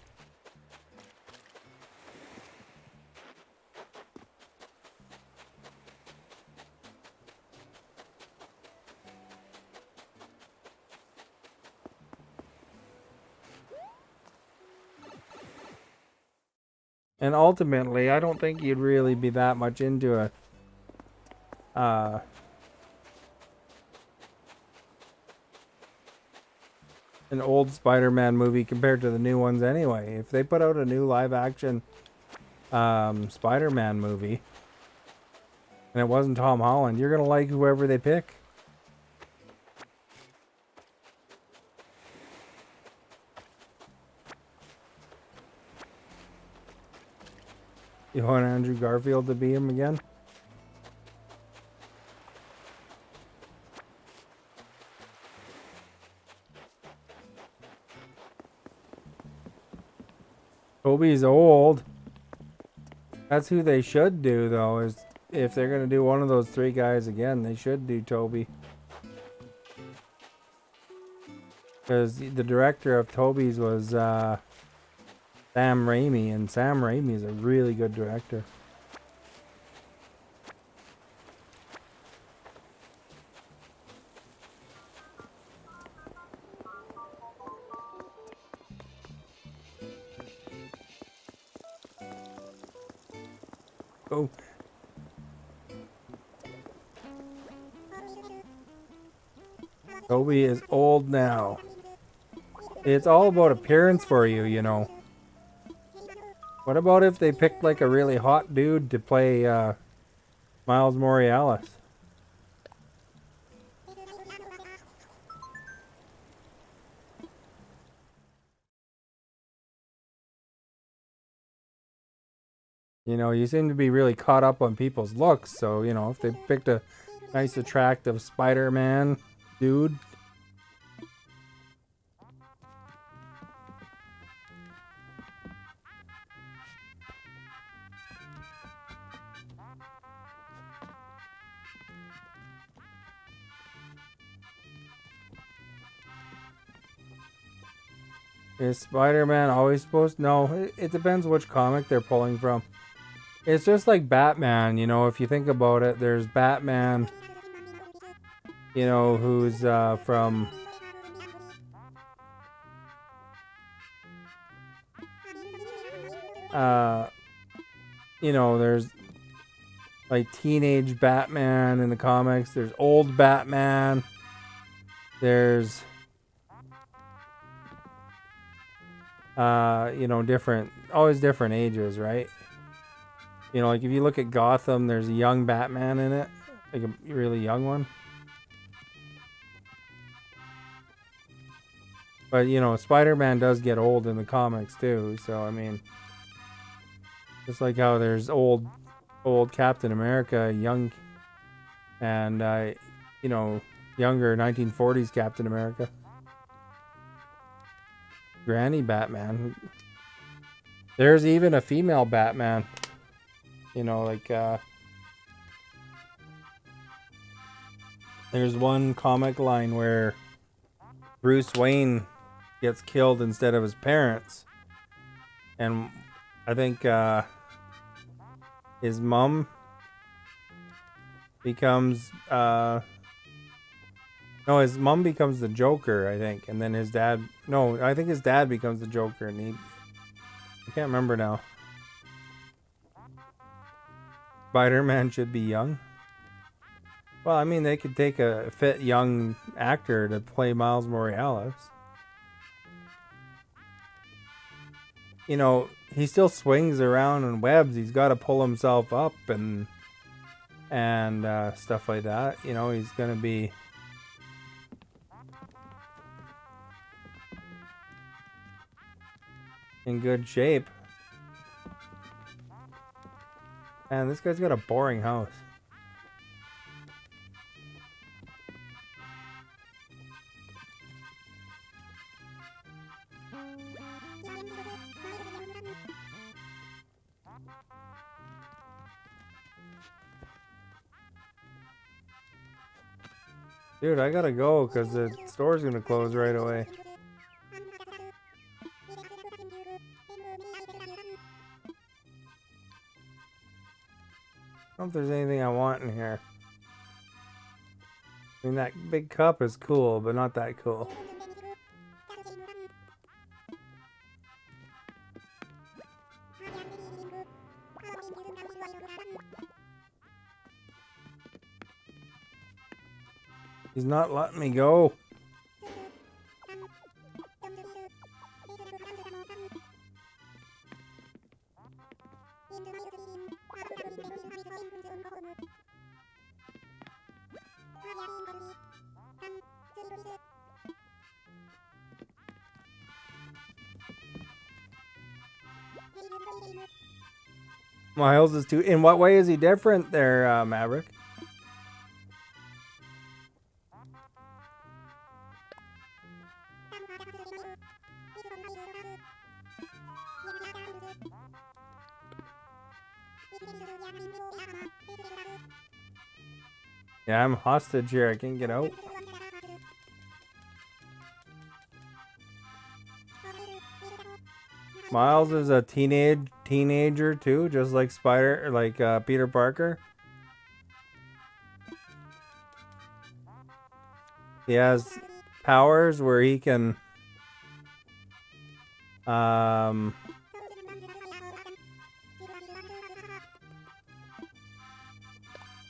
S1: And ultimately, I don't think you'd really be that much into an old Spider-Man movie compared to the new ones anyway. If they put out a new live-action Spider-Man movie, and it wasn't Tom Holland, you're gonna like whoever they pick. You want Andrew Garfield to be him again? Toby's old. That's who they should do, though, is if they're going to do one of those three guys again, they should do Toby. Because the director of Toby's was Sam Raimi, and Sam Raimi is a really good director. Oh. Toby is old now. It's all about appearance for you, you know. What about if they picked like a really hot dude to play Miles Morales? You know, you seem to be really caught up on people's looks, so, you know, if they picked a nice, attractive Spider-Man dude. Is Spider-Man always supposed? No, it depends which comic they're pulling from. It's just like Batman, you know, if you think about it, there's Batman, you know, who's from you know, there's like teenage Batman in the comics, there's old Batman, there's you know, always different ages, right? You know, like if you look at Gotham, there's a young Batman in it, like a really young one. But, you know, Spider-Man does get old in the comics too, so I mean, just like how there's old Captain America, young, and you know, younger 1940s Captain America. Granny Batman. There's even a female Batman. You know, like there's one comic line where Bruce Wayne gets killed instead of his parents, and I think his mom becomes no, his mom becomes the Joker, I think, and then his dad, no, I think his dad becomes the Joker, and I can't remember now. Spider-Man should be young. Well, I mean, they could take a fit young actor to play Miles Morales. You know, he still swings around in webs. He's got to pull himself up and stuff like that. You know, he's gonna be in good shape. Man, this guy's got a boring house. Dude, I gotta go because the store's gonna close right away. I don't know if there's anything I want in here. I mean, that big cup is cool, but not that cool. He's not letting me go. Miles is too. In what way is he different there, Maverick? Yeah, I'm hostage here. I can't get out. Miles is a teenager too, just like Peter Parker. He has powers where he can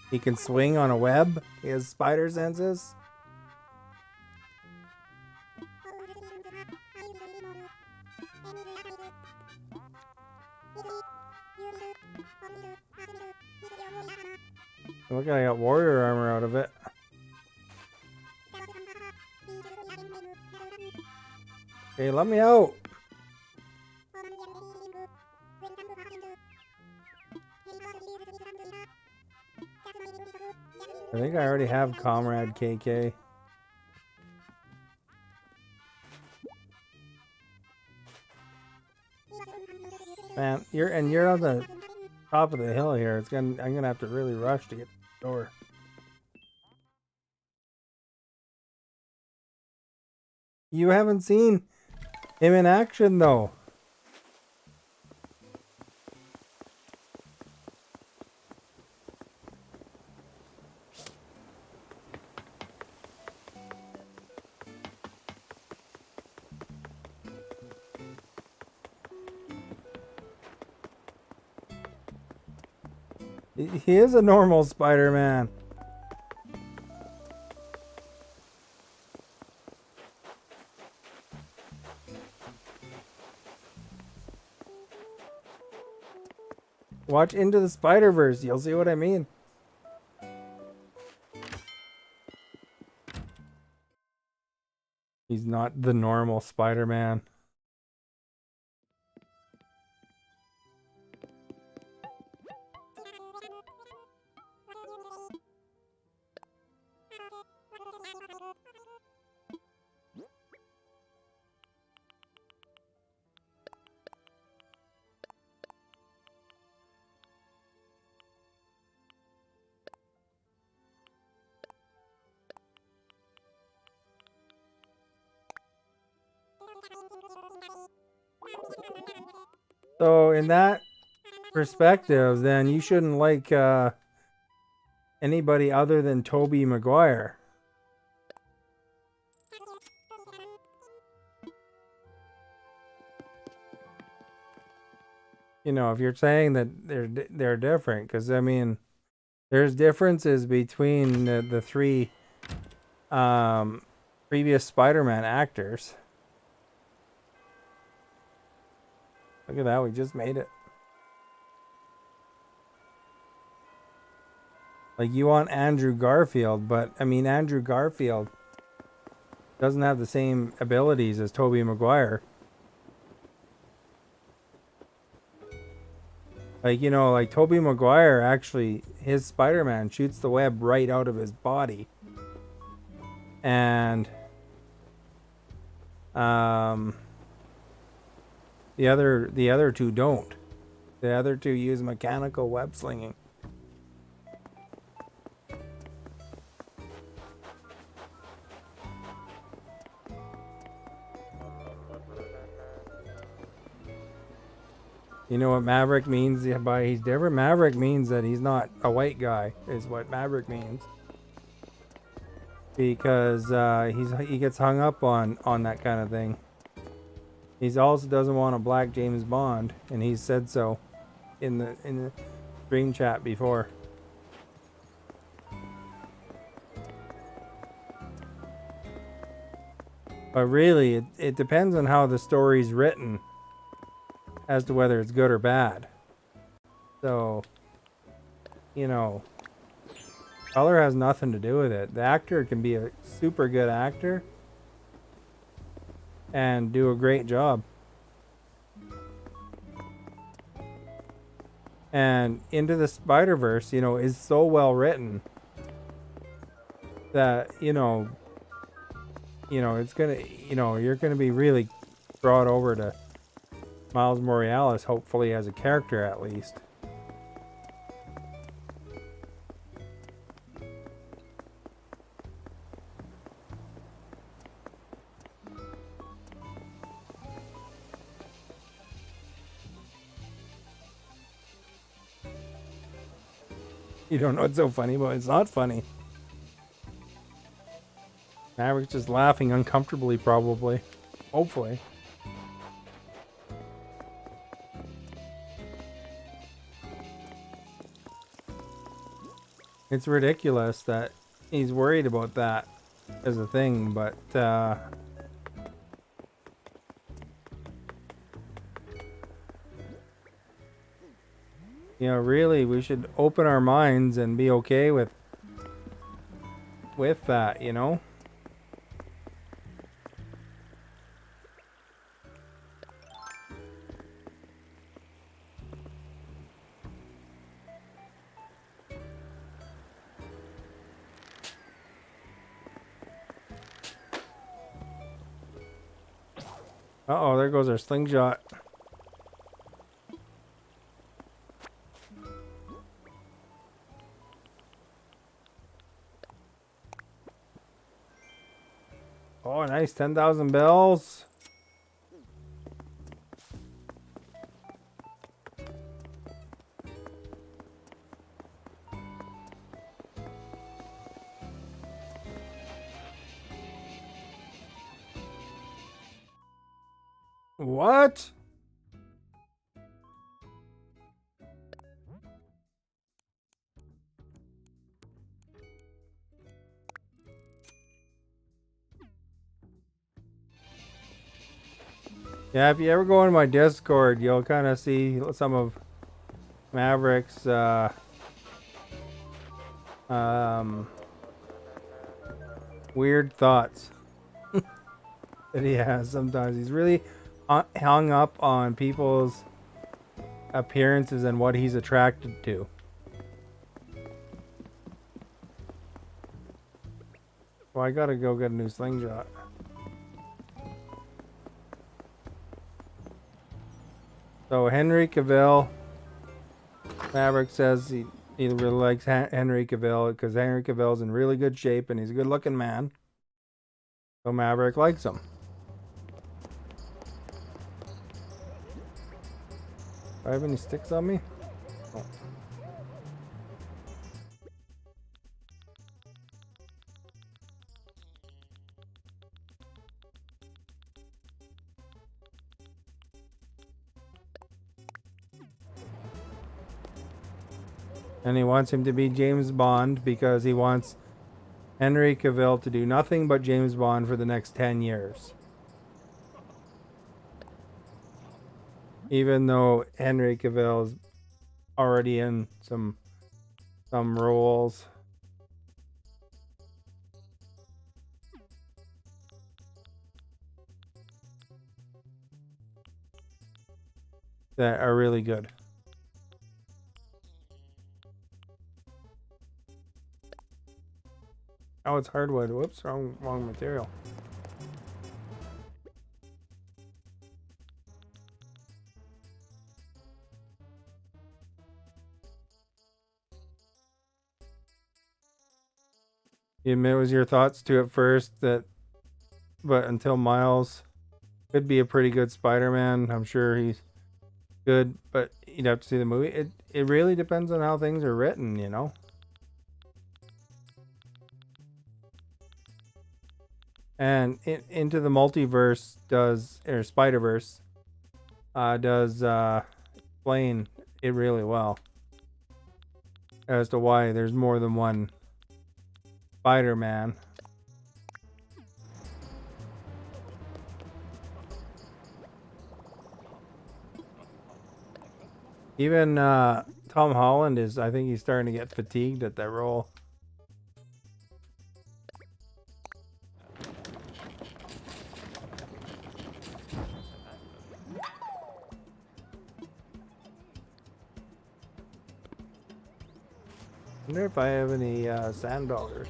S1: he can swing on a web. He has spider senses. Look, I got warrior armor out of it. Hey, let me out. I think I already have Comrade KK. Man, you're on the top of the hill here. I'm gonna have to really rush to get to the door. You haven't seen him in action though. He is a normal Spider-Man. Watch Into the Spider-Verse, you'll see what I mean. He's not the normal Spider-Man. So in that perspective, then you shouldn't like anybody other than Tobey Maguire. You know, if you're saying that they're different, because I mean, there's differences between the three previous Spider-Man actors. Look at that, we just made it. Like, you want Andrew Garfield, but I mean, Andrew Garfield doesn't have the same abilities as Tobey Maguire. Like, you know, like Tobey Maguire actually, his Spider-Man shoots the web right out of his body. And the other two don't. The other two use mechanical web slinging. You know what Maverick means by he's different? Maverick means that he's not a white guy, is what Maverick means. Because he gets hung up on that kind of thing. He also doesn't want a black James Bond, and he's said so in the stream chat before. But really, it depends on how the story's written as to whether it's good or bad. So, you know, color has nothing to do with it. The actor can be a super good actor and do a great job. And Into the Spider-Verse, you know, is so well written that, it's gonna, you're gonna be really brought over to Miles Morales, hopefully as a character at least. You don't know what's so funny, but it's not funny. Maverick's just laughing uncomfortably, probably. Hopefully. It's ridiculous that he's worried about that as a thing, but really we should open our minds and be okay with that, Uh-oh, there goes our slingshot. Oh, nice. 10,000 bells. What? Yeah, if you ever go into my Discord, you'll kind of see some of Maverick's weird thoughts that he has sometimes. He's really hung up on people's appearances and what he's attracted to. Well, I gotta go get a new slingshot. So Henry Cavill, Maverick says he really likes Henry Cavill because Henry Cavill's in really good shape and he's a good looking man. So Maverick likes him. Do I have any sticks on me? Oh. And he wants him to be James Bond because he wants Henry Cavill to do nothing but James Bond for the next 10 years. Even though Henry Cavill is already in some roles. That are really good. Oh, it's hardwood. Whoops, wrong material. You admit it was your thoughts too at first but until Miles could be a pretty good Spider-Man. I'm sure he's good, but you'd have to see the movie. It really depends on how things are written, And Into the Multiverse Spider-Verse does explain it really well as to why there's more than one Spider-Man. Even Tom Holland is, I think he's starting to get fatigued at that role. I wonder if I have any sand dollars.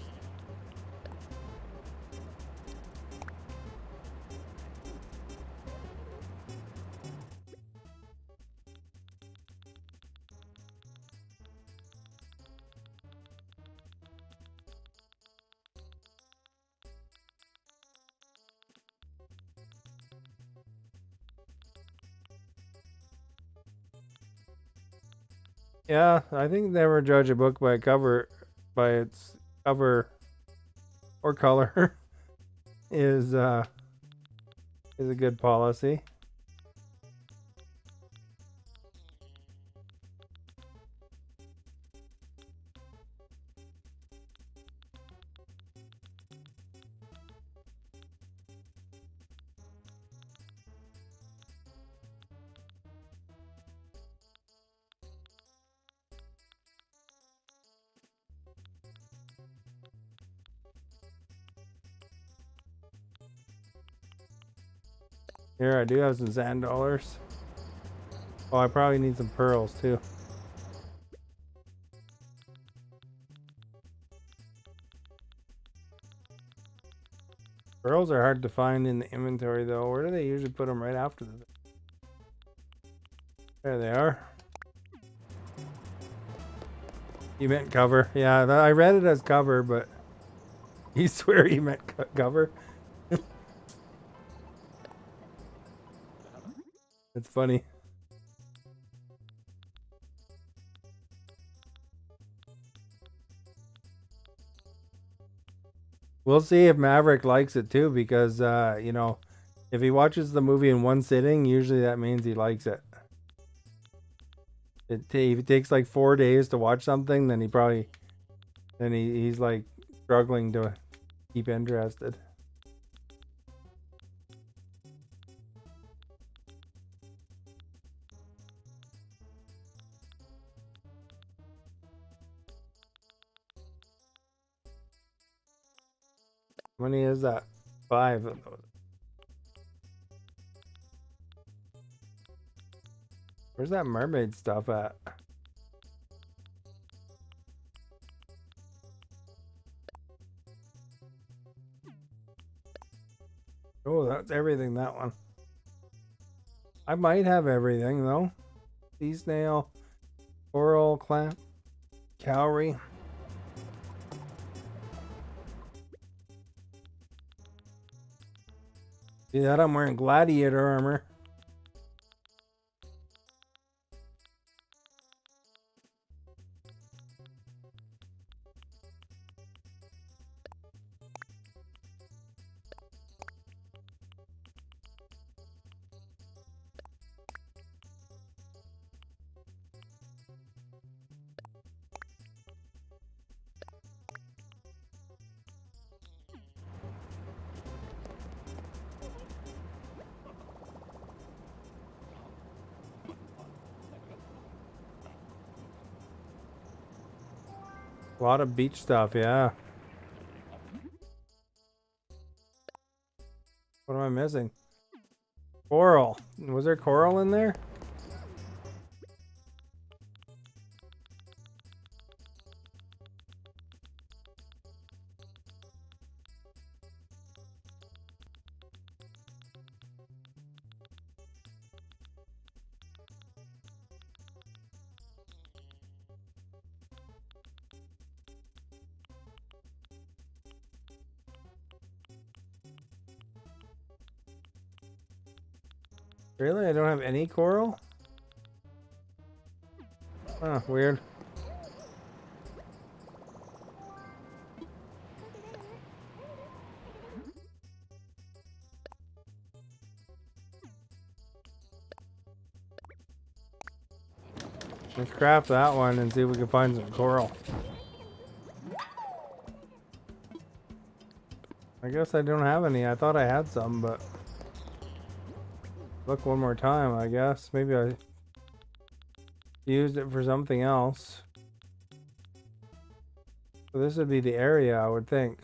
S1: Yeah, I think never judge a book by its cover or color is a good policy. Here, I do have some sand dollars. Oh, I probably need some pearls too. Pearls are hard to find in the inventory though. Where do they usually put them? Right after the... There they are. You meant cover. Yeah, I read it as cover, but you swear you meant cover? It's funny. We'll see if Maverick likes it too, because you know, if he watches the movie in one sitting, usually that means he likes it. If it takes like 4 days to watch something, then he's like struggling to keep interested. How many is that? 5 of those. Where's that mermaid stuff at? Oh, that's everything, that one. I might have everything though. Sea snail, coral, clam, cowrie. See that? I'm wearing gladiator armor. A lot of beach stuff, yeah. What am I missing? Coral. Was there coral in there? Really? I don't have any coral? Huh, weird. Let's craft that one and see if we can find some coral. I guess I don't have any. I thought I had some, but... Look one more time, I guess. Maybe I Used it for something else. So this would be the area, I would think.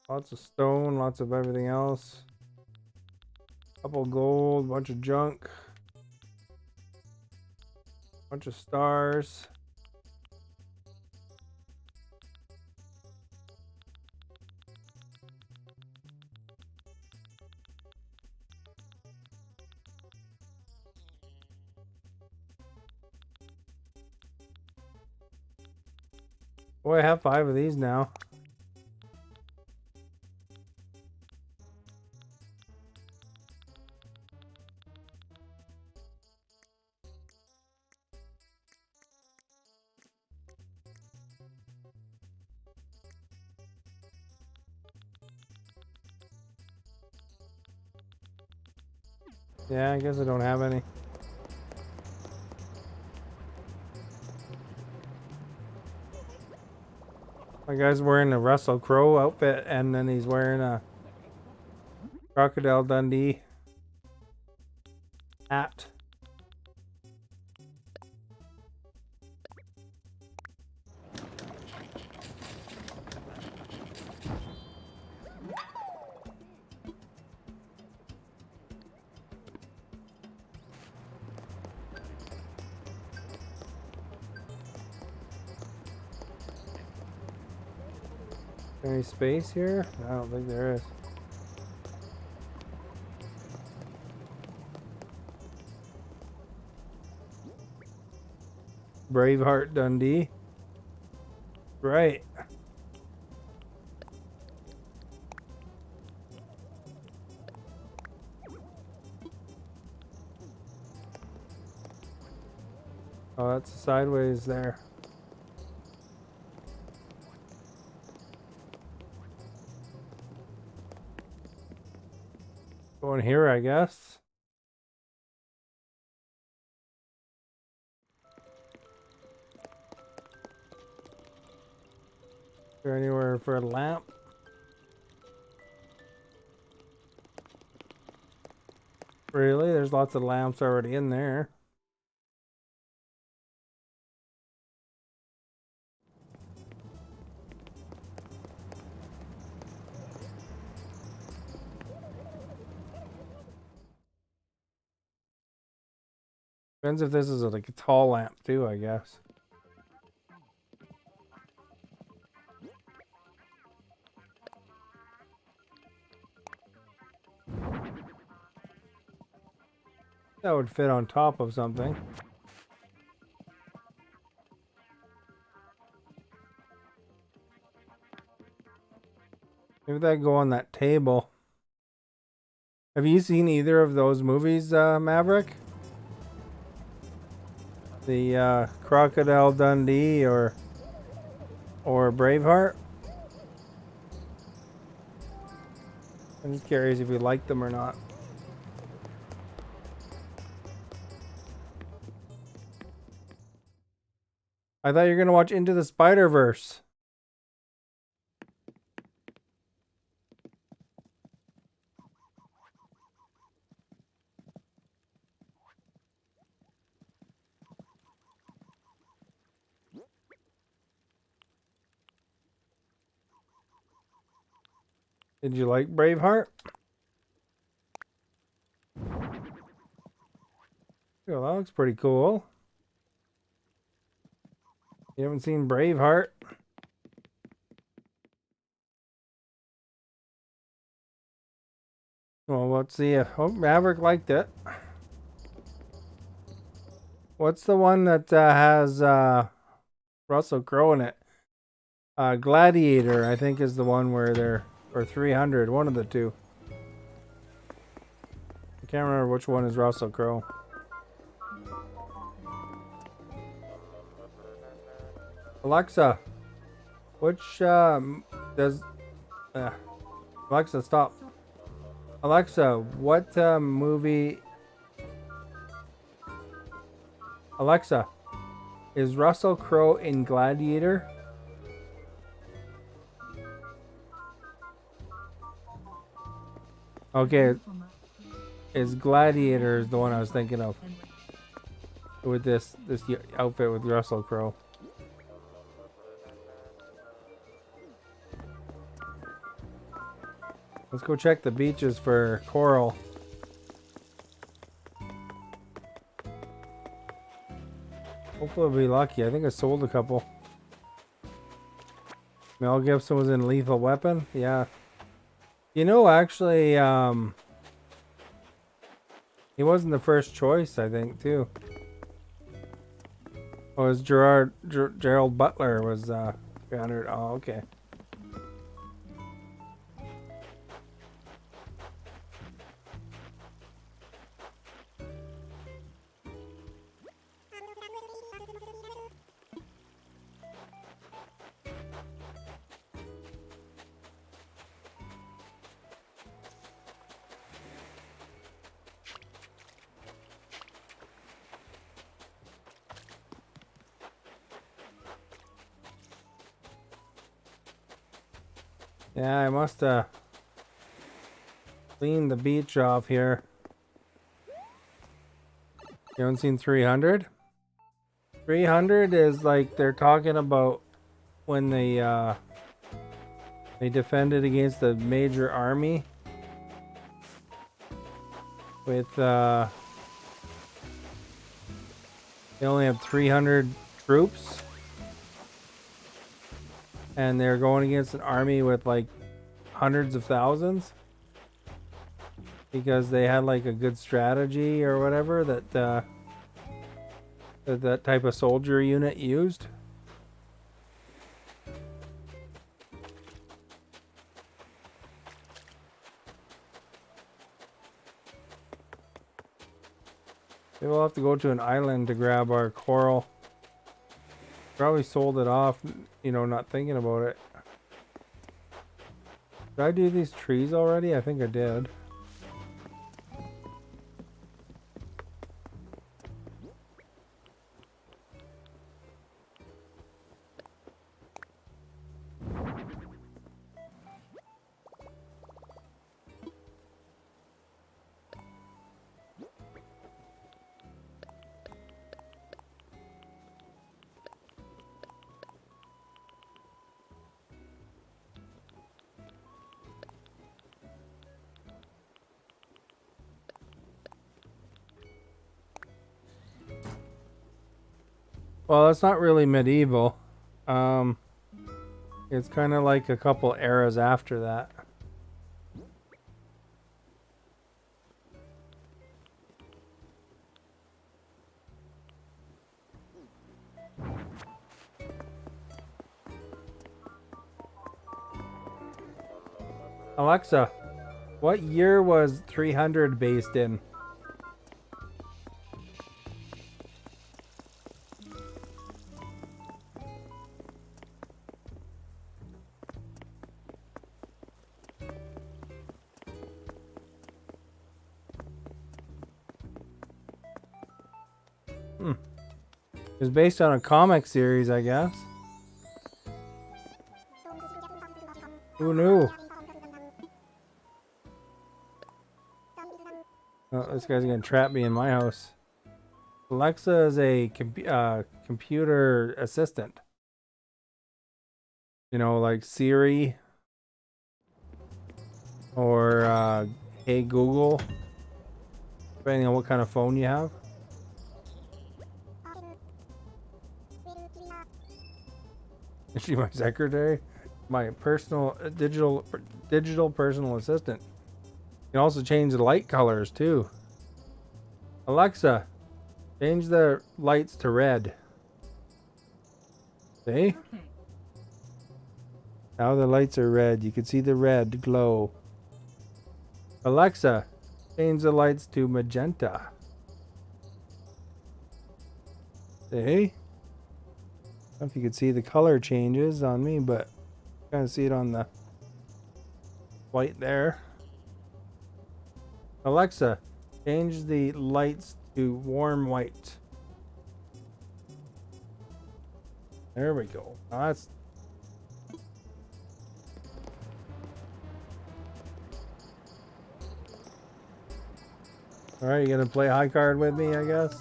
S1: Lots of stone, lots of everything else. Couple gold, bunch of junk. Bunch of stars. Boy, I have 5 of these now. Yeah, I guess I don't have any. My guy's wearing a Russell Crowe outfit, and then he's wearing a Crocodile Dundee hat. Any space here? I don't think there is. Braveheart Dundee. Right. Oh, that's sideways there. Going here, I guess. Is there anywhere for a lamp? Really? There's lots of lamps already in there. Depends if this is like a tall lamp too, I guess. That would fit on top of something. Maybe that go on that table. Have you seen either of those movies, Maverick? The Crocodile Dundee or Braveheart? I'm just curious if you like them or not. I thought you were gonna watch Into the Spider-Verse. Did you like Braveheart? Oh, that looks pretty cool. You haven't seen Braveheart? Well, let's see. Oh, Maverick liked it. What's the one that has Russell Crowe in it? Gladiator, I think, is the one where they're... Or 300, one of the two. I can't remember which one is Russell Crowe. Alexa, which does... Alexa, stop. Alexa, what movie... Alexa, is Russell Crowe in Gladiator? Okay, it's Gladiator is the one I was thinking of. With this outfit with Russell Crowe. Let's go check the beaches for coral. Hopefully we'll be lucky. I think I sold a couple. Mel Gibson was in Lethal Weapon. Yeah. You know, actually, he wasn't the first choice, I think, too. Oh, it was Gerald Butler was 300. Oh, okay. Yeah, I must clean the beach off here. You haven't seen 300? 300 is like they're talking about when they defended against the major army with they only have 300 troops. And they're going against an army with like hundreds of thousands because they had like a good strategy or whatever that that type of soldier unit used. Maybe we'll have to go to an island to grab our coral. Probably sold it off, you know, not thinking about it. Did I do these trees already? I think I did. Well, it's not really medieval. It's kind of like a couple eras after that. Alexa, what year was 300 based in? It was based on a comic series, I guess. Who knew? Oh, this guy's gonna trap me in my house. Alexa is a computer assistant. You know, like Siri or Hey Google, depending on what kind of phone you have. Is she my secretary? My personal digital personal assistant. You can also change the light colors too. Alexa, change the lights to red. See?
S5: Okay.
S1: Now the lights are red. You can see the red glow. Alexa, change the lights to magenta. See? I don't know if you could see the color changes on me, but you kind of see it on the white there. Alexa, change the lights to warm white. There we go. Now that's Alright, you gonna play high card with me, I guess?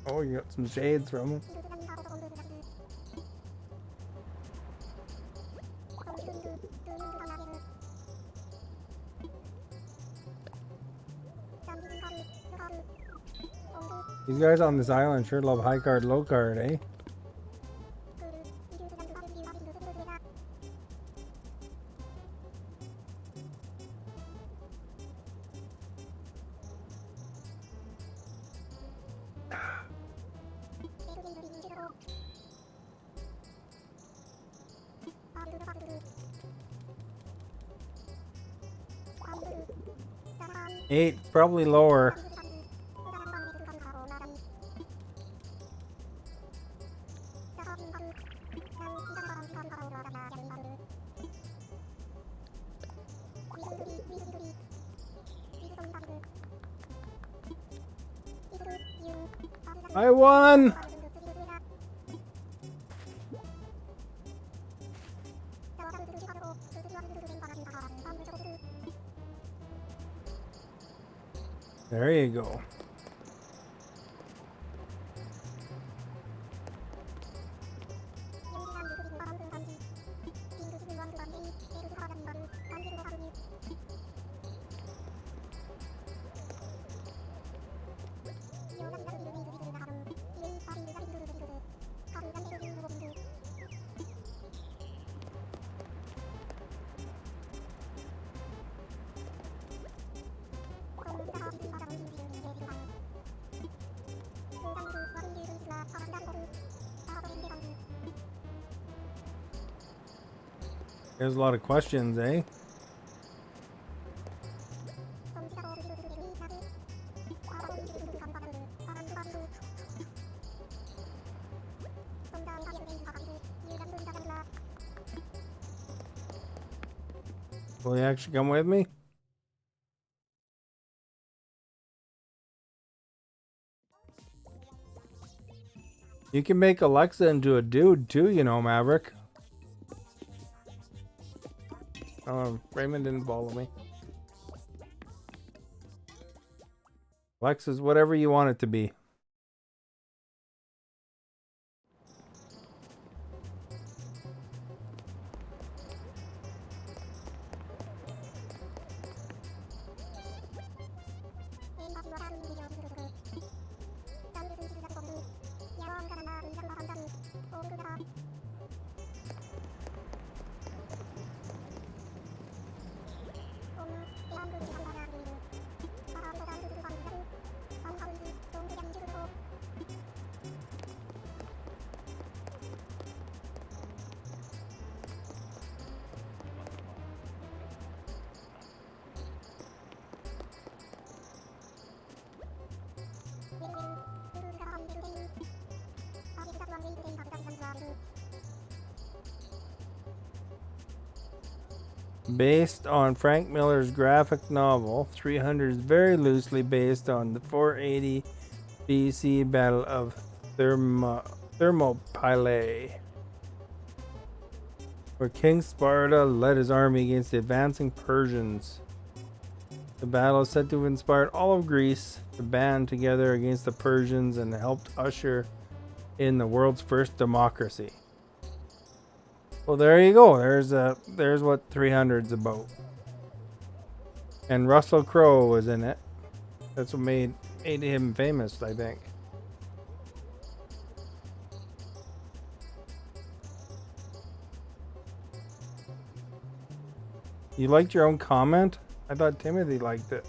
S1: Oh, you got some shades from him. These guys on this island sure love high card, low card, eh? Eight, probably lower. I won! There you go. There's a lot of questions, eh? Will you actually come with me? You can make Alexa into a dude too, you know, Maverick. Raymond didn't follow me. Alexa's whatever you want it to be. Based on Frank Miller's graphic novel, 300 is very loosely based on the 480 BC Battle of Thermopylae, where King Sparta led his army against the advancing Persians. The battle is said to have inspired all of Greece to band together against the Persians and helped usher in the world's first democracy. Well, there you go. There's what 300's about. And Russell Crowe was in it. That's what made him famous, I think. You liked your own comment? I thought Timothy liked it.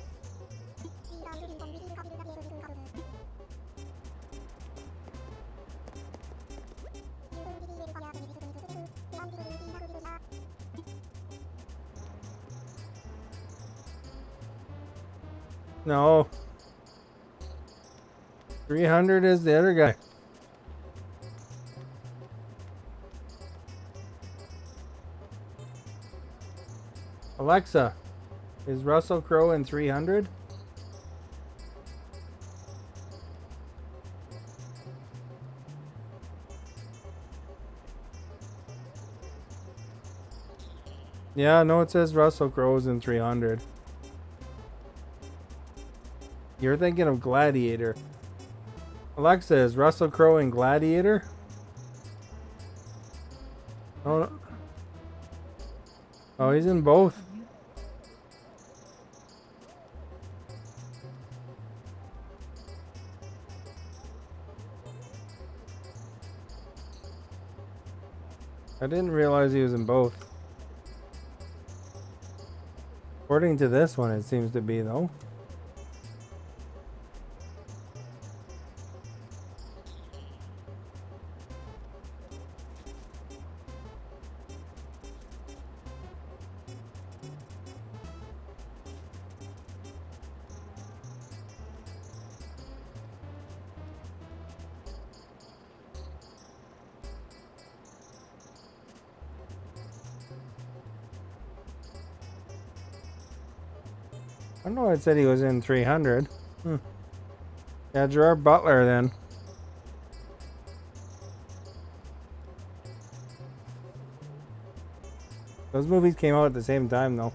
S1: No. 300 is the other guy. Alexa, is Russell Crowe in 300? Yeah, no, it says Russell Crowe's in 300. You're thinking of Gladiator. Alexa, is Russell Crowe in Gladiator? Oh, no. Oh, he's in both. I didn't realize he was in both. According to this one, it seems to be, though. I don't know. It said he was in 300. Yeah, Gerard Butler then. Those movies came out at the same time, though.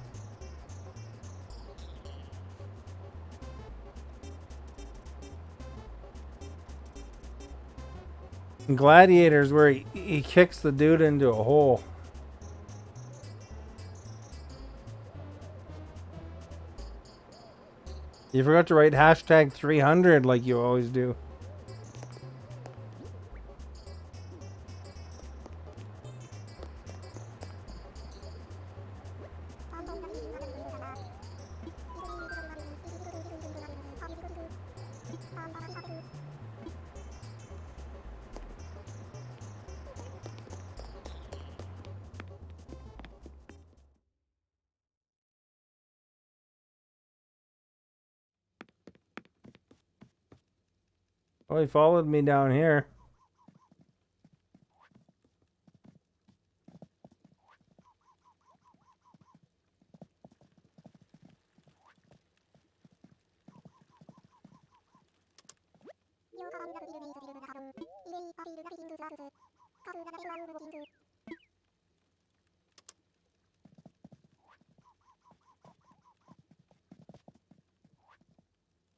S1: Gladiators, where he kicks the dude into a hole. You forgot to write hashtag 300 like you always do. Well, he followed me down here.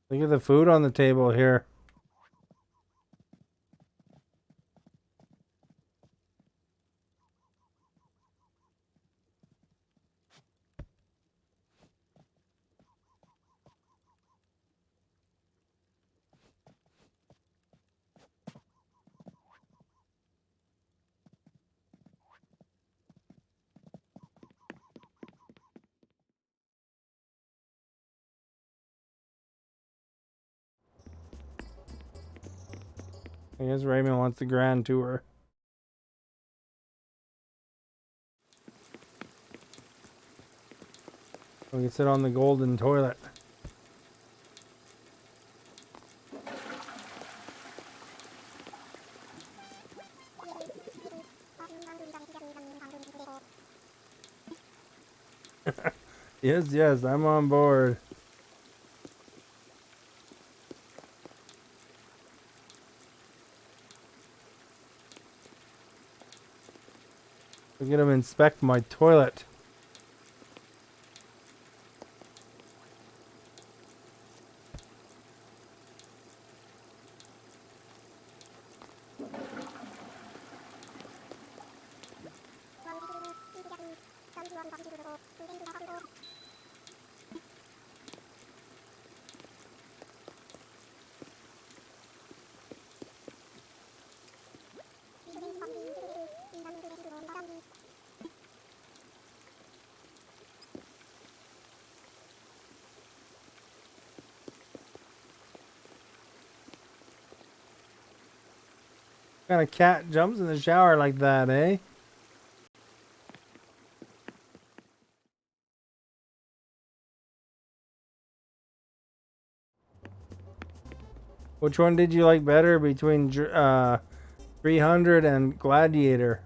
S1: Look at the food on the table here. I guess Raymond wants the grand tour. We can sit on the golden toilet. Yes, I'm on board. We're gonna inspect my toilet. What kind of cat jumps in the shower like that, eh? Which one did you like better between 300 and Gladiator?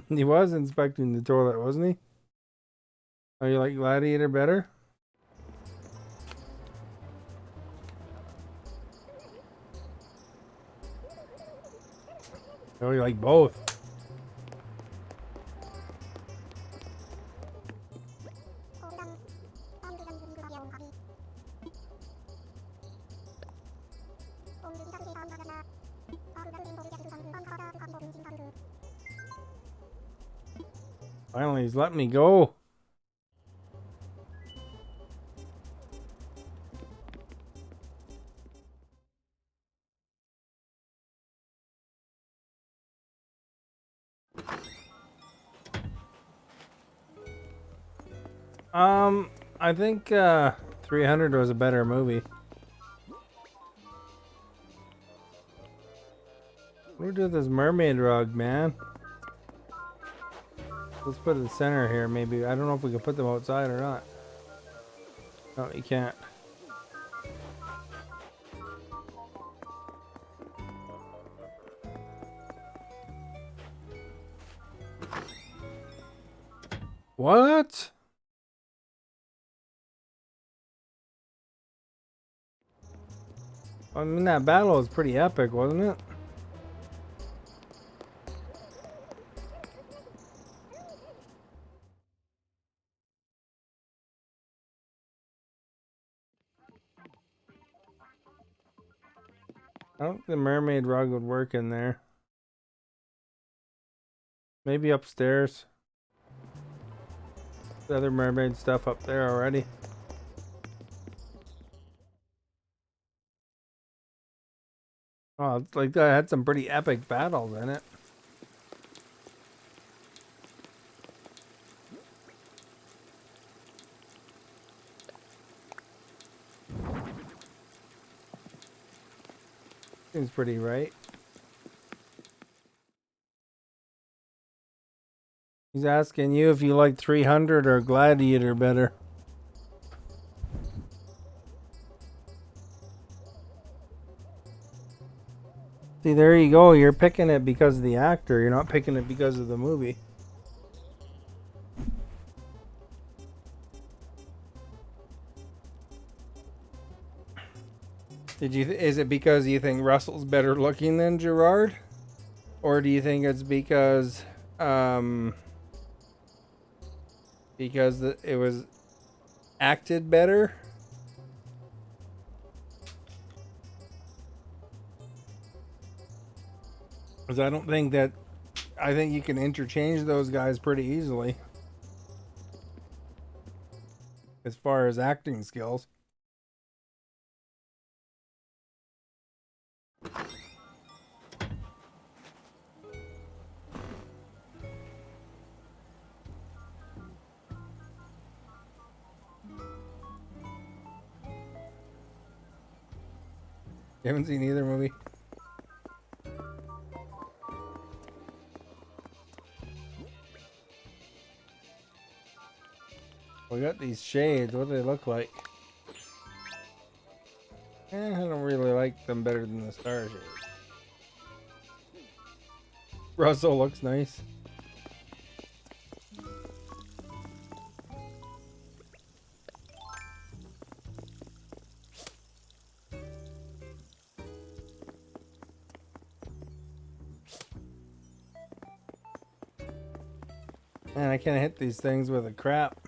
S1: He was inspecting the toilet, wasn't he? Oh, you like Gladiator better? Oh, you like both? Finally, he's letting me go. I think 300 was a better movie. What do we do with this mermaid rug, man? Let's put it in the center here, maybe. I don't know if we can put them outside or not. No, you can't. What? I mean, that battle was pretty epic, wasn't it? I don't think the mermaid rug would work in there. Maybe upstairs. The other mermaid stuff up there already. Oh, it's like that had some pretty epic battles in it. Seems pretty right. He's asking you if you like 300 or Gladiator better. See, there you go. You're picking it because of the actor. You're not picking it because of the movie. Is it because you think Russell's better looking than Gerard? Or do you think it's because it was acted better? Because I think you can interchange those guys pretty easily as far as acting skills. You haven't seen either movie? We got these shades. What do they look like? I don't really like them better than the star shades. Russell looks nice. Man, I can't hit these things with a crap.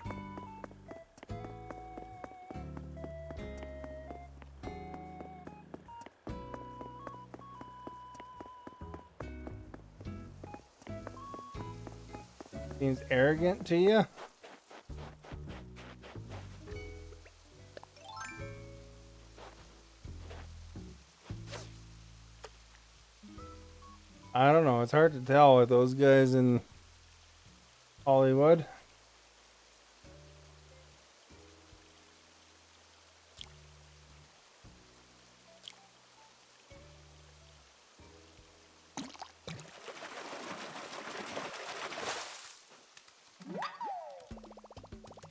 S1: Seems arrogant to you? I don't know. It's hard to tell with those guys in Hollywood.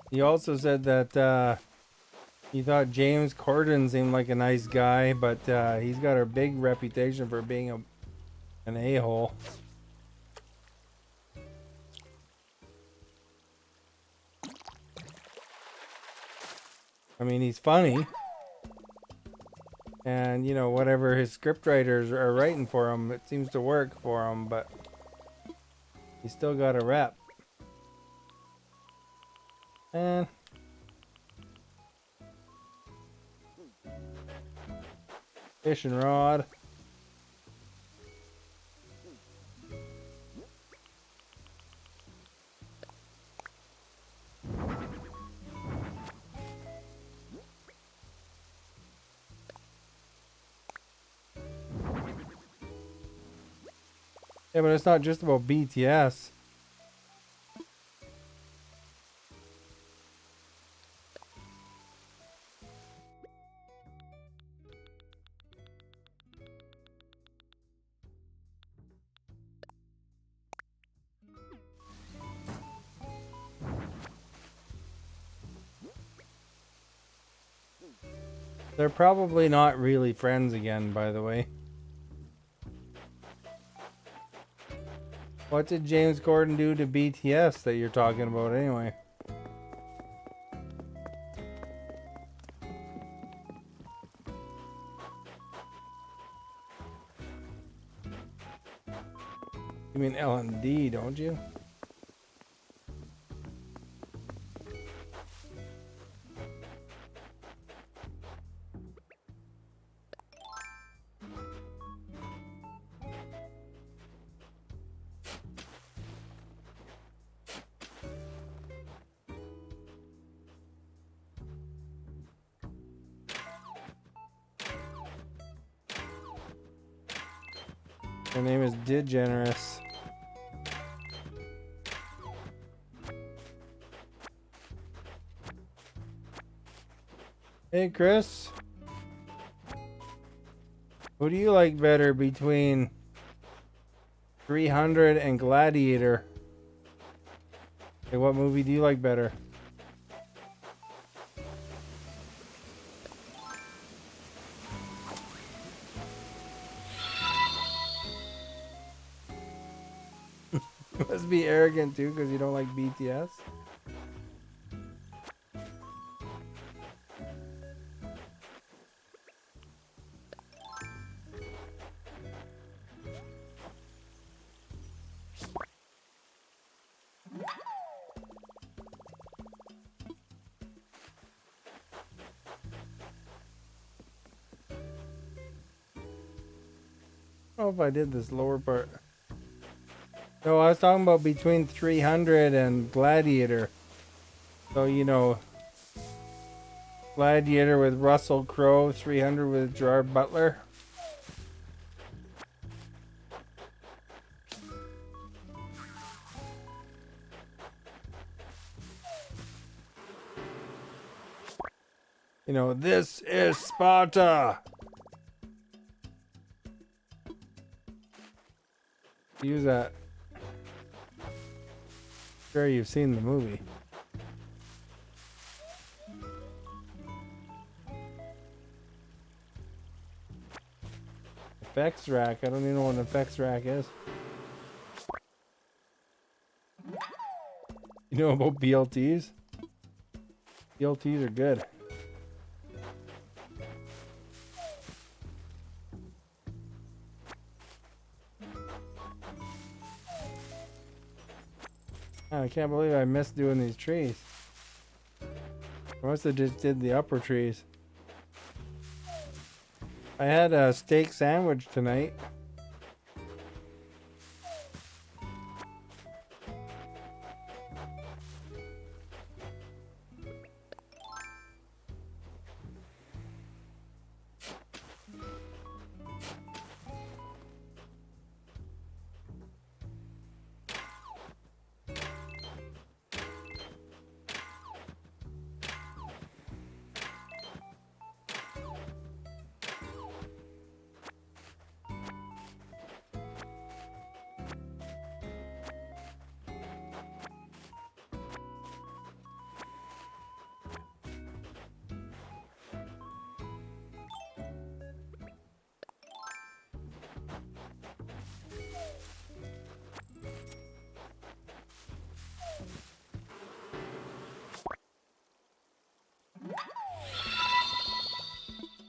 S1: He also said that he thought James Corden seemed like a nice guy, but he's got a big reputation for being an a-hole. I mean, he's funny. And, you know, whatever his scriptwriters are writing for him, it seems to work for him, but he's still got a rep. And fishing rod. Yeah, but it's not just about BTS. They're probably not really friends again, by the way. What did James Corden do to BTS that you're talking about anyway? You mean L&D, don't you? Her name is DeGeneres. Hey, Chris. Who do you like better between 300 and Gladiator? Hey, what movie do you like better? You must be arrogant too because you don't like BTS. I don't know if I did this lower part. No, I was talking about between 300 and Gladiator. So, you know, Gladiator with Russell Crowe, 300 with Gerard Butler. You know, this is Sparta. Use that. Sure, you've seen the movie. Effects rack. I don't even know what an effects rack is. You know about BLTs? BLTs are good. I can't believe I missed doing these trees. I must have just did the upper trees. I had a steak sandwich tonight.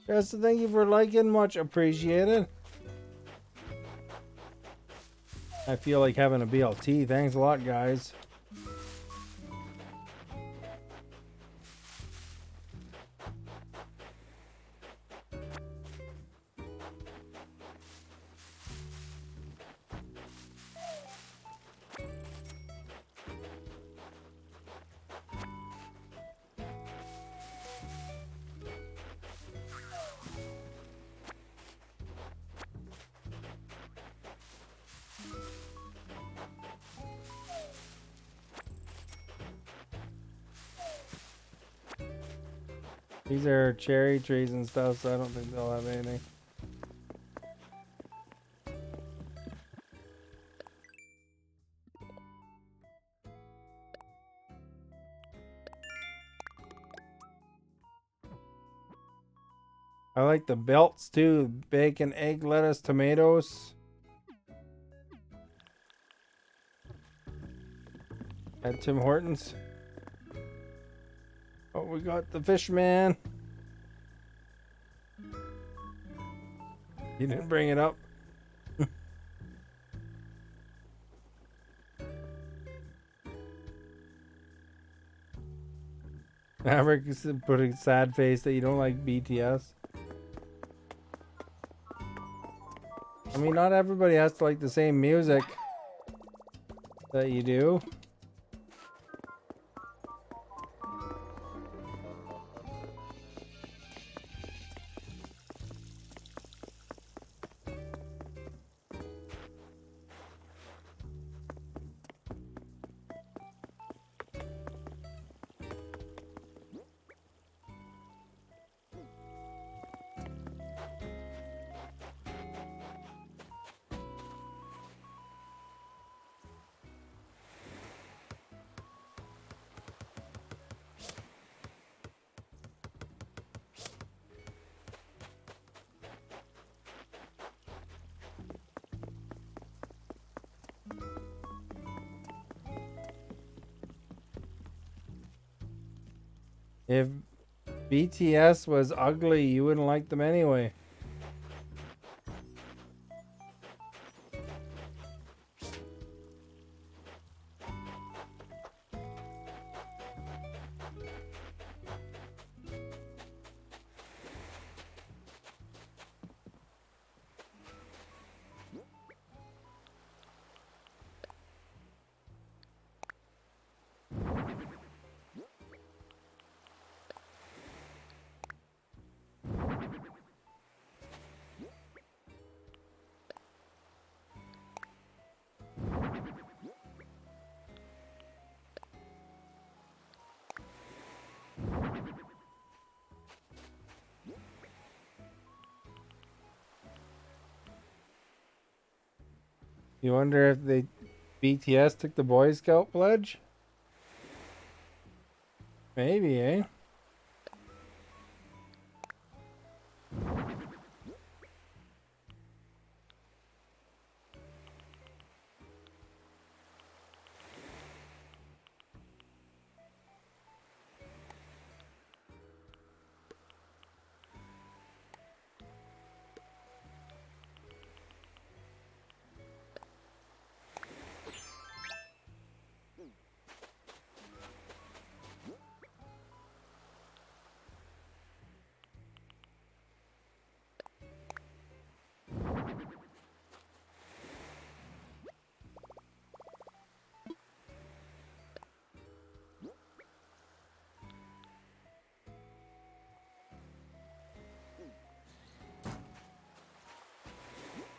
S1: Yes, thank you for liking. Much appreciated. I feel like having a BLT. Thanks a lot, guys. These are cherry trees and stuff, so I don't think they'll have anything. I like the belts too. Bacon, egg, lettuce, tomatoes. At Tim Hortons. Oh, we got the fish man. You didn't bring it up. Maverick is putting sad face that you don't like BTS. I mean, not everybody has to like the same music that you do. If BTS was ugly, you wouldn't like them anyway. You wonder if they BTS took the Boy Scout pledge? Maybe, eh?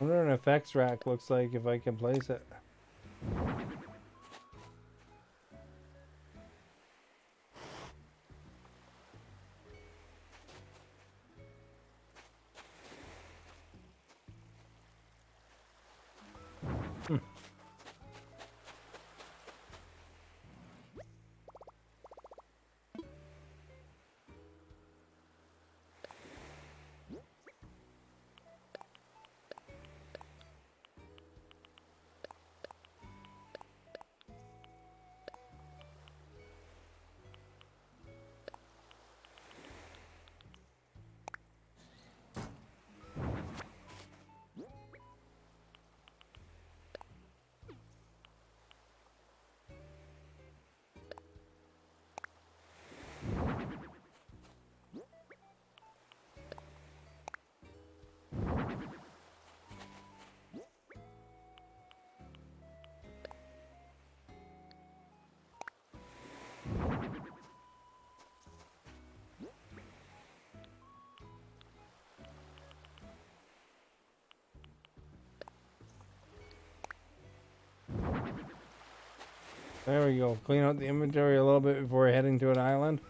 S1: I wonder what an effects rack looks like if I can place it. There we go. Clean out the inventory a little bit before heading to an island.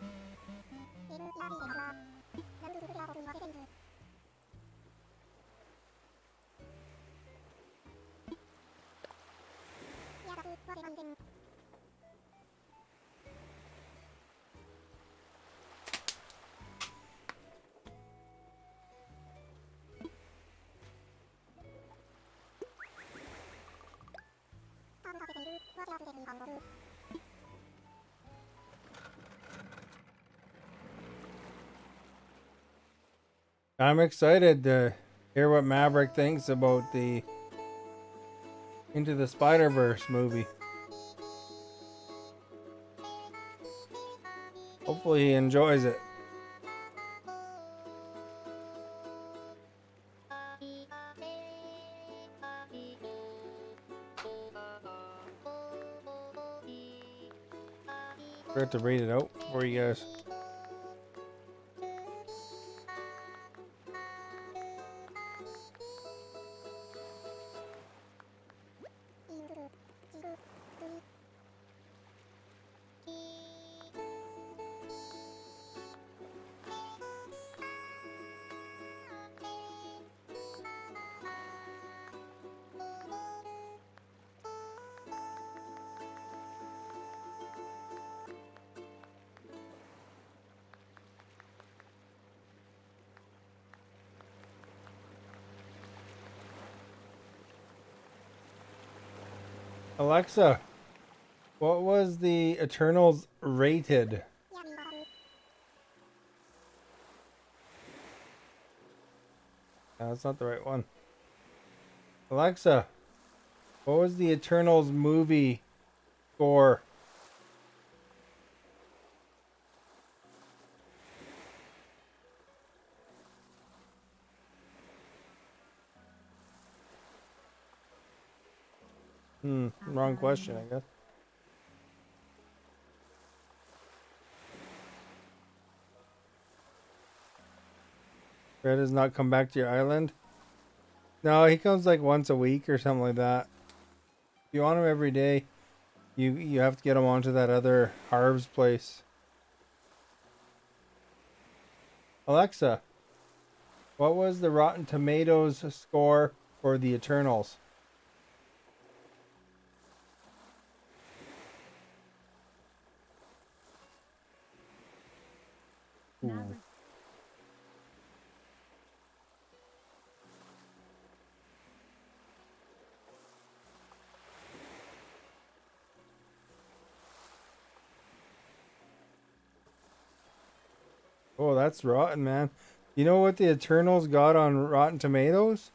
S1: I'm excited to hear what Maverick thinks about the Into the Spider-Verse movie. Hopefully he enjoys it. Forgot to read it out for you guys. Alexa, what was the Eternals rated? No, that's not the right one. Alexa, what was the Eternals movie score? Wrong question, I guess. Fred has not come back to your island? No, he comes like once a week or something like that. If you want him every day, you have to get him onto that other Harv's place. Alexa, what was the Rotten Tomatoes score for the Eternals? Ooh. Oh, that's rotten, man. You know what the Eternals got on Rotten Tomatoes?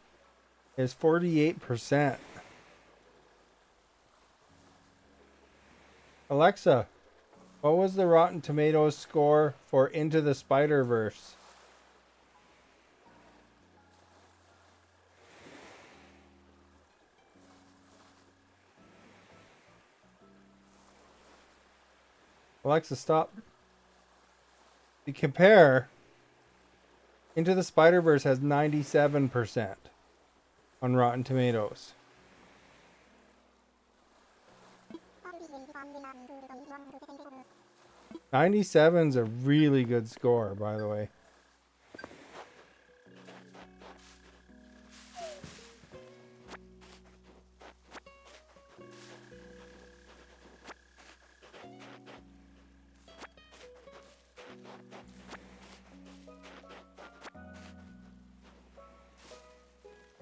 S1: It's 48%. Alexa, what was the Rotten Tomatoes score for Into the Spider-Verse? Alexa, stop. To compare, Into the Spider-Verse has 97% on Rotten Tomatoes. 97's a really good score, by the way.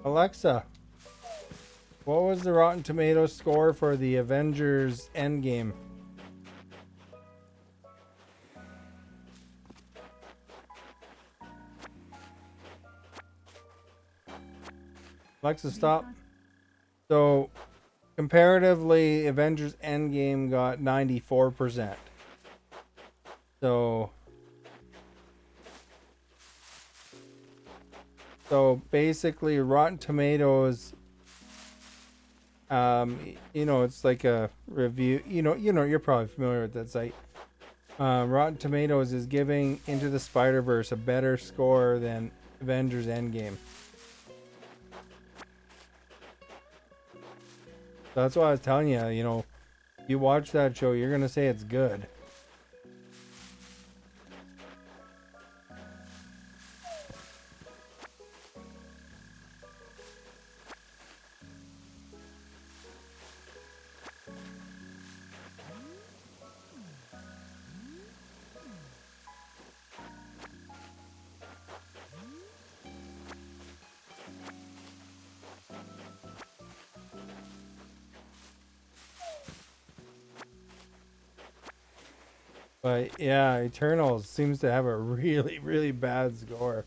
S1: Alexa, what was the Rotten Tomatoes score for the Avengers Endgame? Alexa, stop. So, comparatively, Avengers Endgame got 94%. So basically, Rotten Tomatoes, it's like a review. You're probably familiar with that site. Rotten Tomatoes is giving Into the Spider-Verse a better score than Avengers Endgame. So that's why I was telling you, You watch that show, you're gonna say it's good. But yeah, Eternals seems to have a really, really bad score.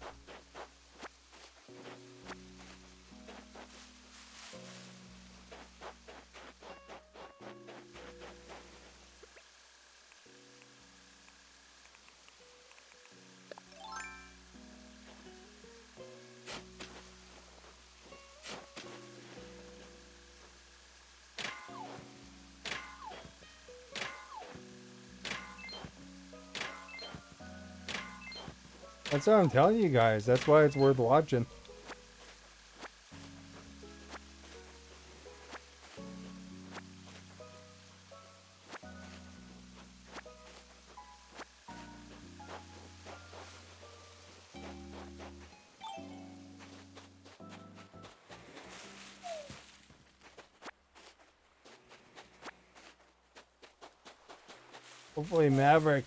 S1: That's what I'm telling you guys. That's why it's worth watching. Hopefully Maverick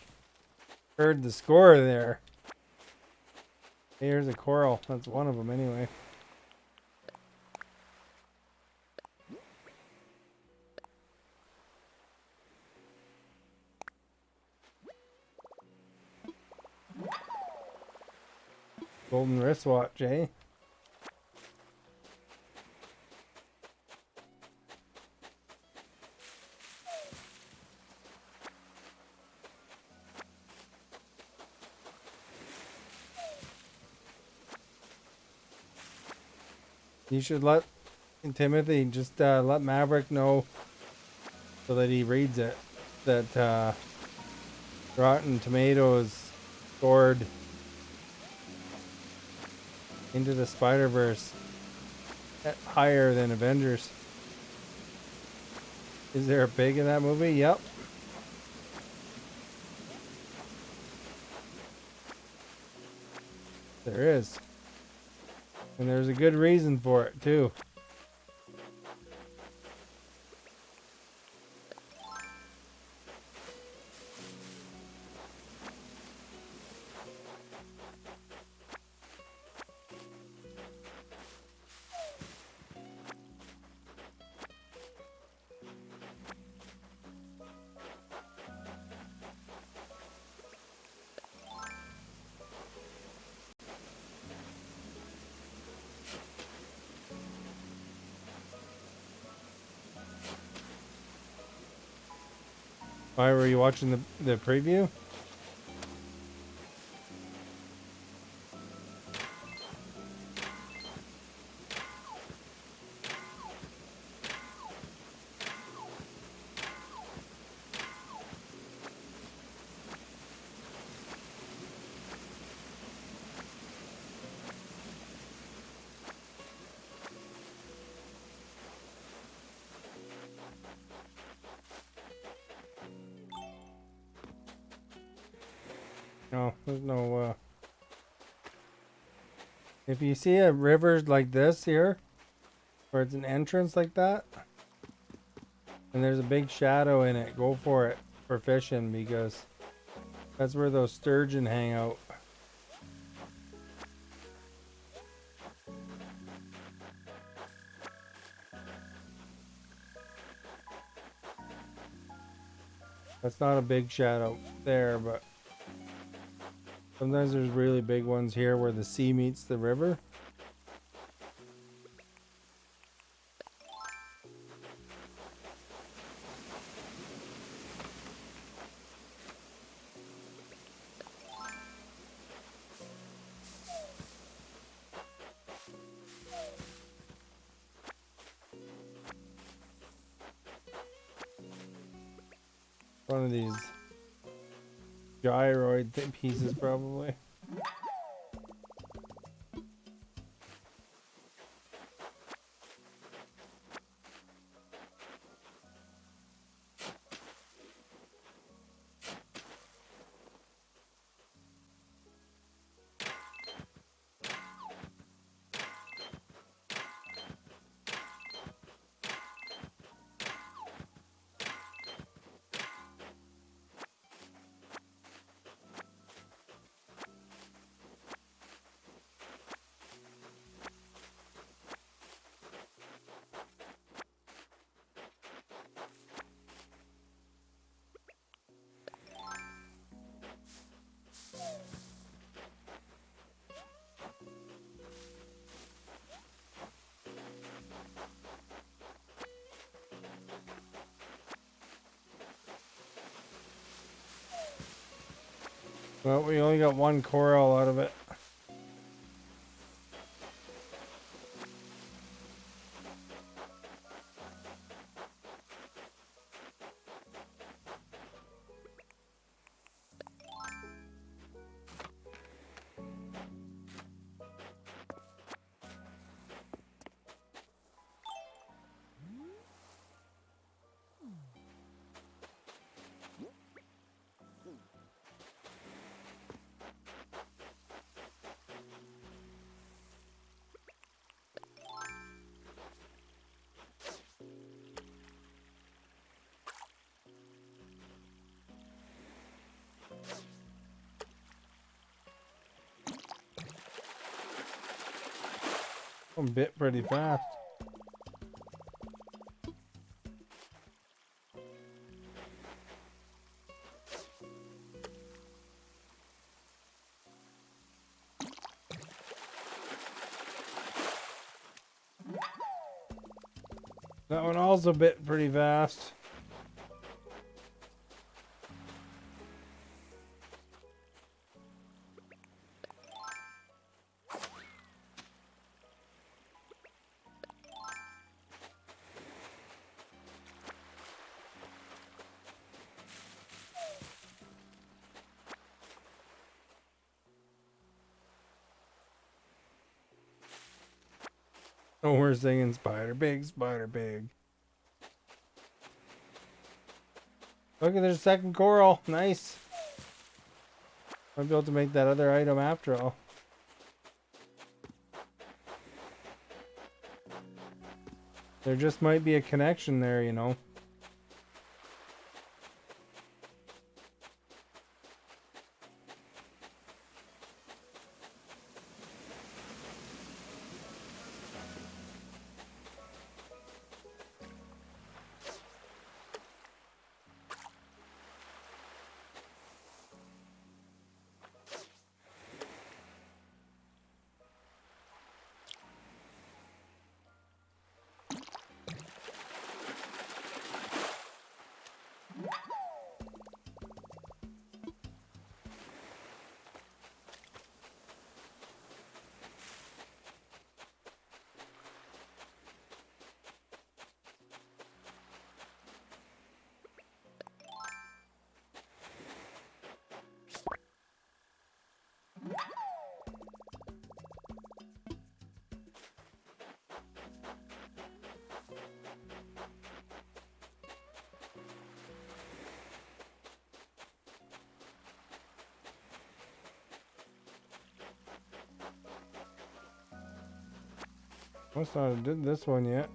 S1: heard the score there. Hey, here's a coral. That's one of them anyway. Golden wristwatch, eh? You should let Timothy just let Maverick know so that he reads it that Rotten Tomatoes scored Into the Spider-Verse higher than Avengers. Is there a pig in that movie? Yep. There is. And there's a good reason for it, too. Why were you watching the preview? No, there's no, if you see a river like this here, where it's an entrance like that, and there's a big shadow in it, go for it for fishing because that's where those sturgeon hang out. That's not a big shadow there, but sometimes there's really big ones here where the sea meets the river. One of these gyroid pieces, probably. Well, we only got one coral out of it. I'm bit pretty fast. That one also bit pretty fast. Oh, we're singing Spider Pig, Spider Pig. Look at there's a second coral. Nice. Might be able to make that other item after all. There just might be a connection there, you know. Must not have did this one yet.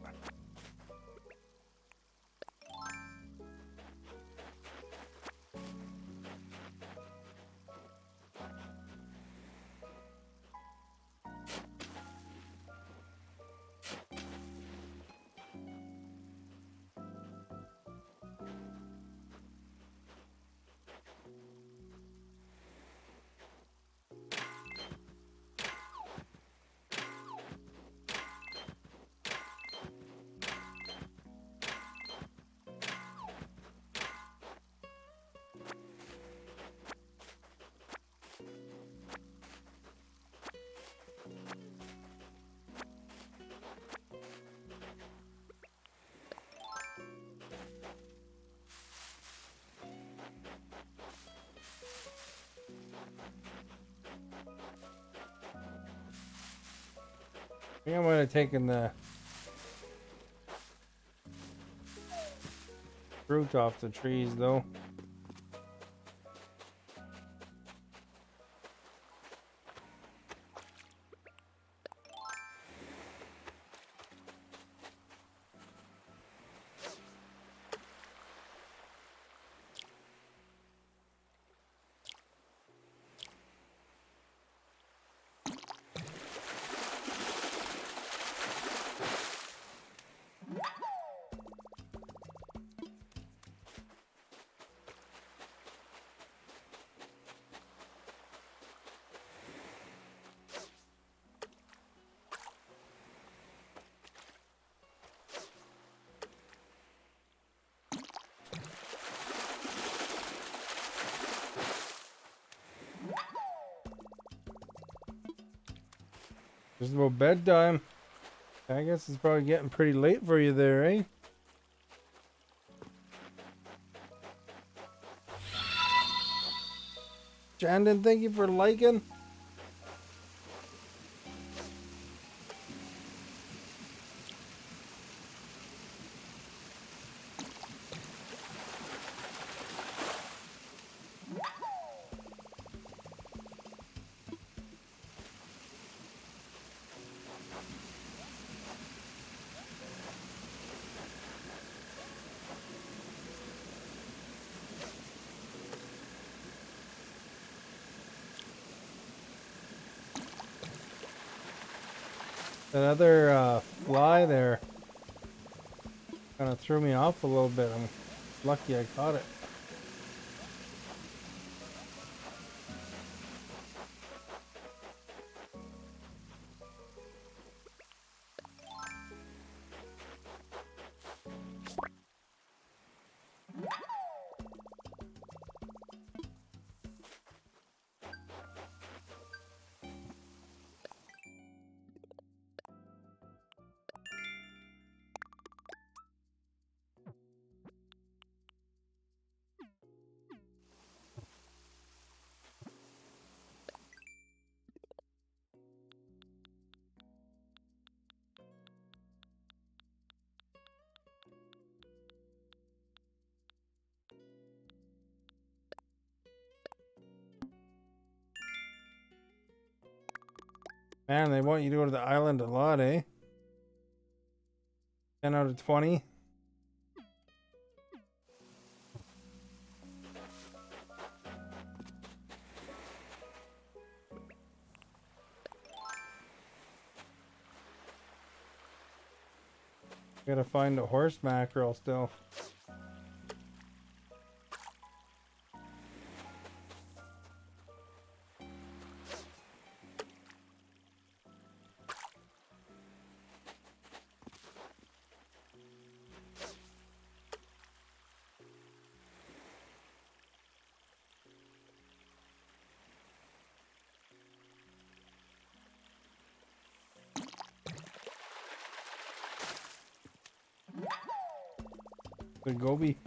S1: I think I might have taken the fruit off the trees though. It's about bedtime. I guess it's probably getting pretty late for you there, eh? Shandon, thank you for liking. That other fly there kind of threw me off a little bit. I'm lucky I caught it. Man, they want you to go to the island a lot, eh? 10 out of 20. Gotta find a horse mackerel still. The goby.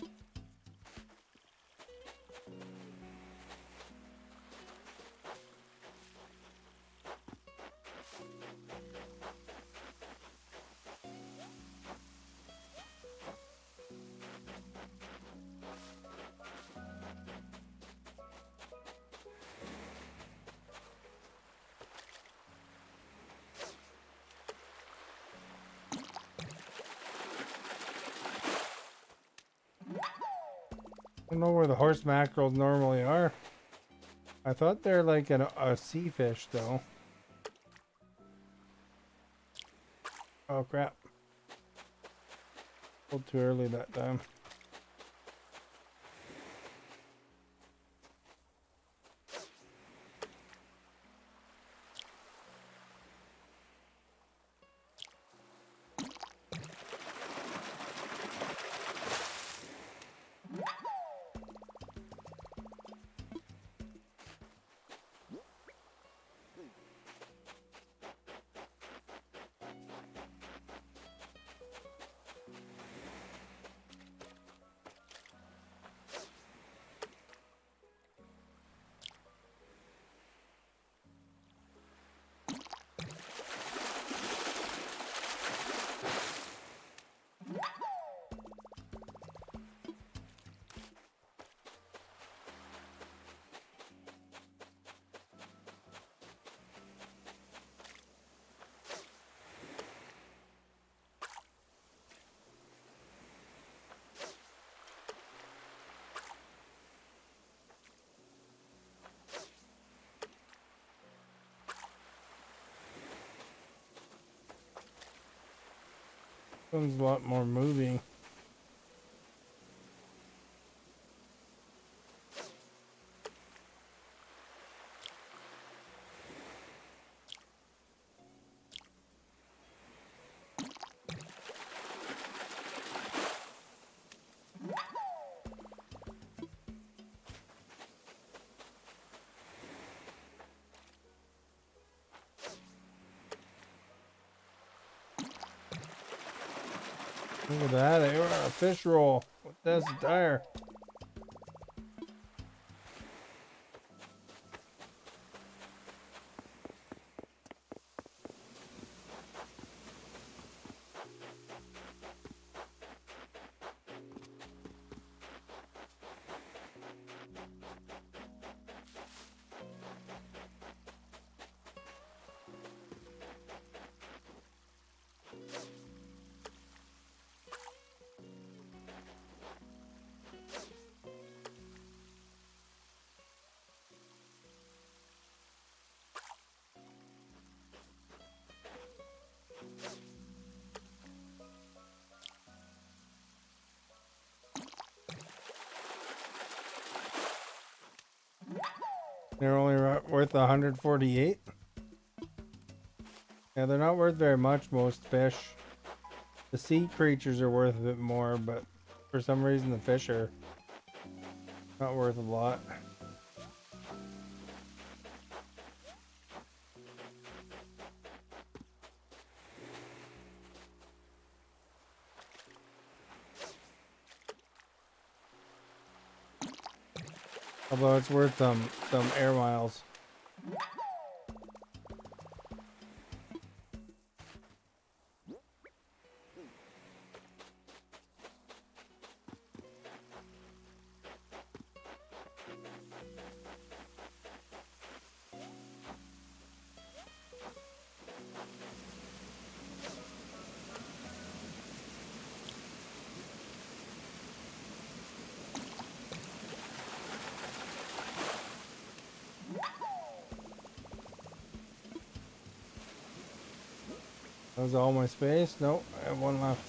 S1: I don't know where the horse mackerels normally are. I thought they're like a sea fish, though. Oh crap. A little too early that time. This one's a lot more moving. Look at that, they were a fish roll. What does the tire? They're only worth 148. Yeah, they're not worth very much, most fish. The sea creatures are worth a bit more, but for some reason the fish are not worth a lot. Although it's worth some air miles. That was all my space? Nope, I have one left.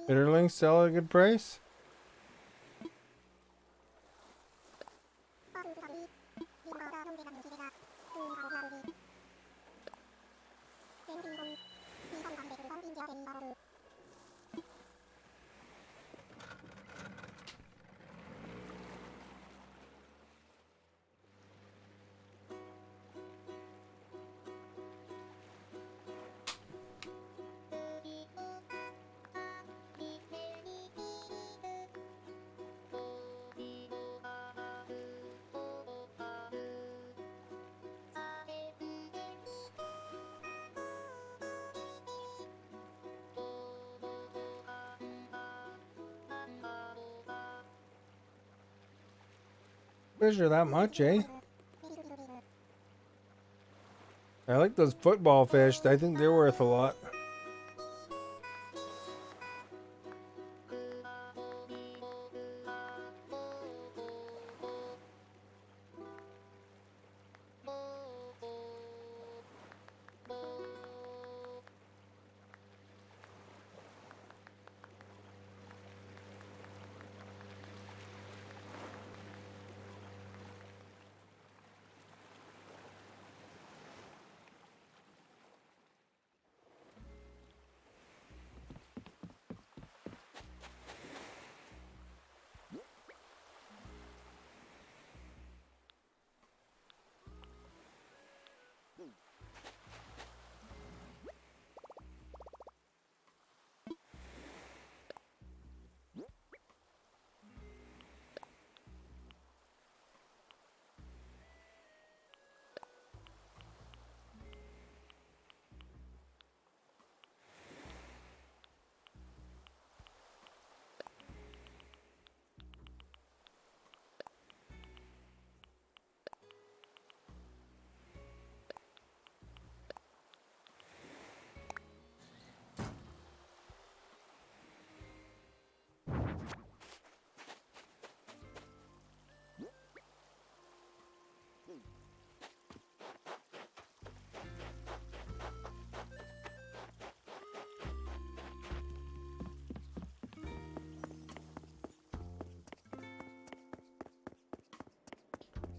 S1: Bitterlings sell at a good price? Fish are that much, eh? I like those football fish. I think they're worth a lot.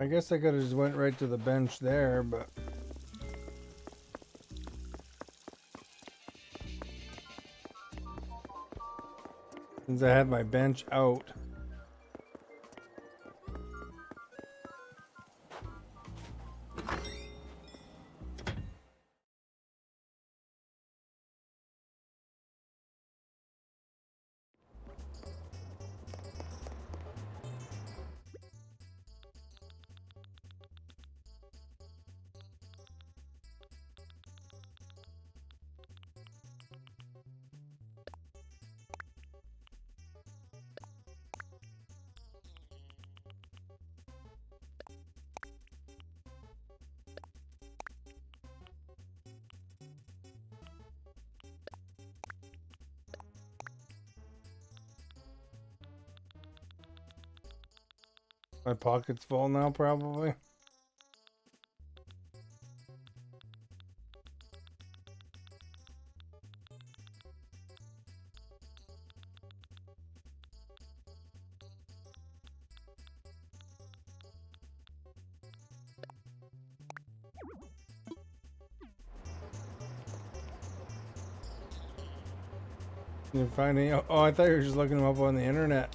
S1: I guess I could have just went right to the bench there, but since I had my bench out. My pocket's full now, probably. You're finding? Oh, I thought you were just looking them up on the internet.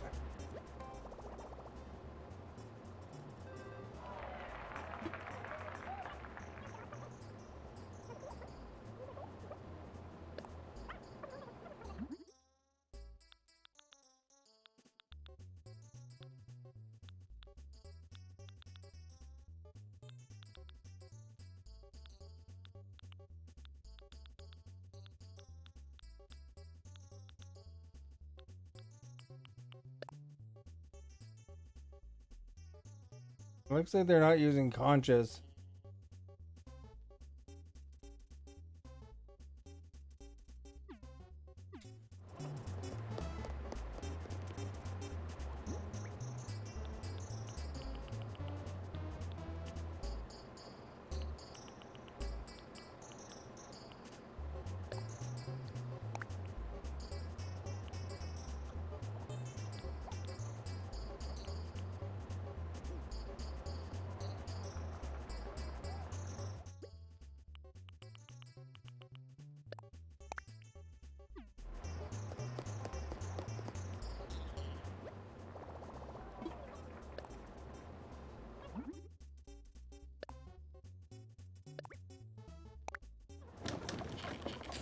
S1: Looks like they're not using conchas.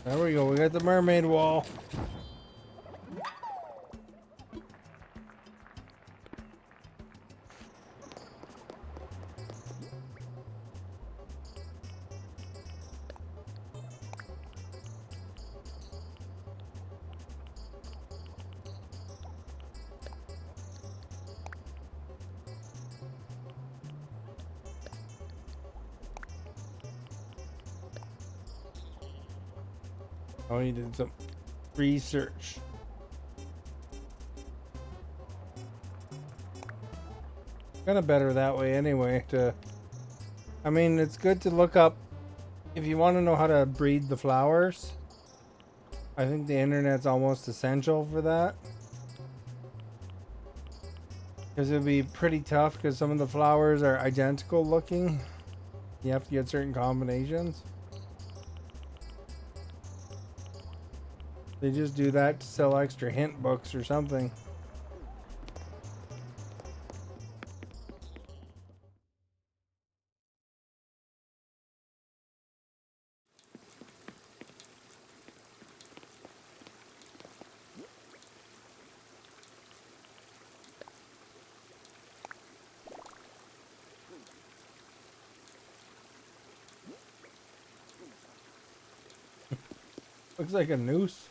S1: There we go. We got the mermaid wall. Oh, you did some research. Kind of better that way anyway. I mean, it's good to look up if you want to know how to breed the flowers. I think the internet's almost essential for that. Because it would be pretty tough because some of the flowers are identical looking. You have to get certain combinations. They just do that to sell extra hint books or something. Looks like a noose.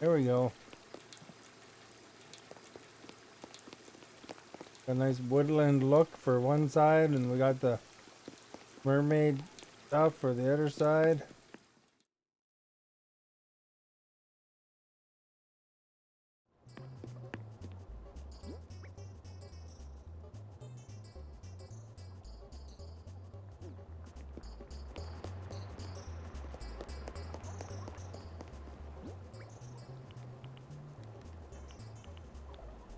S1: There we go. A nice woodland look for one side, and we got the mermaid stuff for the other side.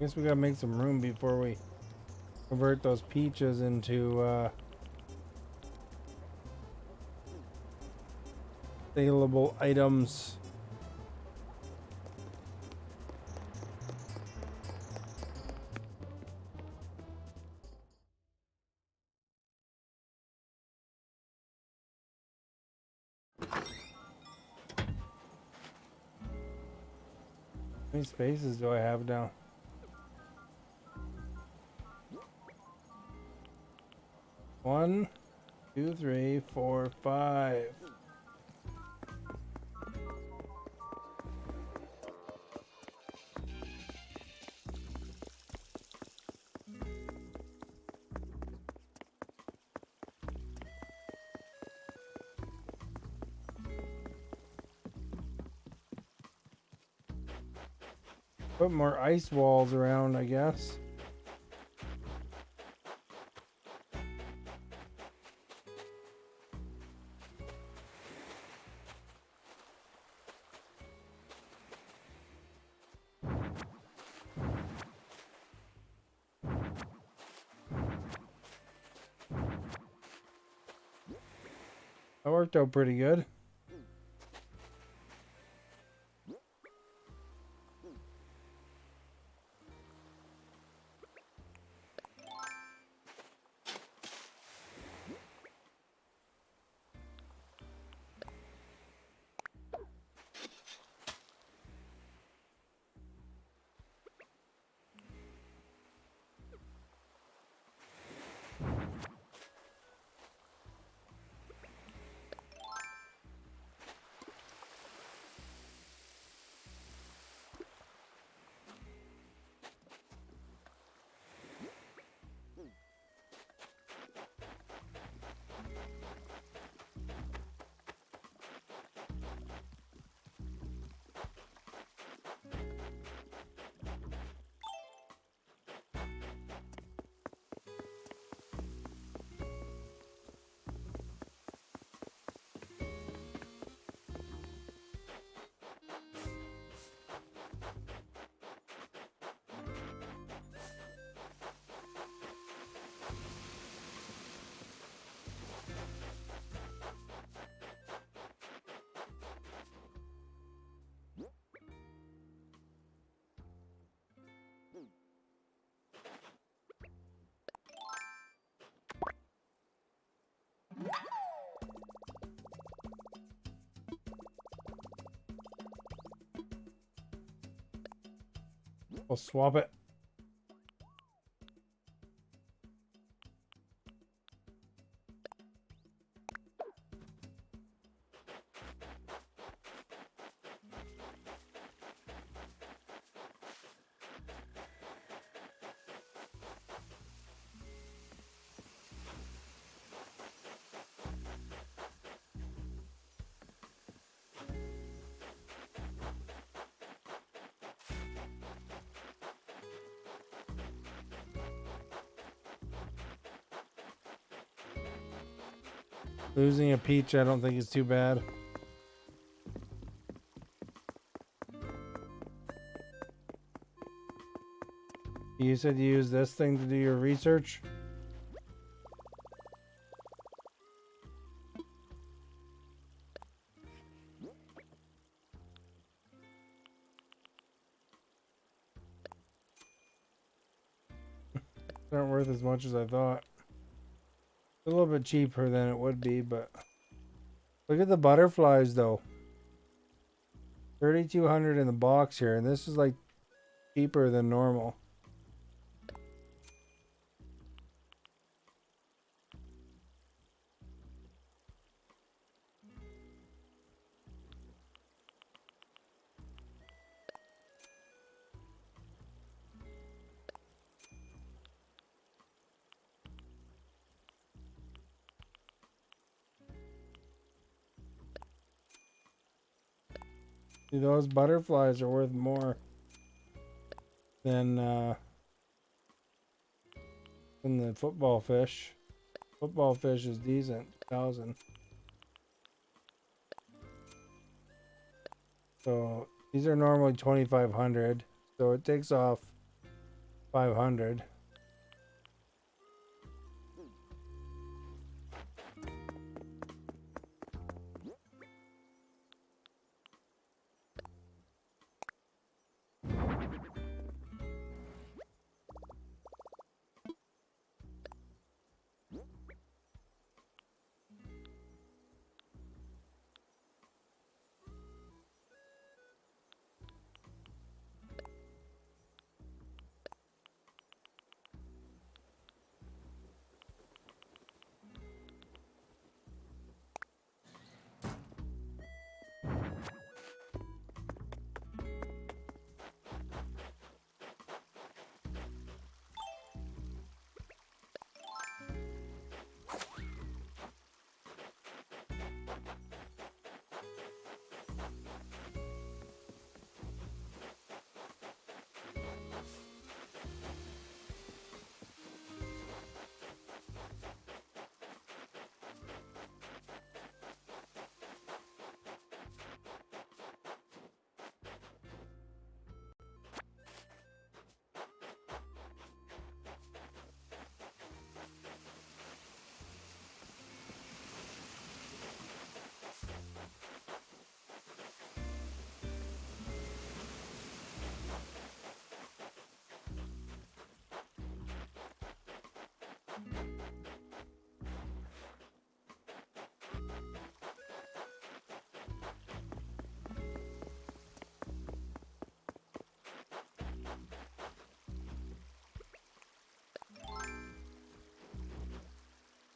S1: Guess we gotta make some room before we convert those peaches into saleable items. How many spaces do I have now? One, two, three, four, five. Put more ice walls around, I guess. That worked out pretty good. We'll swap it. Losing a peach, I don't think is too bad. You said you use this thing to do your research? Aren't worth as much as I thought. A little bit cheaper than it would be, but look at the butterflies though. 3,200 in the box here, and this is like cheaper than normal. See, those butterflies are worth more than the football fish. Football fish is decent, 1,000. So these are normally 2,500. So it takes off 500.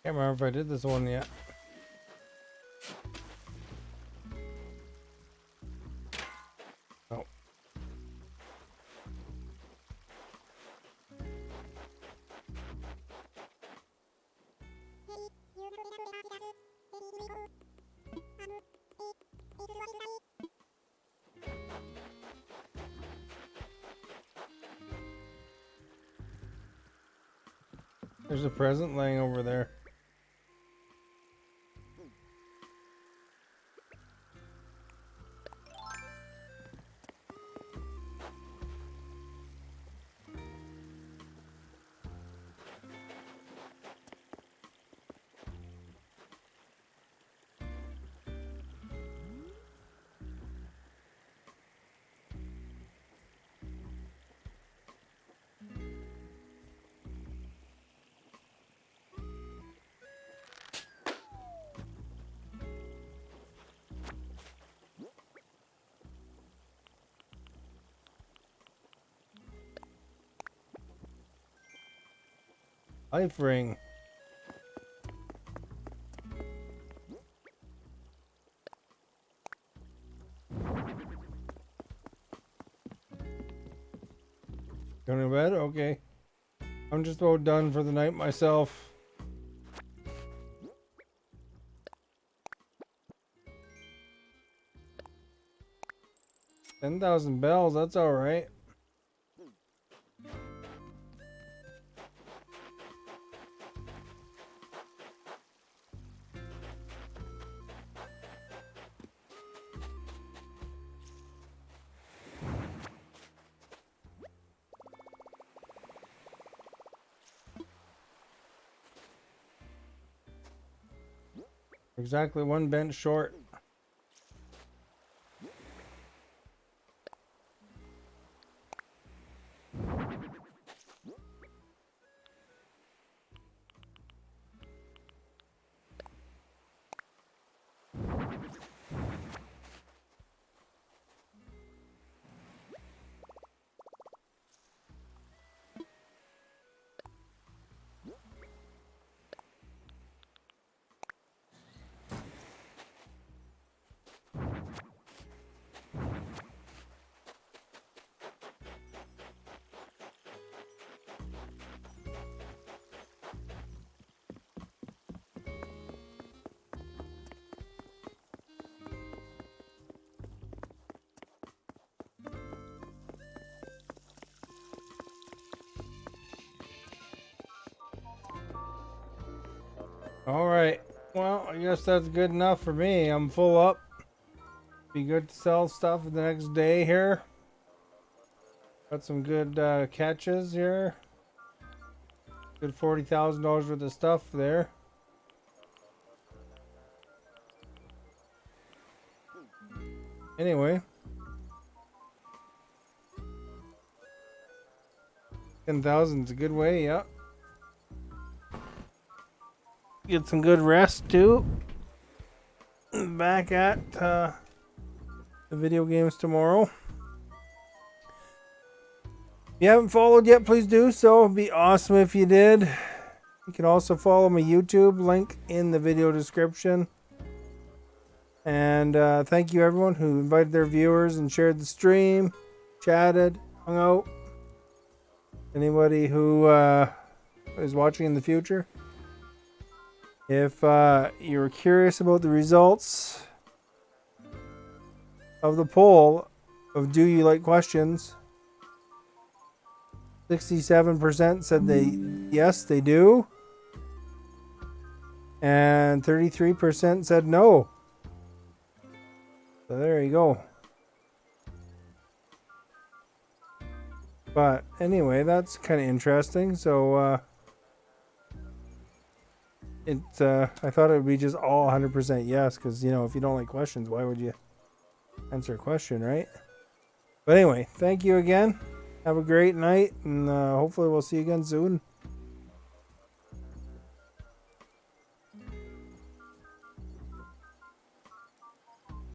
S1: Can't remember if I did this one yet. Oh. There's a present laying over there. Life ring. Going to bed? Okay. I'm just about done for the night myself. $10,000 bells, that's alright. Exactly one bench short. Alright, well, I guess that's good enough for me. I'm full up. Be good to sell stuff the next day here. Got some good catches here. Good $40,000 worth of stuff there. Anyway. 10,000 is a good way, yeah. Get some good rest too. Back at the video games tomorrow. If you haven't followed yet, please do so. It'd be awesome if you did. You can also follow my YouTube, link in the video description. And thank you everyone who invited their viewers and shared the stream, chatted, hung out. Anybody who is watching in the future. If you're curious about the results of the poll of do you like questions, 67% said yes, they do. And 33% said no. So there you go. But anyway, that's kind of interesting. So I thought it would be just all 100% yes, because you know, if you don't like questions, why would you answer a question, right? But anyway, thank you again. Have a great night, and hopefully we'll see you again soon.